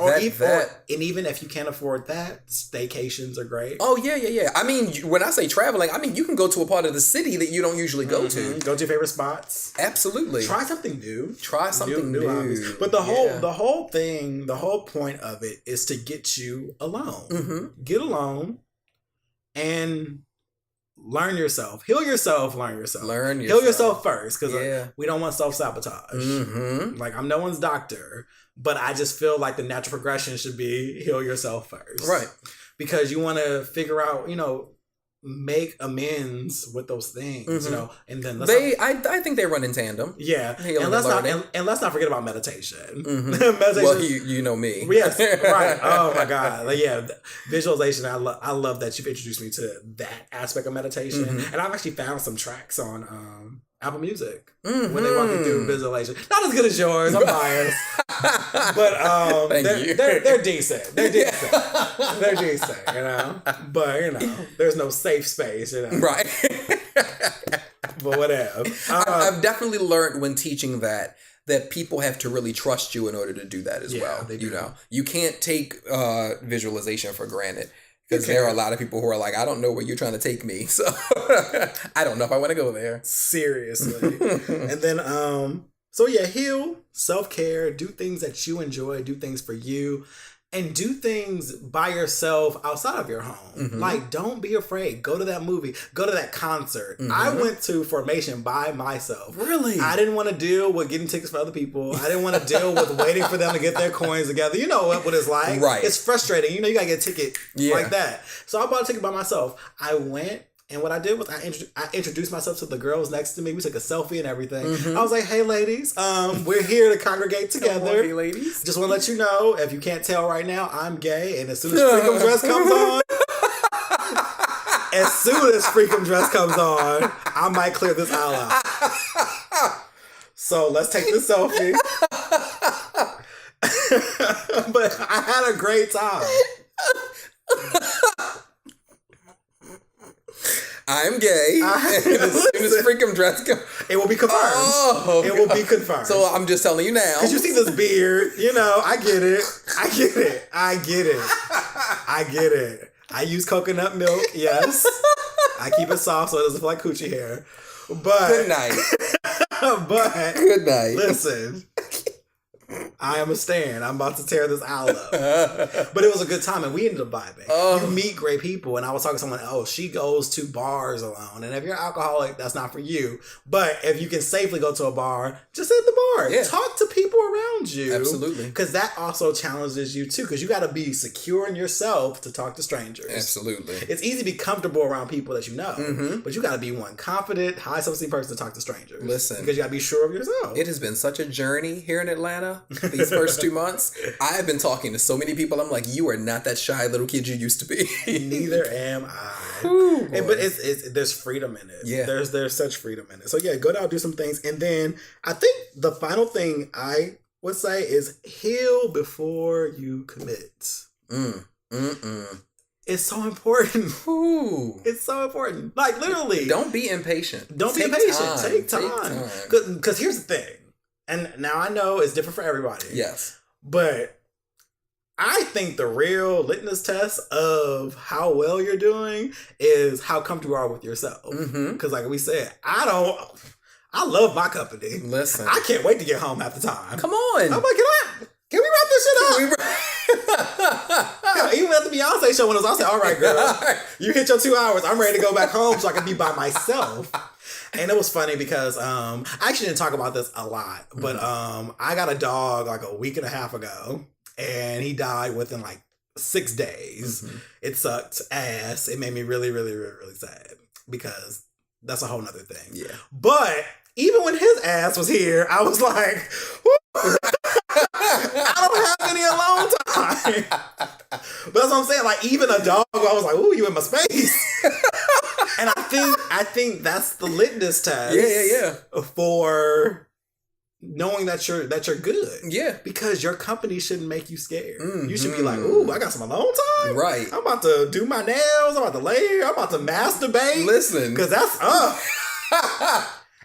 even if you can't afford that, staycations are great. Oh, yeah. I mean, when I say traveling, I mean, you can go to a part of the city that you don't usually go to. Go to your favorite spots. Absolutely. Try something new. New. But the whole thing, the whole point of it is to get you alone. Get alone and learn yourself. Heal yourself, learn yourself. Heal yourself first, because we don't want self-sabotage. Like, I'm no one's doctor, but I just feel like the natural progression should be heal yourself first. Right. Because you want to figure out, make amends with those things, and then I think they run in tandem. Yeah. And let's not forget about meditation. Meditation. Well, you know me. Yes, right. Oh my God. Like, yeah, visualization. I love that you've introduced me to that aspect of meditation. And I've actually found some tracks on Apple Music when they walk you through visualization. Not as good as yours. I'm biased. But they're decent. They're decent. They're decent, But, there's no safe space, Right. But whatever. I've definitely learned when teaching that people have to really trust you in order to do that as well. They do. You can't take visualization for granted. Because there are a lot of people who are like, I don't know where you're trying to take me. So I don't know if I want to go there. Seriously. And then, heal, self-care, do things that you enjoy, do things for you, and do things by yourself outside of your home. Like, don't be afraid. Go to that movie. Go to that concert. I went to Formation by myself. Really? I didn't want to deal with getting tickets for other people. I didn't want to deal with waiting for them to get their coins together. You know what it's like. Right. It's frustrating. You got to get a ticket like that. So I bought a ticket by myself. I went. And what I did was I introduced myself to the girls next to me. We took a selfie and everything. I was like, hey, ladies, we're here to congregate together. Hey, ladies. Just want to let you know, if you can't tell right now, I'm gay. And as soon as Freakum Dress comes on, I might clear this aisle out. So let's take the selfie. But I had a great time. I'm gay. As soon as Freakum Dress comes, it will be confirmed. Oh, it will be confirmed. So I'm just telling you now. Because you see this beard, I get it. I use coconut milk, yes. I keep it soft so it doesn't feel like coochie hair. But good night. Good night. Listen. I am a stan. I'm about to tear this aisle up. But it was a good time, and we ended up vibing. You meet great people, and I was talking to someone else. She goes to bars alone, and if you're an alcoholic, that's not for you. But if you can safely go to a bar, just hit the bar. Yeah. Talk to people around you. Absolutely. Because that also challenges you, too, because you got to be secure in yourself to talk to strangers. Absolutely. It's easy to be comfortable around people that you know, but you got to be one confident, high self-esteem person to talk to strangers. Listen. Because you got to be sure of yourself. It has been such a journey here in Atlanta. These first 2 months, I've been talking to so many people. I'm like, you are not that shy little kid you used to be. Neither am I. Ooh, but it's there's freedom in it. Yeah. There's such freedom in it. So yeah, go down, do some things, and then I think the final thing I would say is heal before you commit. It's so important. Ooh. It's so important. Like, literally. Don't be impatient. Don't be impatient. Take time. Because here's the thing. And now I know it's different for everybody. Yes. But I think the real litmus test of how well you're doing is how comfortable you are with yourself. Because like we said, I I love my company. Listen. I can't wait to get home half the time. Come on. I'm like, can we wrap this shit up? Yeah, even at the Beyonce show when it was, I said, all right, girl, you hit your 2 hours. I'm ready to go back home so I can be by myself. And it was funny because I actually didn't talk about this a lot, but I got a dog like a week and a half ago, and he died within like 6 days. It sucked ass. It made me really, really, really, really sad because that's a whole nother thing. Yeah. But even when his ass was here, I was like, I don't have any alone time. But that's what I'm saying. Like, even a dog, I was like, ooh, you in my space. And I think that's the litmus test. Yeah. For knowing that you're good. Yeah. Because your company shouldn't make you scared. You should be like, ooh, I got some alone time. Right. I'm about to do my nails. I'm about to lay. I'm about to masturbate. Listen. Because that's up.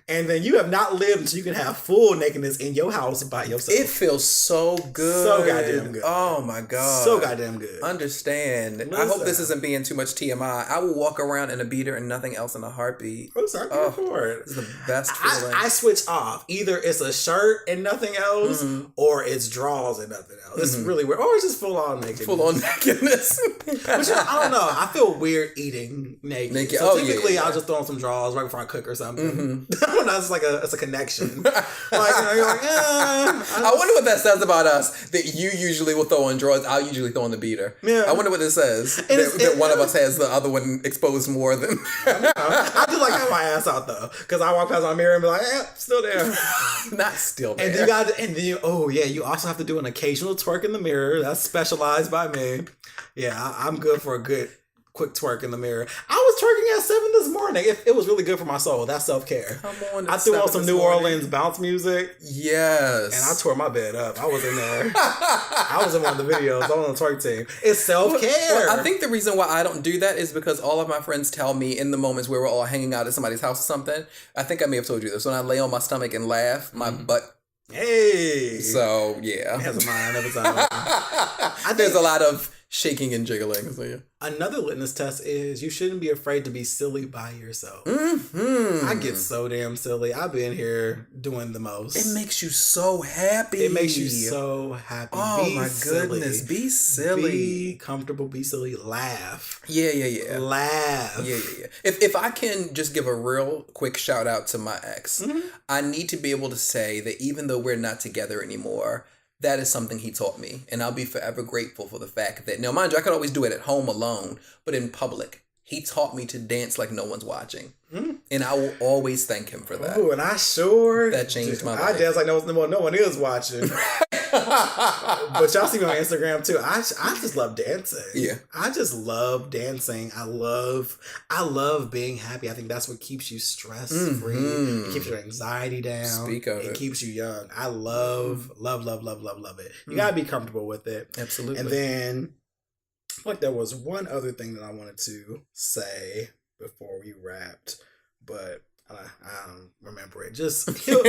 And then you have not lived until you can have full nakedness in your house by yourself. It feels so good. So goddamn good. Oh my God. So goddamn good. Understand. Listen. I hope this isn't being too much TMI. I will walk around in a beater and nothing else in a heartbeat. I'm sorry for it. It's the best feeling. I switch off. Either it's a shirt and nothing else, or it's drawers and nothing else. It's really weird. Or it's just full on nakedness. Full on nakedness. Which I don't know. I feel weird eating naked. So typically I'll just throw on some drawers right before I cook or something. I don't know. It's like it's a connection. Like, you're like, I wonder what that says about us. That you usually will throw on drawers. I'll usually throw on the beater. Yeah. I wonder what this says. That one of us has the other one exposed more than. I do like have my ass out though, because I walk past my mirror and be like, still there. Not still there. And then you also have to do an occasional twerk in the mirror. That's specialized by me. Yeah, I'm good for a good quick twerk in the mirror. I was twerking at 7 this morning. It was really good for my soul. That's self-care. Come on. I threw on some New Orleans bounce music. Yes. And I tore my bed up. I was in there. I was in one of the videos. I was on the twerk team. It's self-care. Well, I think the reason why I don't do that is because all of my friends tell me in the moments where we're all hanging out at somebody's house or something. I think I may have told you this. When I lay on my stomach and laugh, my butt. Hey. So, yeah. It has a mind of its own. There's a lot of shaking and jiggling. So, yeah. Another litmus test is you shouldn't be afraid to be silly by yourself. I get so damn silly. I've been here doing the most. It makes you so happy. It makes you so happy. Oh be my silly. goodness. Be silly. Be comfortable. Be silly. Laugh. Yeah. Laugh. Yeah. If I can just give a real quick shout out to my ex, I need to be able to say that even though we're not together anymore, that is something he taught me. And I'll be forever grateful for the fact that, now mind you, I could always do it at home alone, but in public, he taught me to dance like no one's watching. And I will always thank him for that. Oh, and I sure... That changed my life. I dance like no one is watching. But y'all see me on Instagram too. I just love dancing. Yeah. I just love dancing. I love being happy. I think that's what keeps you stress free. It keeps your anxiety down. Speak of it. Keeps you young. I love it. You gotta be comfortable with it. Absolutely. And then like there was one other thing that I wanted to say before we wrapped, but I don't remember it. Just heal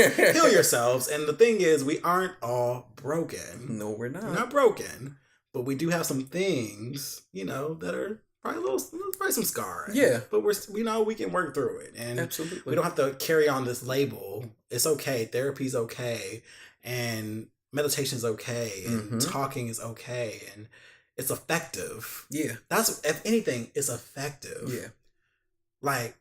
yourselves. And the thing is, we aren't all broken. No, we're not. We're not broken, but we do have some things, that are probably some scarring. Yeah. But we can work through it. And Absolutely. we don't have to carry on this label. It's okay. Therapy's okay. And meditation's okay. And talking is okay. And it's effective. Yeah. That's, if anything, it's effective. Yeah. Like,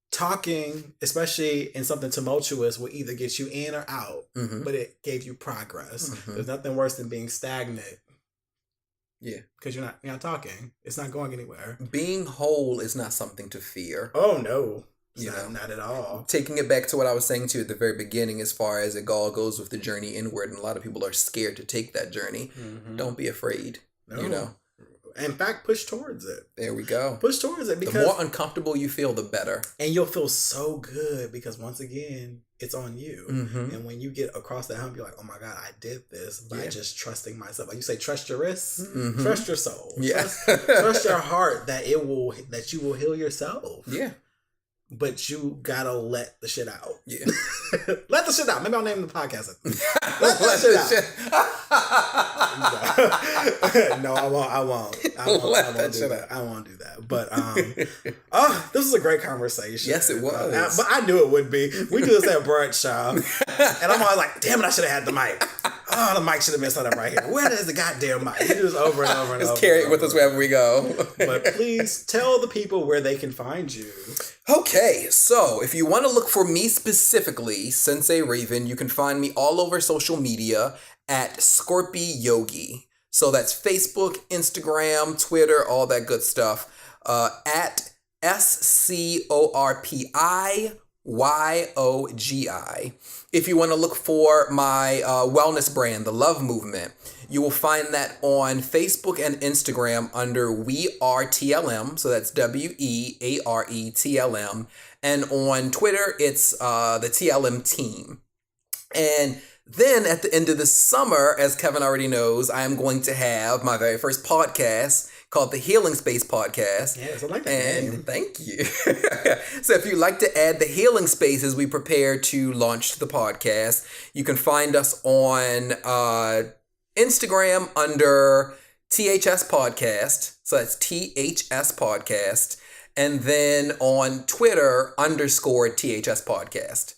talking, especially in something tumultuous, will either get you in or out, but it gave you progress. There's nothing worse than being stagnant. Yeah. Because you're not talking. It's not going anywhere. Being whole is not something to fear. Oh, no. Not at all. Taking it back to what I was saying to you at the very beginning, as far as it all goes with the journey inward, and a lot of people are scared to take that journey. Don't be afraid. No. In fact, push towards it. There we go. Push towards it, because the more uncomfortable you feel, the better. And you'll feel so good because once again, it's on you. And when you get across that hump, you're like, oh my God, I did this by just trusting myself. Like you say, trust your wrists, trust your soul. Yeah. Trust your heart that you will heal yourself. Yeah. but you gotta let the shit out. Yeah. Let the shit out. Maybe I'll name the podcast it. Let that shit out. No, I won't. I won't do that. I won't do that. But this was a great conversation. Yes, it was. But I knew it would be. We do this at brunch, y'all, and I'm always like, damn it, I should have had the mic. Oh, the mic should have been set up right here. Where is the goddamn mic? We do this over and over and over. Just carry it with us wherever we go. But please tell the people where they can find you. Okay, so if you want to look for me specifically, Sensei Raven, you can find me all over social media at Scorpy Yogi. So that's Facebook, Instagram, Twitter, all that good stuff. At SCORPIYOGI. If you want to look for my wellness brand, The Love Movement, you will find that on Facebook and Instagram under We Are TLM. So that's WEARETLM. And on Twitter, it's the TLM team. And then at the end of the summer, as Kevin already knows, I am going to have my very first podcast called the Healing Space Podcast. Yes, I like that name. Thank you. So if you'd like to add the Healing Space as we prepare to launch the podcast, you can find us on Instagram under THS Podcast. So that's THS Podcast. And then on Twitter _THS Podcast.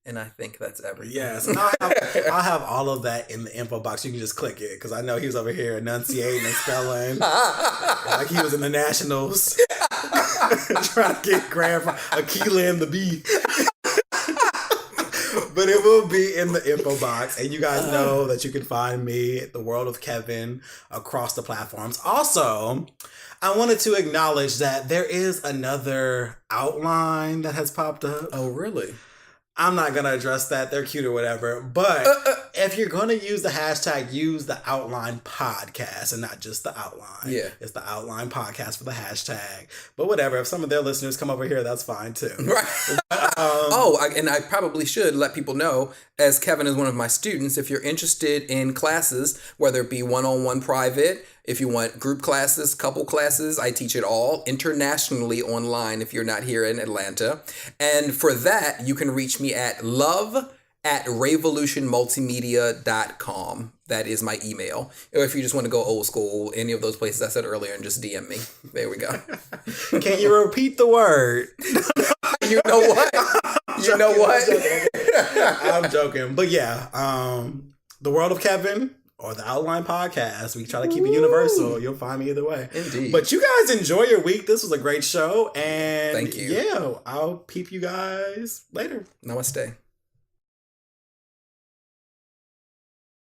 And I think that's everything. Yes. And I'll have all of that in the info box. You can just click it because I know he was over here enunciating and spelling like he was in the Nationals trying to get Graham from Aquila and the Bee. But it will be in the info box. And you guys know that you can find me at The World of Kevin across the platforms. Also, I wanted to acknowledge that there is another outline that has popped up. Oh, really? I'm not going to address that. They're cute or whatever. But if you're going to use the hashtag, use the Outline Podcast and not just the outline. Yeah. It's the Outline Podcast for the hashtag. But whatever. If some of their listeners come over here, that's fine too. Right. And I probably should let people know, as Kevin is one of my students, if you're interested in classes, whether it be one-on-one private, if you want group classes, couple classes, I teach it all internationally online if you're not here in Atlanta. And for that, you can reach me at love@revolutionmultimedia.com. That is my email. Or if you just want to go old school, any of those places I said earlier, and just DM me. There we go. Can you repeat the word? You know what? You know what? I'm joking. But yeah, The World of Kevin or the Outline Podcast. We try to keep it universal. You'll find me either way. Indeed. But you guys enjoy your week. This was a great show. And thank you. Yeah, I'll peep you guys later. Namaste.